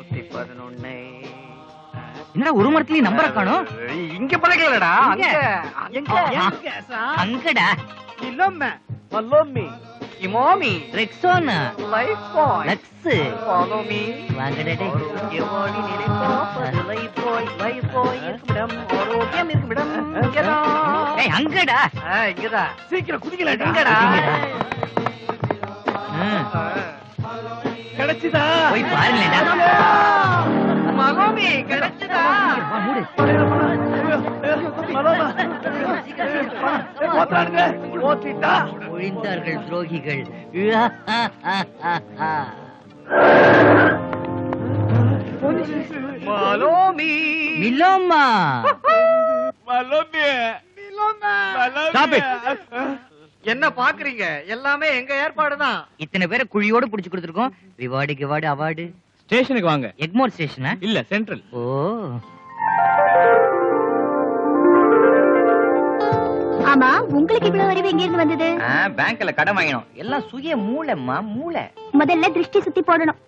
111.
என்னடா ஒரு மரத்துலயும் நம்பரை காணோம்?
இங்க பழகலடா.
அங்கடா.
மில்லோமா,
மலோமி,
இமாமி,
ரெக்ஸோனா,
லைஃப் பாய்,
லக்ஸ்,
ஃபாலோ மீ.
வாங்கடா டேய்.
ஆரோக்கியவாணி நினைப்போம். லைஃப் பாய், லைஃப் பாய் இருக்குமிடம், ஆரோக்கியம் இருக்குமிடம். இங்கதான்.
ஏய் அங்கடா.
இங்கதான்.
சீக்கிரம் குதிக்கலடா.
இங்கடா.
கிடைச்சுதா?
போய் பாருங்கடா.
மலோமி கிடைச்சதா?
வா மூடு.
மலோமா, போத்தானுங்க, போத்திட்டா.
ஒழிந்தார்கள் துரோகிகள்.
மலோமி,
மில்லோமா,
மலோமி,
Stop it. என்ன பாக்குறீங்க? எல்லாமே எங்க ஏற்பாடுதான்.
இத்தனை பேரை குழியோட புடிச்சு கொடுத்துருக்கோம். ரிவார்டு கிவார்டு அவார்டு.
ஸ்டேஷனுக்கு வாங்க.
எக்மோர் ஸ்டேஷனா?
இல்ல, சென்ட்ரல்.
ஓ,
ஆமா, உங்களுக்கு இவ்வளவு அறிவு எங்க இருந்து வந்தது?
பேங்க்ல கடன் வாங்கணும். எல்லாம் சுய மூளைமா, மூளை.
முதல்ல திருஷ்டி சுத்தி போடணும்.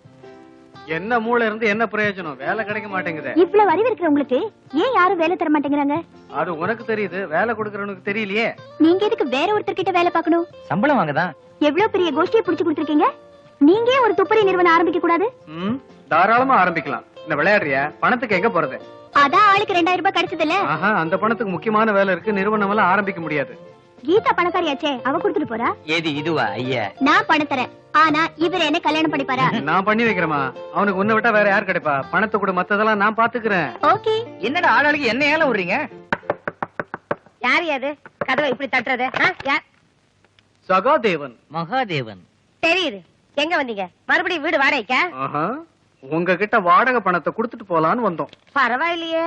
என்ன மூளை இருந்து என்ன பிரயோஜனம்? வேலை கிடைக்க மாட்டேங்குது.
இவ்வளவு அறிவு இருக்கிற உங்களுக்கு ஏன் யாரும் வேலை தர மாட்டேங்கிறாங்க?
அது உனக்கு தெரியுது, வேலை கொடுக்கறவனுக்கு தெரியலையே.
நீங்க எதுக்கு வேற ஒருத்தர் கிட்ட வேலை பார்க்கணும்?
சம்பளம் வாங்கதான்.
எவ்வளவு பெரிய கோஷ்டியை புடிச்சு கொடுத்திருக்கீங்க. நீங்க ஏன் ஒரு துப்பறி நிறுவனம் ஆரம்பிக்க கூடாது?
தாராளமா ஆரம்பிக்கலாம். இந்த விளையாடுறியா? பணத்துக்கு எங்க போறது?
அதான் ஆளுக்கு 2000 ரூபாய் கிடைச்சதுல்ல.
ஆஹா, அந்த பணத்துக்கு முக்கியமான வேலை இருக்கு, நிறுவனம் எல்லாம் ஆரம்பிக்க முடியாது.
கீதா பணக்காரியாச்சே, அவ கொடுத்துட்டு போறா.
ஏது இதுவா ஐயா?
நான் பணம் தரேன், ஆனா இவர் என்ன கல்யாணம் பண்ணிப்பாரா?
நான் பண்ணி வைக்கிறேமா, அவனுக்கு உன்னை விட்டா வேற யார் கிடைப்பா? பணத்தை கூட மத்ததெல்லாம் நான் பாத்துக்கிறேன்.
ஓகே.
என்னடா ஆளாளுக்கு என்ன ஏல விடுறீங்க?
யாரு அது கதவை இப்படி தட்டுறது?
சகாதேவன்.
மகாதேவன்.
தெரியுது. எங்க வந்தீங்க? மறுபடியும் வீடு வாடகைக்கா?
ஆஹா, உங்ககிட்ட வாடகை பணத்தை கொடுத்துட்டு போலான்னு வந்தோம்.
பரவாயில்லையே.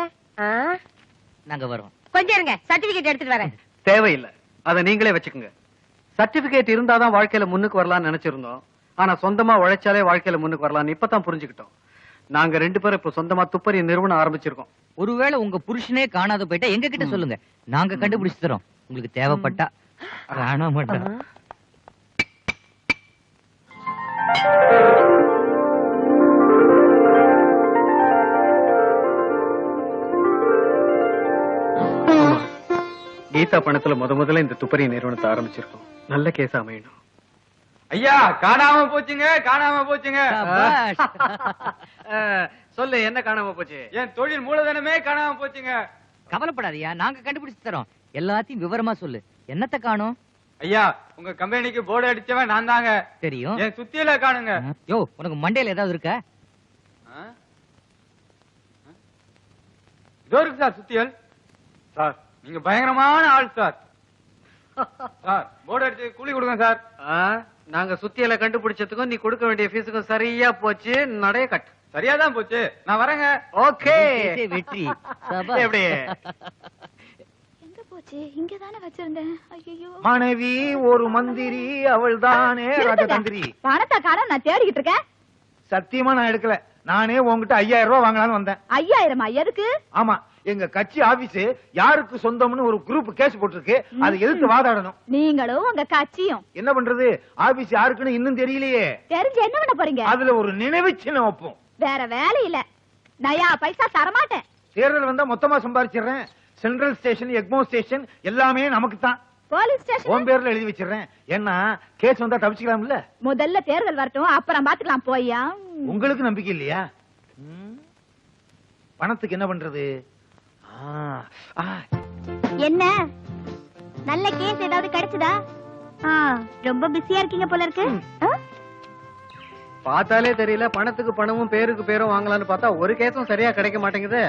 நாங்க வரோம்.
கொஞ்சம் இருங்க, சர்டிபிகேட் எடுத்துட்டு வரேன்.
தேவையில்லை, அதை நீங்களே வச்சுக்கோங்க. சர்டிபிகேட் இருந்தாதான் வாழ்க்கையில முன்னுக்கு வரலாம்னு நினைச்சிருந்தோம். ஆனா சொந்தமா உழைச்சாலே வாழ்க்கையில முன்னுக்கு வரலாம்னு இப்பதான் புரிஞ்சுக்கிட்டோம். நாங்க 2 பேரும் இப்ப சொந்தமா துப்பறி நிறுவனம் ஆரம்பிச்சிருக்கோம்.
ஒருவேளை உங்க புருஷனே காணாத போயிட்டா எங்க கிட்ட சொல்லுங்க, நாங்க கண்டுபிடிச்சு தரோம். உங்களுக்கு தேவைப்பட்டா காண மாட்டோம்.
கீதா பணத்துல முதல்ல இந்த துப்பறி நிறுவனத்தை ஆரம்பிச்சிருக்கோம். நல்ல கேஸ் அமையணும்.
ஐயா, காணாம போச்சுங்க, காணாம போச்சுங்க.
சொல்லு, என்ன காணாம போச்சு?
என் தொழில் மூலதனமே காணாம போச்சுங்க.
கவலைப்படாதயா, நாங்க கண்டுபிடிச்சு தரோம். எல்லாத்தையும் விவரமா சொல்லு. என்னத்த காணோம்?
ஐயா, உங்க கம்பெனிக்கு போர்டு அடிச்சவன் நான் தாங்க.
தெரியும்.
என் சுத்தியில காணுங்க.
யோ, உனக்கு மண்டையில ஏதாவது இருக்கா?
இதோ இருக்கு சார் சுத்தியல். சார், நீங்க பயங்கரமான ஆள் சார். சார், போர்டு அடிச்சு கூலி கொடுங்க சார்.
நாங்க சுத்தியலை கண்டுபிடிச்சதுக்கும் நீ கொடுக்க வேண்டிய ஃபீஸுக்கும் சரியா போச்சு. நடைய கட்டு.
சரியாதான் போச்சு. நான் வரேங்க.
ஓகே,
வெற்றி.
எப்படி
எங்க போச்சு? இங்கதானே வச்சிருந்தேன். ஐயோ,
மனைவி ஒரு மந்திரி, அவள் தானே ராஜதந்திரி.
பணத்தை காணோம், நான் தேடிக்கிட்டு இருக்கேன்.
சத்தியமா நான் எடுக்கல. நானே உங்ககிட்ட 5000 ரூபாய் வாங்கலாம்னு வந்தேன்.
5000 எதுக்கு?
ஆமா, எங்க கட்சி ஆபீஸ் யாருக்கு சொந்தம்னு ஒரு குரூப் கேஸ் போட்டிருக்கு. அதை எதிர்த்து வாதாடணும்.
நீங்களும் உங்க கட்சியும்
என்ன பண்றது? ஆபீஸ் யாருக்குன்னு இன்னும் தெரியலையே.
தெரிஞ்சு என்ன பண்ண போறீங்க?
அதுல ஒரு நினைவு சின்னம் வைப்போம்.
வேற வேலை இல்ல. நயா பைசா தரமாட்டேன்.
தேர்தல் வந்தா மொத்தமா சம்பாதிச்சிடுறேன். சென்ட்ரல் ஸ்டேஷன், எக்மோ ஸ்டேஷன் எல்லாமே நமக்கு தான்.
போலீஸ் ஸ்டேஷன்
உன் பேர்ல எழுதி வச்சிடுறேன். ஏன்னா கேஸ் வந்தா தப்பிச்சுக்கலாம்ல.
முதல்ல தேர்தல் வரட்டும், அப்புறம் பாத்துக்கலாம். போய்யா?
உங்களுக்கு நம்பிக்கை இல்லையா? பணத்துக்கு என்ன பண்றது?
என்ன நல்ல கேஸ் ஏதாவது கிடைச்சதா? ரொம்ப பிஸியா இருக்கீங்க போல இருக்கு.
பார்த்தாலே தெரியல. பணத்துக்கு பணமும் பேருக்கு பேரும் வாங்கலாம்னு பார்த்தா ஒரு கேஸும் சரியா கிடைக்க மாட்டேங்குது.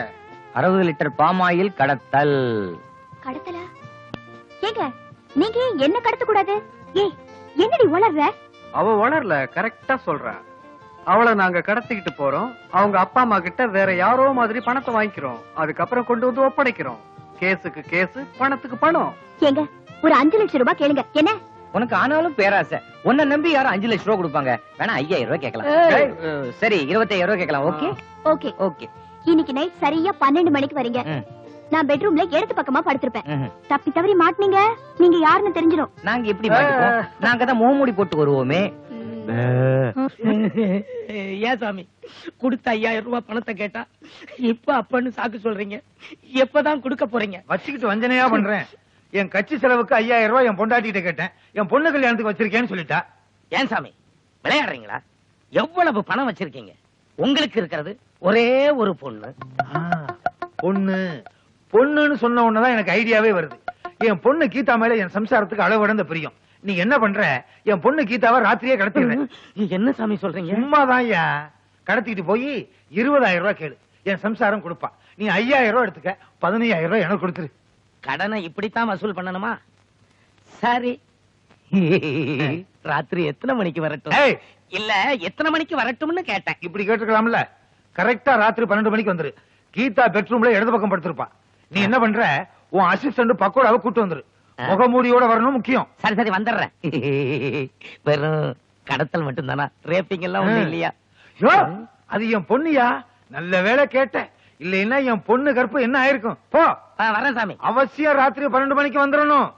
60 லிட்டர் பாமாயில் கடத்தல்.
கடத்தலா? ஏங்க, நீங்க என்ன கடத்த கூடாது? ஏய், என்னடி உளர்ற?
அவ உளரல, கரெக்டா சொல்றா. அவளை நாங்க கடத்திக்கிட்டு போறோம். அவங்க அப்பா அம்மா கிட்ட வேற யாரோ மாதிரி பணத்தை வாங்கிக்கிறோம். அதுக்கப்புறம் கொண்டு வந்து ஒப்படைக்கிறோம். கேஸுக்கு கேஸ், பணத்துக்கு பணம்.
ஏங்க, ஒரு 5 லட்சம் ரூபாய் கேளுங்க. என்ன?
உனக்கு ஆனாலும் பேராசை. உன்னை நம்பி யாரும் 5 லட்சம் ரூபாய் கொடுப்பாங்க? வேணா 5000 ரூபாய் கேட்கலாம். சரி, 25000 ரூபாய் கேட்கலாம். Okay
okay
okay.
இன்னைக்கு நைட் சரியா 12 மணிக்கு வரீங்க. நான் பெட்ரூம்ல இடது பக்கமா படுத்திருப்பேன். தப்பி தவறி மாட்டினீங்க, நீங்க யாருன்னு தெரிஞ்சிடும்.
நாங்க எப்படி மாட்டிப்போம்? நாங்க தான் முகமூடி போட்டு வருவோமே.
ஏன் சாமி, கொடுத்த 5000 ரூபாய் பணத்தை கேட்டா இப்ப அப்பன்னு சாக்கு சொல்றீங்க? எப்பதான் கொடுக்க போறீங்க?
வச்சுக்கிட்டு வஞ்சனையா பண்றேன். என் கட்சி செலவுக்கு 5000 ரூபாய் என் பொண்டாட்டிகிட்ட கேட்டேன். என் பொண்ணு கல்யாணத்துக்கு வச்சிருக்கேன்னு சொல்லிட்டா.
ஏன் சாமி, விளையாடுறீங்களா? எவ்வளவு பணம் வச்சிருக்கீங்க? உங்களுக்கு இருக்கிறது ஒரே ஒரு பொண்ணு.
பொண்ணு பொண்ணுன்னு சொன்ன உடனேதான் எனக்கு ஐடியாவே வருது. என் பொண்ணு கீதா மேல என் சம்சாரத்துக்கு அளவிடந்த பிரியம். நீ என்ன பண்ற? என் பொண்ணு கீதாவை ராத்திரியே கடத்திடுறேன்.
என்ன சாமி சொல்றீங்க?
சும்மாதான் ஐயா. கடத்திட்டு போய் 20000 ரூபாய் கேளு, என் சம்சாரம் கொடுப்பா. நீ 5000 ரூபாய் எடுத்துக்க, 15000 ரூபாய் எனக்கு கொடுத்துரு.
கடனை இப்படித்தான் வசூல் பண்ணணுமா? சரி, ராத்திரி எத்தனை மணிக்கு வரட்டும்? இல்ல, எத்தனை மணிக்கு வரட்டும்னு கேட்டேன்.
இப்படி கேட்டுக்கலாம்ல. கரெக்டா ராத்திரி 12 மணிக்கு வந்துரு. கீதா பெட்ரூம்ல இடது பக்கம் படுத்திருப்பா. நீ என்ன பண்ற? உன் அசிஸ்டன்ட் பக்கோடாவை கூட்டு வந்துரு. முகமூடியோட வரணும், முக்கியம்.
சரி சரி, வந்துடுறேன். வெறும் கடத்தல் மட்டும் தானா? ரேப்பிங் எல்லாம் ஒண்ணு இல்லையா?
அது என் பொண்ணுயா. நல்ல வேலை கேட்ட. இல்லைன்னா என் பொண்ணு கற்பு என்ன ஆயிருக்கும்? போ.
வரேன் சாமி.
அவசியம் ராத்திரி 12 மணிக்கு வந்துடணும்.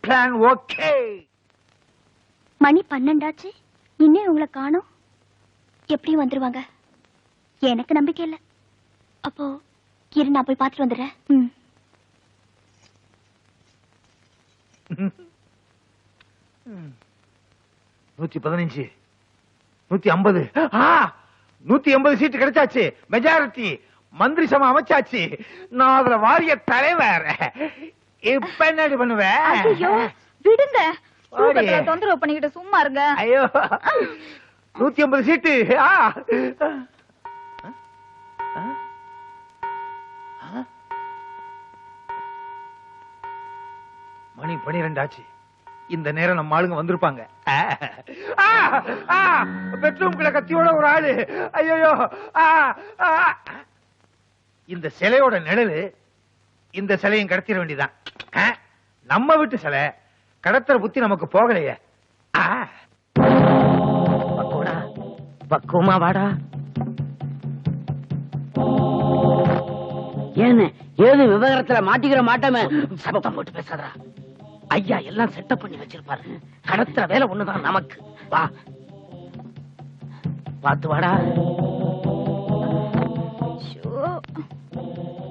Plan okay.
மணி 12 ஆச்சு, இன்னும் உங்களை காணோம். எப்படியும் வந்துருவாங்க. எனக்கு நம்பிக்கை இல்ல. அப்போ இரு, நான் போய் பார்த்துட்டு வந்துடுறேன்.
115, 150, 180 சீட்டு கிடைச்சாச்சு. மெஜாரிட்டி. மந்திரி சபை அமைச்சாச்சு. நான் அதுல வாரிய தலைவர். இப்ப என்னடி பண்ணுவேன்?
ஐயோ விடுங்க, தூக்கத்துல தொந்தரவு பண்ணிக்கிட்டு சும்மா இருங்க.
ஐயோ 150 சீட்டு. மணி 12 ஆச்சு. இந்த நேரம் நம்ம ஆளுங்க வந்திருப்பாங்க. பெட்ரூம்குள்ள கத்தியோட ஒரு ஆளு. ஐயோ இந்த சிலையோட நிழலு இந்த சிலையும் கடத்திட வேண்டியதான். நம்ம வீட்டு சிலை கடத்துற புத்தி நமக்கு போகலையே.
பக்குவமா வாடா. ஏன்னு ஏது விவகாரத்துல மாட்டிக்கிற மாட்டாம சத்தம் போட்டு பேசாதா. ஐயா எல்லாம் செட்டப் பண்ணி வச்சிருப்பாரு. கடத்துற வேலை ஒண்ணுதான் நமக்கு. வா பாத்து வாடா.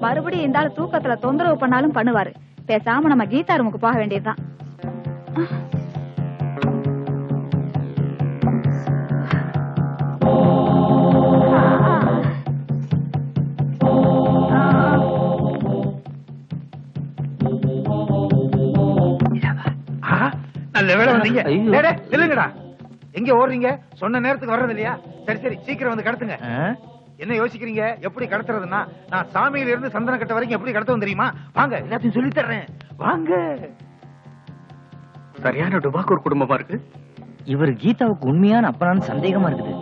மறுபடியும் இந்த ஆள் தூக்கத்துல தொந்தரவு பண்ணாலும் பண்ணுவாரு. பேசாம நம்ம கீதா ரூமுக்கு போக வேண்டியதுதான்.
நல்ல வேலை வந்தீங்க. இல்லங்கடா, எங்க ஓடுறீங்க? சொன்ன நேரத்துக்கு வர்றது இல்லையா? சரி சரி சீக்கிரம் வந்து கடத்துங்க. என்ன யோசிக்கிறீங்க? எப்படி கடத்துறதுன்னா, நான் சாமியில இருந்து சந்தன கட்ட வரைக்கும் எப்படி கடத்துவோம் தெரியுமா? வாங்க, எல்லாத்தையும் சொல்லி தர்றேன். வாங்க.
சரியான டுபாக்கூர் குடும்பமா இருக்கு.
இவர் கீதாவுக்கு உண்மையான அப்பனான்னு சந்தேகமா இருக்குது.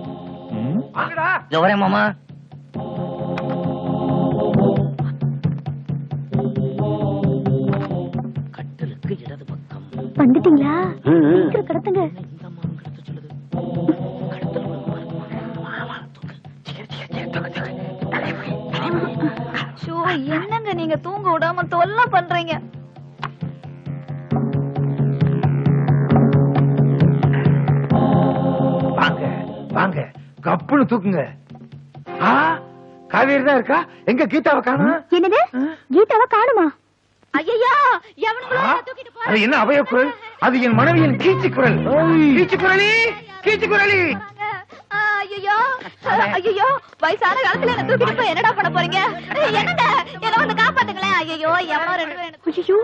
வாங்கடா.
வரேன் மாமா.
கட்டலுக்கு இடது பக்கம்.
வந்துட்டீங்களா? சீக்கிரம் கடத்துங்க.
என்னங்க நீங்க தூங்க விடாம தொல்லை பண்றீங்க.
வாங்க வாங்க, கப்புன்னு தூக்குங்க. காவேரி தான் இருக்கா? எங்க கீதாவை காணும்?
என்னது? கீதாவை காணுமா?
ஐயா
அது என்ன அபய குரல்? அது என் மனைவியின் கீச்சு குரல். கீச்சு குரலி, கீச்சு குரலி.
ஐயோ ஐயோ, வயசான காலத்துல என்ன தூக்கிட்டு போய் என்னடா பண்ண போறீங்க? என்னங்க என்ன வந்து காப்பாத்துங்களேன். ஐயோ எவனோ ரெண்டு பேரும்.
ஐயோ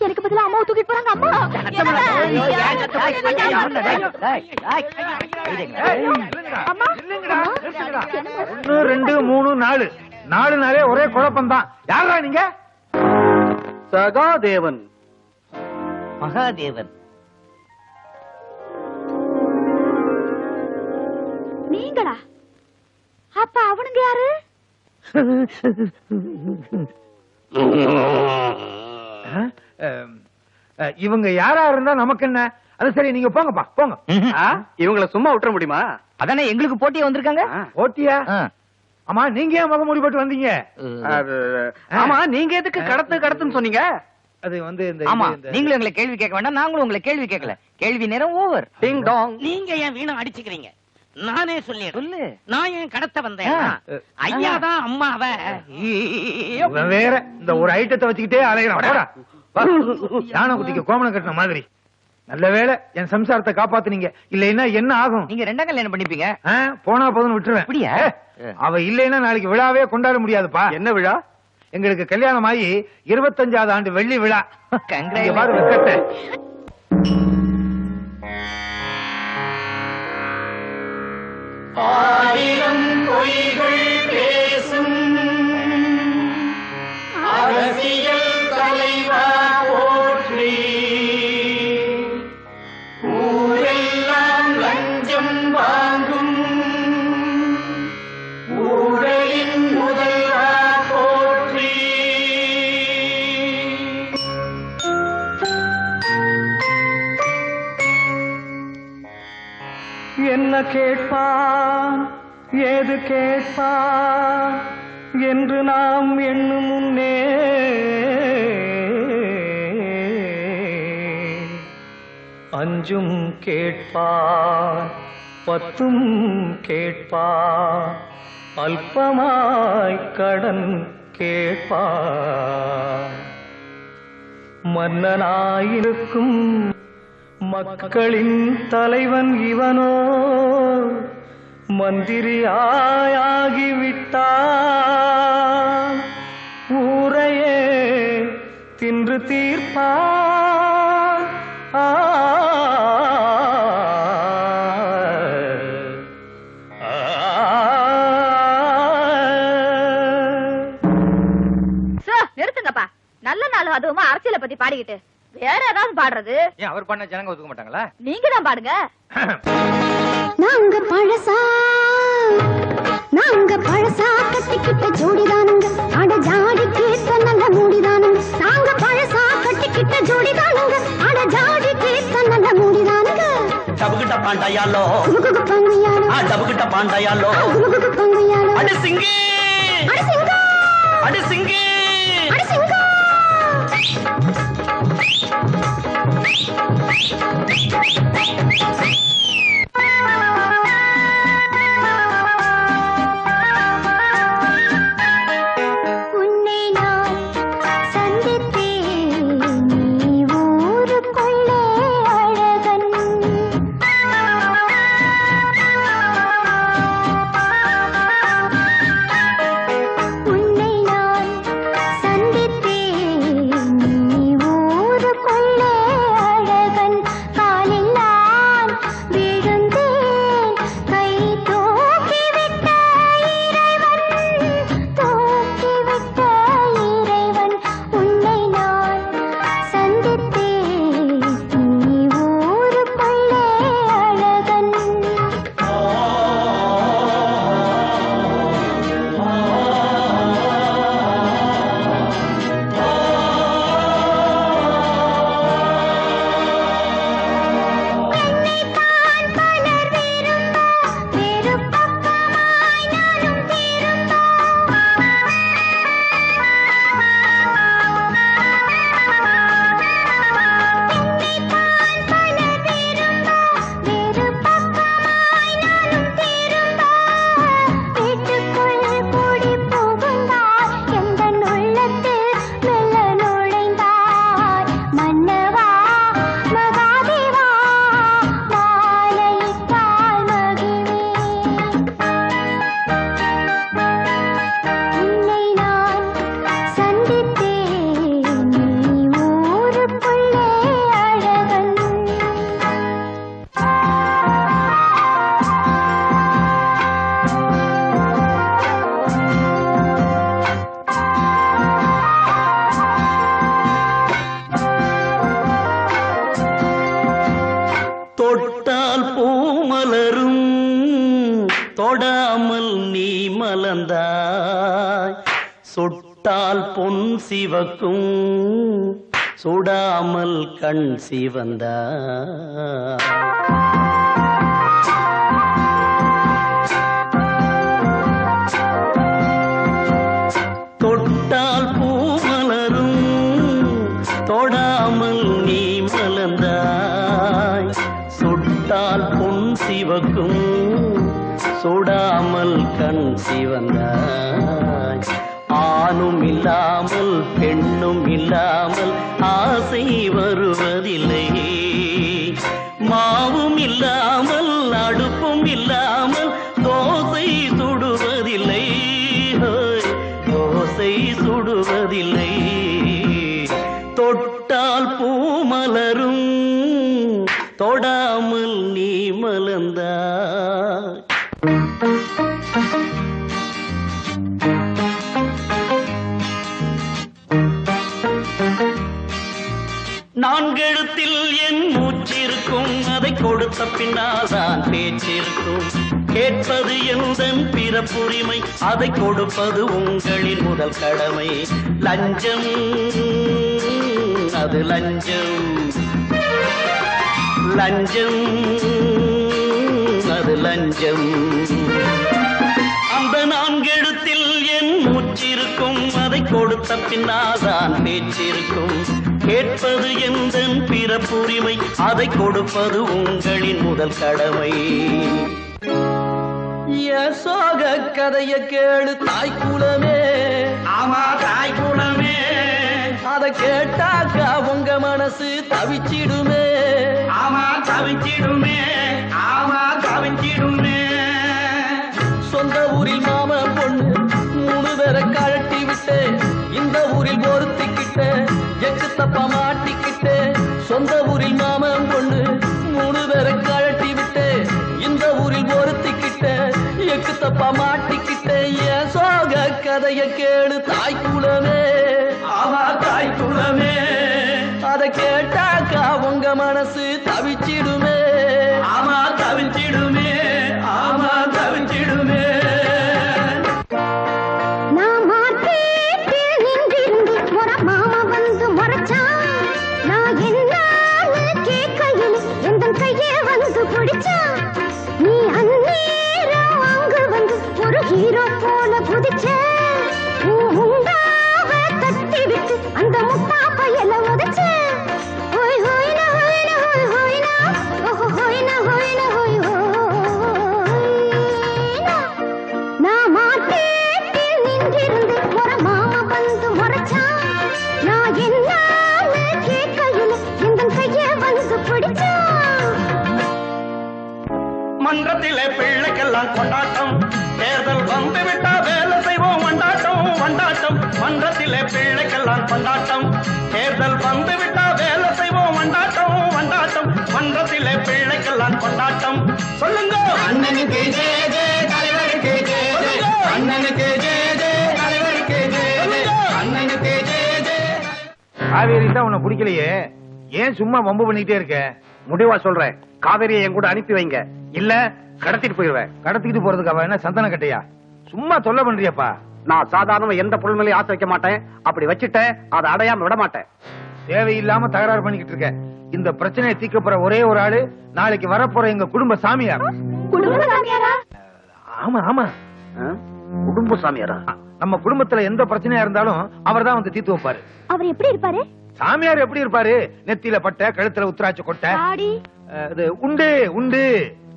எனக்கு பதிலா அம்மாவை தூக்கிட்டு போறாங்க. அம்மா
1 2 3 4 4 நாளே ஒரே குழப்பம்தான். யாரா நீங்க?
சகாதேவன்.
மகாதேவன்.
நீங்களா? அப்ப அவனுங்க யாரு?
இவங்க யாரா இருந்தா நமக்கு என்ன? அது சரி, நீங்க போங்கப்பா போங்க.
இவங்கள சும்மா விட்டுற முடியுமா?
அதானே எங்களுக்கு போட்டியா வந்திருக்காங்க.
போட்டியா? ஆமா, நீங்க ஏன் முக மூடி போட்டு வந்தீங்க?
ஆமா, நீங்க எதுக்கு கடத்துன்னு சொன்னீங்க?
அது வந்து
ஆமா, நீங்களும் எங்களை கேள்வி கேட்க வேண்டாம், நாங்களும் உங்களை கேள்வி கேட்கல. கேள்வி நேரம் ஓவர்.
டிங் டாங்.
நீங்க ஏன் வீணா அடிச்சுக்கிறீங்க? நானே சொல்லிடுறேன்.
சொல்லு.
நான் ஏன் கடத்த வந்தேன்? ஐயா தான் அம்மாவ
வேற இந்த ஒரு ஐட்டத்தை வச்சுக்கிட்டே அலையலாம். யானை குட்டிக்கு கோமணம் கட்டின மாதிரி. நல்ல வேளை என் சம்சாரத்தை காப்பாத்துனீங்க. இல்லைன்னா என்ன ஆகும்?
நீங்க 2ஆம் கல்யாணம் பண்ணிப்பீங்க.
போனா போதுன்னு விட்டுருவேன்.
அப்படியா?
அவ இல்லைன்னா நாளைக்கு விழாவே கொண்டாட முடியாதுப்பா.
என்ன விழா?
எங்களுக்கு கல்யாணம் ஆகி 25வது ஆண்டு வெள்ளி விழா.
கங்கிரேட்.
பாரு வெக்கத்தை.
ஆயிரம் பொய்கள் பேசும் அரசியல் தலைவா போற்றி. ஊரெல்லாம் லஞ்சம் வாங்கும் ஊழலின் முதல்வா போற்றி.
என்ன கேட்பான் ஏது கேட்பான் என்று நாம் எண்ணும் முன்னே அஞ்சும் கேட்பான் 10ம் கேட்பான் அல்பமாய் கடன் கேட்பான். மன்னனாயிருக்கும் மக்களின் தலைவன் இவனோ மந்திரியாகிவிட்டான் ஊரையே தின்று தீர்ப்பான்.
நிறுத்துங்கப்பா. நல்ல நாள் அதுவுமா அரசியலை பத்தி பாடிக்கிட்டு வேற ஏதாவது பாடுறது.
ஏன் அவர் பண்ண ஜனங்க ஒத்துக்க மாட்டாங்களா?
நீங்க தான் பாடுங்க.
நாங்க பழசா கட்டிக்கிட்ட ஜோடிதானுங்க, அட ஜாடி கேட்ட நல்ல மூடிதானுங்க. நாங்க பழசா கட்டிக்கிட்ட ஜோடிதானுங்க, அட ஜாடி கேட்ட நல்ல மூடிதானுங்க.
டபுகிட்ட பாண்டாயாலோ
பங்குயாலோ
டபுகிட்ட பாண்டாயாலோ
பங்குயாலோ
அடி சிங்கி
அடி சிங்கா
அடி சிங்கி
அடி சிங்கா. உன்னை நான் சந்தித்தேன், நீ ஊருக்குள்ளே அழகன். உன்னை நான் சந்தித்தேன், நீ ஊருக்குள்ளே அழகன். காலில் நான் விழுந்தேன், கை தூக்கிவிட்ட இறைவன், தூக்கிவிட்ட இறைவன். உன்னை நான் சந்தித்தேன், நீ ஊருக்குள்ளே அழகன். என்னைத்தான் பலர் விரும்ப, வேறு பக்கமாய் நானும் திரும்ப. என்னைத்தான் பலர் விரும்ப, வேறு பக்கமாய் நானும் திரும்ப. வீட்டுக்குள் கூடி புகுந்தாய், எந்தன் உள்ளத்தில் மெல்ல நுழைந்தாய். மன்னவா மகாதேவா, மாலையிட்டால் மகிழ்வேன். உன்னை நான் சந்தித்தேன், நீ ஊருக்குள்ளே அழகன்.
தொட்டால் பூ மலரும் தொடாமல் நீ மலர்ந்தாய், சொட்டால் பொன் சிவக்கும் சுடாமல் கண் சிவந்தாய். தொட்டால் பூ மலரும் தொடாமல் நீ மலர்ந்தாய், சொட்டால் பொன் சிவக்கும் சுடாமல் கண் சிவந்தாய். ஆணும் இல்லாமல் பெண்ணும் இல்லாமல் ஆசை வருவதில்லை, மாவும் இல்லாமல் அடுப்பும் இல்லாமல் தோசை சுடுவதில்லை, தோசை சுடுவதில்லை. தொட்டால் பூ மலரும் தொடாமல் நீ மலர்ந்தாய். நான்கெழுத்தில் என் மூச்சிருக்கும், அதை கொடுத்த பின்னால்தான் பேச்சிருக்கும். கேட்பது எந்தன் பிறப்புரிமை, அதை கொடுப்பது உங்களின் முதல் கடமை. லஞ்சம் அது லஞ்சம், லஞ்சம் அது லஞ்சம். அந்த நான்கெழுத்தில் என் மூச்சிருக்கும், அதை கொடுத்த பின்னால்தான் பேச்சிருக்கும். கேட்பது எந்தன் பிறப்புரிமை, அதை கொடுப்பது உங்களின் முதல் கடமை. சோக கதைய கேளு தாய் குலமே, ஆமா தாய் குலமே. அதை கேட்டாக்கா உங்க மனசு தவிச்சிடுமே, ஆமா தவிச்சிடுமே, ஆமா தவிச்சிடுமே.
சொந்த ஊரில் மாமன் பொண்ணு 3 பேரை கழட்டி விட்டு இந்த ஊரில் ஒருத்திக்கிட்ட எக்கு தப்பா மாட்டிக்கிட்டு சொந்த ஊரில் மாமன் பொண்ணு 3 பேரை கழட்டி விட்டு இந்த ஊரில் ஒருத்திக்கிட்ட எக்கு தப்பா மாட்டிக்கிட்ட என் சோக கதைய கேளு தாய் குலமே. ஆமா தாய் குலமே, அதை கேட்டாக்கா உங்க மனசு தவிச்சிடுமே. ஆமா தவிச்சிடுமே, ஆமா தவிச்சிடுமே.
நீ அந்நேரம் அங்கு வந்து ஒரு ஹீரோ போல புதிச்ச தட்டி விட்டு அந்த முட்டா பையல உதச்ச நான் மாட்டேன் நின்றிருந்து ஒரு மாமா வந்து முறைச்சான். நான் என்ன கேட்கையில் இந்த கைய வந்து பிடிச்சான்.
மன்றத்திலே பிள்ளைக்கெல்லாம் கொண்டாட்டம், தேர்தல் வந்து விட்டா வேலை செய்வோம் வண்டாட்டம் வண்டாட்டம். மன்றத்திலே பிள்ளைக்கெல்லாம் கொண்டாட்டம், தேர்தல் வந்து விட்டா வேலை செய்வோம் வண்டாட்டம் வண்டாட்டம். மன்றத்திலே பிள்ளைக்கெல்லாம் கொண்டாட்டம். சொல்லுங்க அண்ணனுக்கு ஜெய ஜெய, தலைவருக்கு ஜெய ஜெய, அண்ணனுக்கு ஜெய ஜெய, தலைவருக்கு ஜெய ஜெய, அண்ணனுக்கு ஜெய ஜெய.
காவேரி தான் உன்னை பிடிக்கலையே, ஏன் சும்மா வம்பு பண்ணிக்கிட்டே இருக்க? முடிவா சொல்றேன், காவேரியை என் கூட அனுப்பி வைங்க, இல்ல கடத்திட்டு போயிருவேன். கடத்திட்டு போறதுக்கு அவ என்ன சந்தன கட்டையா? சும்மா தொல்ல பண்றியப்பா. நான் சாதாரண எந்த பொருள் மேலேயும் ஆசை வைக்க மாட்டேன். அப்படி வச்சுட்டேன், அதை அடையாம விட மாட்டேன். தேவையில்லாம தகராறு பண்ணிக்கிட்டு இருக்க. இந்த பிரச்சனையை தீர்க்க போற ஒரே ஒரு ஆளு நாளைக்கு வரப்போற எங்க குடும்ப சாமியார். ஆமா ஆமா, குடும்ப சாமியாரா? நம்ம குடும்பத்துல எந்த பிரச்சனையா இருந்தாலும் அவர் தான் வந்து தீர்த்து வைப்பாரு.
அவர் எப்படி இருப்பாரு?
சாமியார் எப்படி இருப்பாரு? நெத்தியில பட்டை, கழுத்துல உத்திராட்ச கொட்டை. இது உண்டு உண்டு.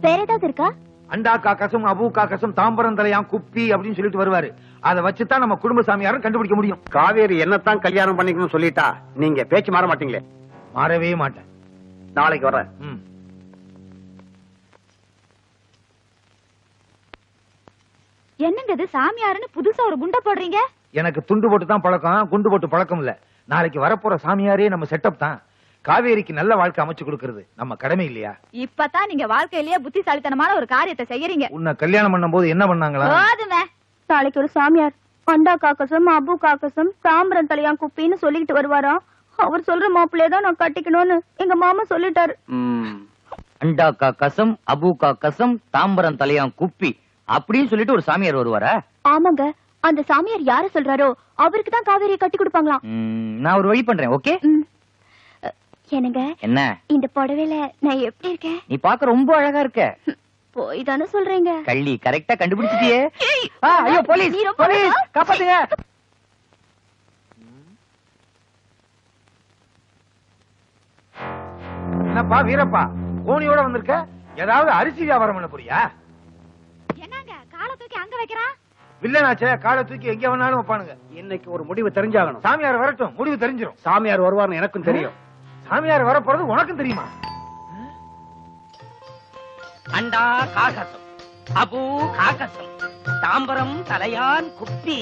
வேற ஏதாவது இருக்கா?
அண்டா காக்கசம், அபு காக்கசம், தாம்பரம் தலையாம் குப்பி அப்படின்னு சொல்லிட்டு வருவாரு. அதை வச்சுதான் நம்ம குடும்ப சாமியாரும் கண்டுபிடிக்க முடியும். காவேரி என்னத்தான் கல்யாணம் பண்ணிக்கணும்னு சொல்லிட்டா நீங்க பேச்சு மாற மாட்டீங்களே? மாறவே மாட்டேன். நாளைக்கு வர்றேன்.
என்னங்க இது, சாமியாருன்னு புதுசா ஒரு குண்டை போடுறீங்க?
எனக்கு துண்டு போட்டு தான் பழக்கம், குண்டு போட்டு பழக்கம் இல்ல. நாளைக்கு வரப்போற சாமியாரே நம்ம செட்டப் தான். காவேரிக்கு நல்ல வாழ்க்கை அமைச்சு கொடுக்கிறது நம்ம கடமை இல்லையா?
இப்பதான் நீங்க வாழ்க்கையிலேயே புத்திசாலித்தனமான ஒரு காரியத்தை செய்யறீங்க.
உன்னை கல்யாணம் பண்ணும் போது என்ன பண்ணாங்களா?
நாளைக்கு ஒரு சாமியார் அண்டா காக்கசம், அபு காக்கசம், தாம்பரம் தலையாம் குப்பின்னு சொல்லிட்டு வருவாராம். அவர் சொல்ற மாப்பிள்ளைய தான் நான் கட்டிக்கணும்னு எங்க மாமா சொல்லிட்டாரு.
அண்டா காக்கசம், அபு காக்கசம், தாம்பரம் தலையாம் குப்பி அப்படின்னு சொல்லிட்டு ஒரு சாமியார் வருவாரா?
ஆமாங்க, அந்த சாமியார் யார சொல்றாரோ அவருக்கு தான் காவேரியை கட்டி கொடுப்பாங்களாம்.
நான் ஒரு வழி பண்றேன். ஓகே?
என்னங்க,
என்ன
இந்த புடவையில நான் எப்படி இருக்கேன்?
நீ பாக்க ரொம்ப அழகா இருக்க.
போய் தானே சொல்றீங்க?
கள்ளி, கரெக்டா கண்டுபிடிச்சிட்டியே. ஐயோ போலீஸ், போலீஸ் காப்பாத்துங்க.
என்னப்பா வீரப்பா, கோணியோட வந்திருக்க? ஏதாவது அரிசி வியாபாரம் பண்ண போறியா?
என்னங்க காலை தூக்கி அங்க வைக்கிறான்?
வில்லனாச்சே, காலை தூக்கி எங்க வேணாலும் வைப்பானுங்க. இன்னைக்கு ஒரு முடிவு தெரிஞ்சாகணும். சாமியார் வரட்டும், முடிவு தெரிஞ்சிடும். சாமியார் வருவார்னு எனக்கும் தெரியும். சாமியார் வர போறது உனக்கும் தெரியுமா?
அண்டா காகசம், அபு காகசம், தாம்பரம் தலையான் குப்பி.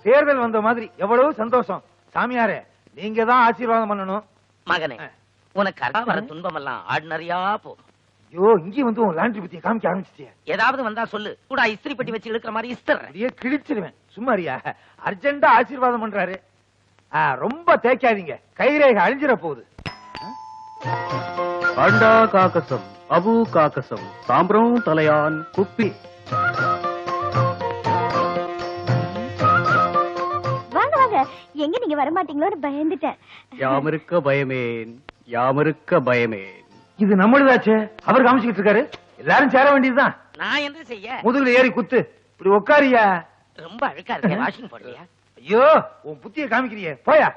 தேர்தல் வந்த மாதிரி எவ்வளவு சந்தோஷம். சாமியாரே, நீங்க தான் ஆசீர்வாதம் பண்ணணும்.
மகனே, உனக்கு அடா வர துன்பம் எல்லாம் ஆர்டினரியா போகும்.
ஐயோ, இங்கே வந்து உன் லாண்டரி பத்திய காமிக்க ஆரம்பிச்சிட்டியா?
ஏதாவது வந்தா சொல்லு, கூட இஸ்திரி பெட்டி வச்சு இழுக்கிற மாதிரி இஸ்திரி
கிழிச்சிருவேன். சும்மாரியா, அர்ஜென்டா ஆசீர்வாதம் பண்றாரு. ரொம்ப தேய்க்காதீங்க, கைரேகை அழிஞ்சிட போகுது.
அண்டா காக்கசம், அபு காக்கசம், தாம்பரம் தலையான் குப்பி.
வாங்க வாங்க, எங்க நீங்க வர மாட்டீங்களோன்னு பயந்துட்டேன்.
யாமிருக்க பயமேன், யாமிருக்க பயமேன்.
இது நம்மளுதாச்சே, அவர் காமிச்சுக்கிட்டு இருக்காரு. எல்லாரும் சேர வேண்டியதுதான்.
நான் என்ன செய்ய?
முதுகுல ஏறி குத்து. இப்படி உட்காரியா?
ரொம்ப அழுக்கா இருக்க, வாஷிங் போடலையா?
ஐயோ, உன் புத்திய காமிக்கிறியே, போயா.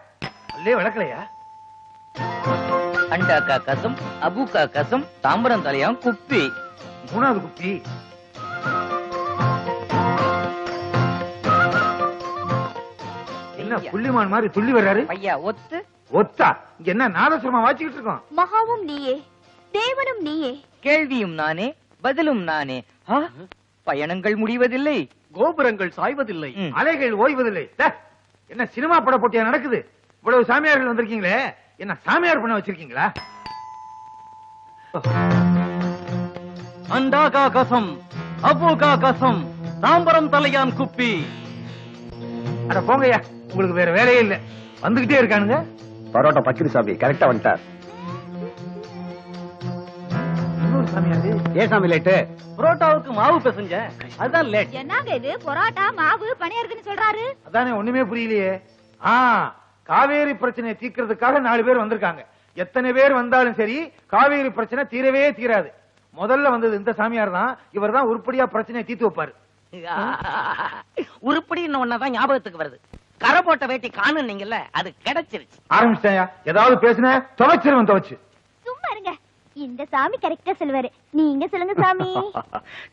அல்லே விளக்கலையா?
அண்டா காக்கசம், அபு காக்கசம், தாம்பரம் தலையாம் குப்பி.
மூணாவது குப்பி. என்ன என்ன புள்ளிமான் மாதிரி துள்ளி வர்றாரு?
பையா ஒத்து
ஒத்தா இங்க என்ன நாதசுரமா வாச்சிக்கிட்டு இருக்கோம்?
மகாவும் நீயே, தேவனும் நீயே.
கேள்வியும் நானே, பதிலும் நானே. பயணங்கள் முடிவதில்லை,
கோபுரங்கள் சாய்வதில்லை,
அலைகள் ஓய்வதில்லை. என்ன சினிமா பட போட்டியா நடக்குது? இவ்வளவு சாமியார்கள் வந்திருக்கீங்களே, என்ன சாமியார் பண்ண வச்சிருக்கீங்களா?
அண்டாகா கசம், அபோகா கசம், தாம்பரம் தலையான் குப்பி.
அட போங்கய்யா, உங்களுக்கு வேற வேலையே இல்ல, வந்துகிட்டே இருக்கானுங்க.
பரோட்டா பச்சடி சாமி கரெக்டா வந்துட்டார்.
ஏன் சாமி லேட்டு?
புரோட்டாவுக்கு மாவு பிசைஞ்ச, அதுதான் லேட்.
என்னங்க இது பரோட்டா மாவு பணியாருக்குன்னு சொல்றாரு?
அதானே ஒண்ணுமே புரியலையே. காவேரி பிரச்சனையை தீர்க்கிறதுக்காக 4 பேர் வந்திருக்காங்க. எத்தனை பேர் வந்தாலும் சரி காவேரி பிரச்சனை தீரவே தீராது. முதல்ல வந்தது இந்த சாமியார் தான். இவர் தான் உருப்படியா பிரச்சனையை தீர்த்து வைப்பாரு.
உருப்படின்னு ஒன்னதான் ஞாபகத்துக்கு வருது. கரை போட்ட வேட்டி காணுன்னீங்கல்ல, அது கிடைச்சிருச்சு.
ஆரம்பிச்சிட்டாயா? ஏதாவது பேசுன துவைச்சிருவன் துவைச்சு.
சும்மா இருங்க, இந்த சாமி கரெக்டா சொல்லுவாரு. நீங்க சொல்லுங்க சாமி.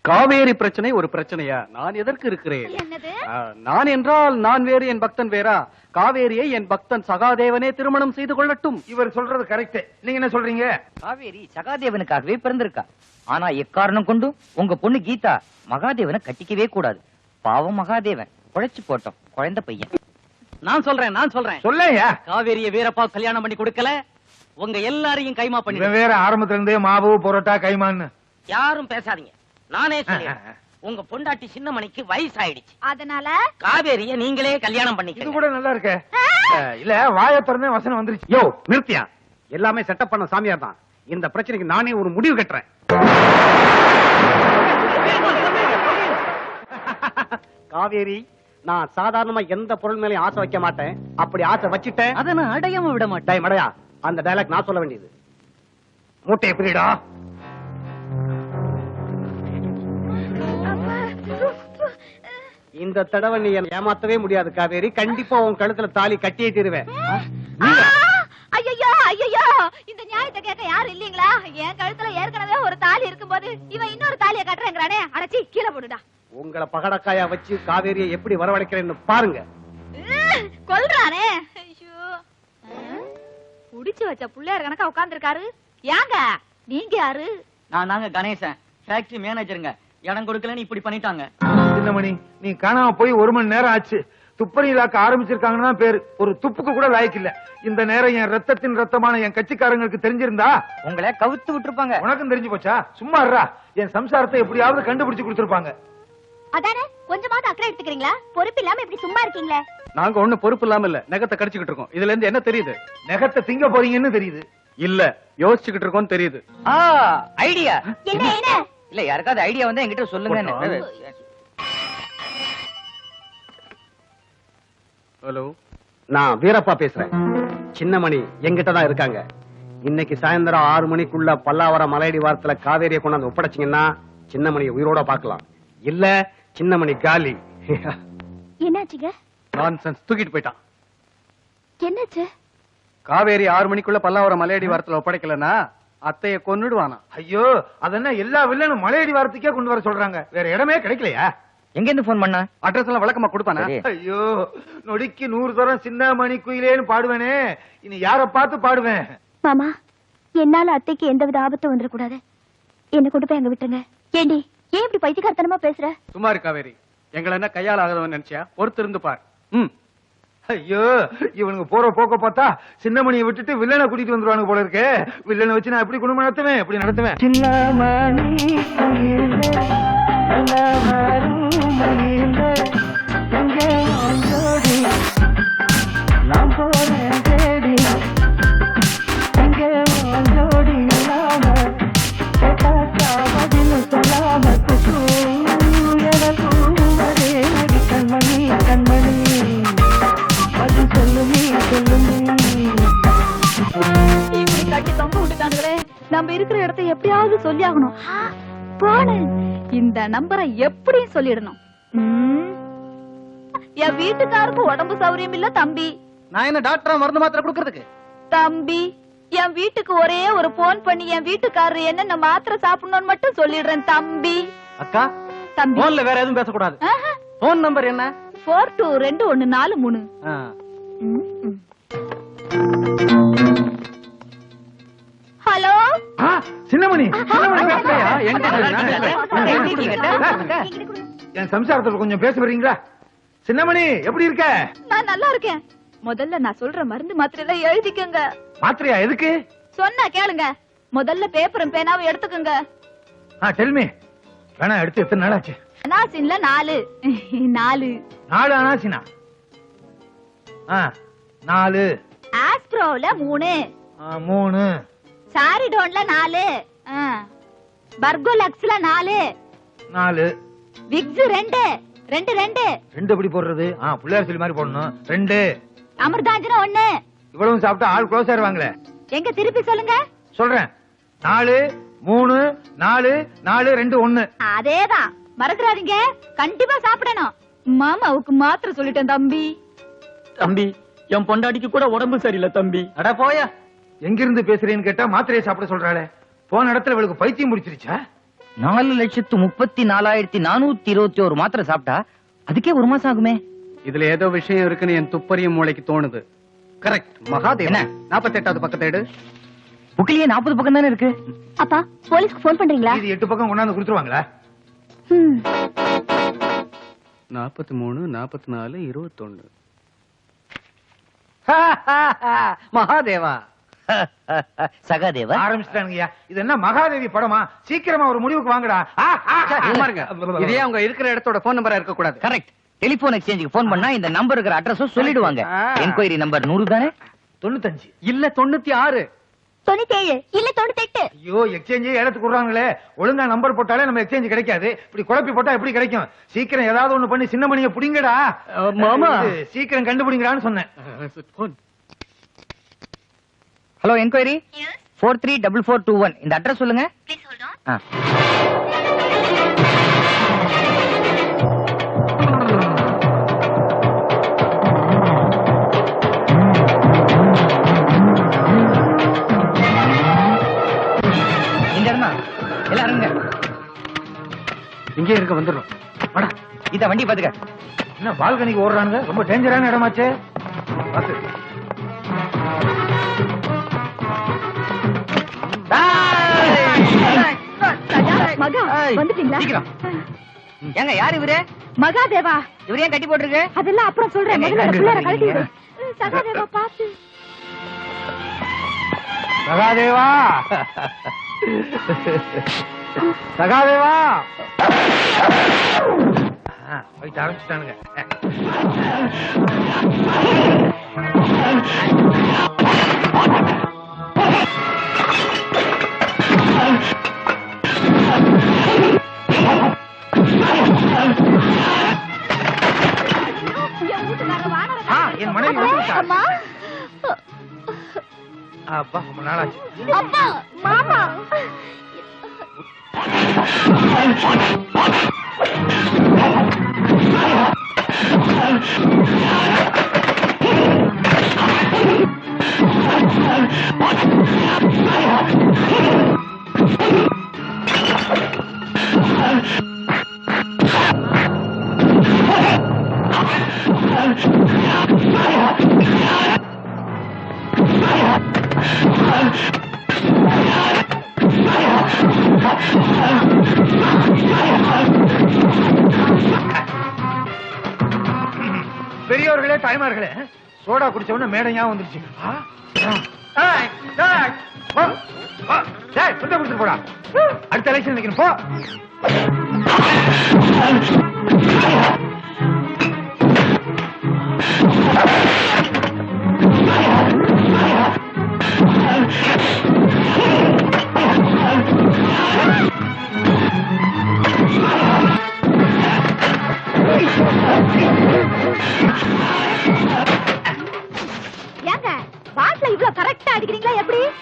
காவேரி பிரச்சனை ஒரு பிரச்சனையா? நான் எதற்கு இருக்கிறேன்?
என்னது?
நான் என்றால் நான் வேறு, என் பக்தன் வேறா? காவேரியை என் பக்தன் சகாதேவனே திருமணம் செய்து கொள்ளட்டும்.
இவர் சொல்றது கரெக்ட். நீங்க என்ன சொல்றீங்க?
காவேரி சகாதேவனுக்காகவே பிறந்திருக்கா. ஆனா எக்காரணம் கொண்டு உங்க பொண்ணு கீதா மகாதேவனை கட்டிக்கவே கூடாது. பாவம் மகாதேவன் குழைச்சு போட்டோம், குழந்தை பையன்.
நான் சொல்றேன்
சொல்லையா?
காவேரிய வீரப்பா கல்யாணம் பண்ணி கொடுக்கல, உங்க எல்லாரையும் கைமா பண்ணி.
வேற ஆரம்பத்துல இருந்தே மாவு பரோட்டா கைமான்னு
யாரும் பேசாதீங்க, நானே சொல்றேன். உங்க பொண்டாட்டி சின்னமணிக்கு வயசாயிடுச்சு,
அதனால
காவேரிய நீங்களே கல்யாணம்
இது
பண்ணிக்க.
கூட நல்லா இருக்க. இல்ல வாய திறந்தே வசனம் வந்துருச்சு.
யோ நிறுத்தியா? எல்லாமே செட்டப் பண்ண சாமியார் தான். இந்த பிரச்சனைக்கு நானே ஒரு முடிவு கட்டுறேன். காவேரி, நான் சாதாரணமா எந்த பொருள் மேலயும் ஆசை வைக்க மாட்டேன். அப்படி ஆசை வச்சிட்டேன்,
அதை நான் அடையாம விட மாட்டேன்.
மடையா, அந்த டயலாக் நான் சொல்ல வேண்டியது. மூட்டையை பிரிடா. இந்த தடவை நீ என்னை ஏமாத்தவே முடியாது காவேரி. கண்டிப்பா உன் கழுத்துல தாலி கட்டியே தீருவேன்.
ஐயோ ஐயோ, இந்த நியாயத்தை கேட்க யாரும் இல்லீங்களா? என் கழுத்துல ஏற்கனவே ஒரு தாலி இருக்கும்போது இவன் இன்னொரு தாலியை கட்டுறேங்கிறானே. அடச்சி கீழே போடுடா.
உங்களை பகடக்காயா வச்சு காவேரியை எப்படி வரவழைக்கிறேன்னு பாருங்க.
கொல்றானே. ஐயோ, புடிச்சு வச்ச புள்ளையார் கணக்கா உட்கார்ந்து இருக்காரு. ஏங்க நீங்க யாரு?
நாங்க கணேசன், ஃபேக்டரி மேனேஜருங்க. இடம் கொடுக்கலன்னு இப்படி பண்ணிட்டாங்க.
சின்னமணி, நீ காணாம போய் 1 மணி நேரம் ஆச்சு. துப்பறியிலாக்க ஆரம்பிச்சிருக்காங்கன்னா பேரு, ஒரு துப்புக்கு கூட லாய்க்கு இல்ல. இந்த நேரம் என் ரத்தத்தின் ரத்தமான என் கட்சிக்காரங்களுக்கு தெரிஞ்சிருந்தா
உங்களை கவுத்து விட்டுருப்பாங்க.
உனக்கும் தெரிஞ்சு போச்சா? சும்மா இருடா. என் சம்சாரத்தை எப்படியாவது கண்டுபிடிச்சு கொடுத்திருப்பாங்க.
அதானே, கொஞ்சமாவது அக்கறை எடுத்துக்கிறீங்களா? பொறுப்பு இல்லாம இப்படி சும்மா இருக்கீங்களே.
நாங்க ஒண்ணு பொறுப்பு இல்லாம இல்ல, நெகத்தை கடிச்சுக்கிட்டு இருக்கோம். இதுல இருந்து என்ன தெரியுது?
நெகத்தை திங்க போறீங்கன்னு தெரியுது.
இல்ல, யோசிச்சுக்கிட்டு இருக்கோம் தெரியுது.
ஐடியா
என்ன என்ன?
இல்ல, யாருக்காவது ஐடியா வந்து என்கிட்ட சொல்லுங்க.
ஹலோ, நான் வீரப்பா பேசுறேன். சின்னமணி எங்கிட்ட தான் இருக்காங்க. இன்னைக்கு சாயந்தரம் 6 மணிக்குள்ள பல்லாவரம் மலையடி வாரத்துல காவேரியை கொண்டாந்து ஒப்படைச்சிங்கன்னா சின்னமணியை உயிரோட பாக்கலாம். இல்ல, சின்னமணி காலி.
என்னாச்சுங்க?
நான்சென்ஸ், தூக்கிட்டு போயிட்டான்.
என்னாச்சு?
காவேரி 6 மணிக்குள்ள பல்லாவரம் மலையடி வாரத்துல ஒப்படைக்கலன்னா அத்தைய கொன்னுடுவானா.
ஐயோ, அதென்ன எல்லா வில்லனும் மலையடி வாரத்துக்கே கொண்டு வர சொல்றாங்க. வேற இடமே கிடைக்கலையா?
எங்க இருந்து போன் பண்ணா?
அட்ரஸ் எல்லாம் விளக்கமா கொடுப்பானா?
ஐயோ, நொடிக்கு 100 தரம் சின்ன மணி குயிலேன்னு பாடுவேனே, இனி யார பார்த்து பாடுவேன்?
மாமா, என்னால அத்தைக்கு எந்தவித ஆபத்தும் வந்துடக்கூடாது. என்ன கொண்டு போய் அங்க விட்டுருங்க. ஏண்டி, ஏன் இப்படி பைத்தியக்காரத்தனமா பேசுற?
சும்மா இரு காவேரி. எங்களை என்ன கையால் ஆகுதவன் நினைச்சியா? பொறுத்து இருந்து பார்.
ஐயோ, இவனுக்கு போற போக்க பார்த்தா சின்னமணியை விட்டுட்டு வில்லனை கூட்டிட்டு வந்துருவானுங்க போல இருக்கு. வில்லனை வச்சு நான் எப்படி குடும்பம் நடத்துவேன்? எப்படி நடத்துவேன்?
நம்ம இருக்கிற இடத்தை எப்படியாவது சொல்லி ஆகணும். போன இந்த நம்பரை எப்படியும் சொல்லிடணும். என் வீட்டுக்காருக்கு உடம்பு சௌரியம் இல்ல தம்பி.
நான் என்ன டாக்டரா மருந்து மாத்திரை கொடுக்கறதுக்கு?
தம்பி, என் வீட்டுக்கு ஒரே ஒரு போன் பண்ணி என் வீட்டுக்காரரு என்னென்ன மாத்திரை சாப்பிடணும்னு மட்டும் சொல்லிடுறேன் தம்பி.
அக்கா,
தம்பி
போன்ல வேற எதுவும் பேசக்கூடாது. போன் நம்பர் என்ன?
422143.
ஹலோ
சின்னமணி என் சம்சாரத்துல கொஞ்சம் பேச வரீங்களா? சின்னமணி எப்படி இருக்க?
நான் நல்லா இருக்கேன். முதல்ல நான் சொல்ற மருந்து மாத்திரை எல்லாம் எழுதிக்கங்க.
மாத்திரையா? எதுக்கு?
சொன்னா கேளுங்க. முதல்ல பேப்பரும் பேனாவும் எடுத்துக்கங்க.
Tell me. வேணா எடுத்து எத்தனை நாள் ஆச்சு?
அனாசின்ல 4
4 அனாசினா? 4
ஆஸ்ப்ரோல 3 சாரிடோன்ல 4 பர்கோலக்ஸ்ல 4 விக்ஸ் 2
எப்படி போடுறது? பிள்ளையார் சொல்லி மாதிரி போடணும். 2
அமிர்தாஞ்சன 1.
இவ்வளவு சாப்பிட்டா ஆள் க்ளோஸ் ஆயிருவாங்களே.
எங்க திருப்பி சொல்லுங்க.
சொல்றேன். 4 3 4 4 2 1.
அதேதான், மறந்துடாதீங்க. கண்டிப்பா சாப்பிடணும். மாமாவுக்கு மாத்திரை சொல்லிட்டேன் தம்பி.
தம்பி, என் பொண்டாட்டிக்கு கூட உடம்பு சரியில்லை தம்பி.
அட போயா. எங்கிருந்து பேசுறேன்னு கேட்டா மாத்திரையை சாப்பிட சொல்றாளே. போன இடத்துல இவளுக்கு பைத்தியம் முடிச்சிருச்சா?
4,34,421 மாத்திரை சாப்பிட்டா அதுக்கே 1 மாசம் ஆகுமே.
இதுல ஏதோ விஷயம் இருக்குன்னு என் துப்பறிய மூளைக்கு தோணுது. கரெக்ட். மகாதேவ் 48வது பக்கத்தை எடு.
புக்கிலேயே 40 பக்கம் தானே இருக்கு.
அப்பா, போலீஸ்க்கு போன் பண்றீங்களா?
இது 8 பக்கம் கொண்டாந்து கொடுத்துருவாங்களா?
43 44 21.
மகாதேவா.
சகாதேவா
ஆரம்பிச்சிட்டானுங்கய்யா. இது என்ன மகாதேவி படமா? சீக்கிரமா ஒரு முடிவுக்கு வாங்கடா.
இதே அவங்க இருக்கிற இடத்தோட போன் நம்பரா இருக்க கூடாது.
கரெக்ட். டெலிபோன் எக்ஸ்சேஞ்சுக்கு போன் பண்ணா இந்த நம்பர் இருக்கிற அட்ரஸும் சொல்லிடுவாங்க. என்கொயரி நம்பர் 100 தானே?
95
இல்ல 96
97 இல்ல 98.
ஐயோ, எக்ஸ்சேஞ்சே ஏலத்துக்கு விடுறாங்களே. ஒழுங்கா நம்பர் போட்டாலே நம்ம எக்ஸ்சேஞ்ச் கிடைக்காது. இப்படி குழப்பி போட்டா எப்படி கிடைக்கும்? சீக்கிரம் ஏதாவது ஒண்ணு பண்ணி சின்ன மணியை புடிங்கடா.
மாமா,
சீக்கிரம் கண்டுபிடிங்கடான்னு சொன்னேன்.
Hello, enquiry 434421. இந்த அட்ரஸ் சொல்லுங்க. எல்லாரும்
இங்கே இருக்க வந்துடும்.
இத வண்டி பாத்துக்க.
என்ன பால்கனிக்கு ஓடுறானுங்க? ரொம்ப டேஞ்சரான இடமாச்சே. பாத்து.
மகா, வந்துட்டீங்களா?
ஏங்க, யார் இவரு?
மகாதேவா.
இவரு ஏன் கட்டி போட்டுருக்கு?
அதெல்லாம் அப்புறம் சொல்றேன். முதல்ல பிள்ளைய கழட்டி விடு. சகாதேவா பாத்து.
சகாதேவா, சகாதேவா. போயிட்டு ஆரம்பிச்சுட்டானுங்க. என் மனைவி அப்பா, ரொம்ப நாளாச்சு.
அப்பா, மாமா.
பெரியவர்களே, தாய்மார்களே, சோடா குடிச்ச உடனே மேடையா வந்துருச்சு. போடா, அடுத்த எலெக்ஷன் நிக்கணும். போ.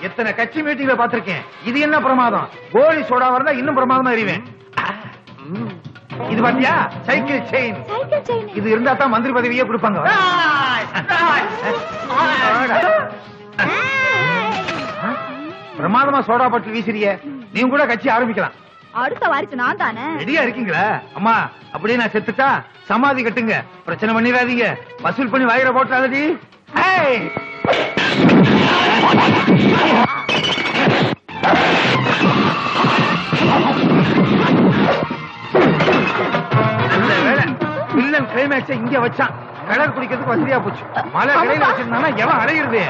எத்தனை கட்சி மீட்டிங்ல பாத்திருக்கேன். இது என்ன பிரமாதம்? கோலி சோடா வரதா இன்னும் பிரமாதமா எறிவேன். இது பாத்தியா? Cycle chain. இது இருந்தா தான் மந்திரி பதவியே கொடுப்பாங்க. பிரமாதமா சோடா பாட்டில் வீசிறிய. நீங்க கூட கட்சி ஆரம்பிக்கலாம்.
அடுத்த வாரிசு நான் தானே.
ரெடியா இருக்கீங்களா? அம்மா, அப்படியே நான் செத்துட்டா சமாதி கட்டுங்க. பிரச்சனை பண்ணிடாதீங்க. வசூல் பண்ணி வாயில போட்டாதடி. வில்லன் கிளைமேக்ஸ இங்க வச்சான். கடல் குடிக்கிறதுக்கு வசதியா போச்சு. மலை கடையில வச்சிருந்தானா எவன் அலையிறது?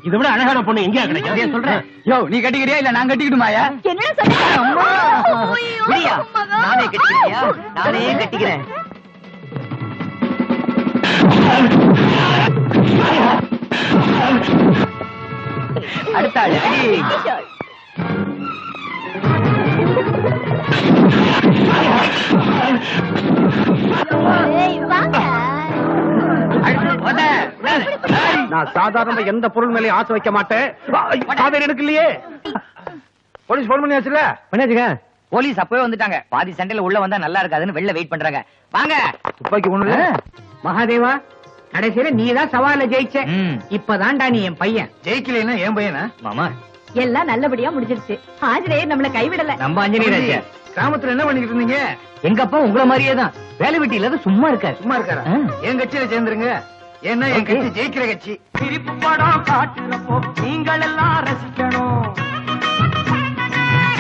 இதை விட அழகான பொண்ணு எங்கேயா கிடைக்கும்? சொல்றேன். யோ, நீ கட்டிக்கிறியா இல்ல நான் கட்டிக்கிடுமாயா?
என்ன சொல்றீங்க?
நானே கட்டிக்கிறியா? நானே கட்டிக்கிறேன். அடுத்த ஆளு.
நான் சாதாரண எந்த பொருள் மேலேயும் ஆசை வைக்க மாட்டேன். காவேரி எனக்கு இல்லையே.
போலீஸ் போன் பண்ணியாச்சுல?
பண்ணியாச்சுங்க. போலீஸ் அப்பவே வந்துட்டாங்க. பாதி சண்டையில உள்ள வந்தா நல்லா இருக்காதுன்னு வெளில வெயிட் பண்றாங்க. வாங்க.
துப்பாக்கி ஒண்ணு.
மகாதேவா, கடைசியில நீதான் சவால ஜெயிச்ச. இப்பதான்டா நீ என் பையன்.
ஜெயிக்கலைன்னா என் பையனா?
மாமா
எல்லாம் நல்லபடியா முடிஞ்சிருச்சு. ஆஞ்சநேயர் நம்மள கைவிடல.
நம்ம அஞ்சனி
கிராமத்துல என்ன பண்ணிட்டு இருந்தீங்க?
எங்க அப்பா உங்கள மாதிரியே தான் வேலை வெட்டி இல்லாத சும்மா இருக்காரு.
சும்மா இருக்காரா? என் கட்சியில சேர்ந்துருங்க. ஏன்னா என் கட்சி ஜெயிக்கிற கட்சி.
சிரிப்பு படம் காட்டுறப்போ நீங்கள் எல்லாம் ரசிக்கணும்.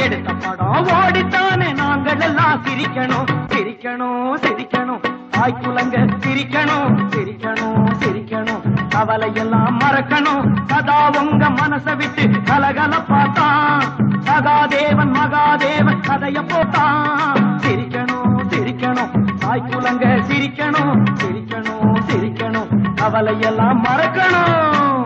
எடுத்த படம் ஓடித்தானே நாங்கள் எல்லாம் சிரிக்கணும். சிரிக்கணும் சிரிக்கணும் தாய்க்குலங்க சிரிக்கணும். சிரிக்கணும் சிரிக்கணும் கவலையெல்லாம் மறக்கணும். சதா உங்க மனசை விட்டு கலகலப்பாத்தான் சகாதேவன் மகாதேவன் கதைய போட்டான். சிரிக்கணும் சிரிக்கணும் தாய்க்குலங்க சிரிக்கணும். சிரிக்கணும் சிரிக்கணும் கவலையெல்லாம் மறக்கணும்.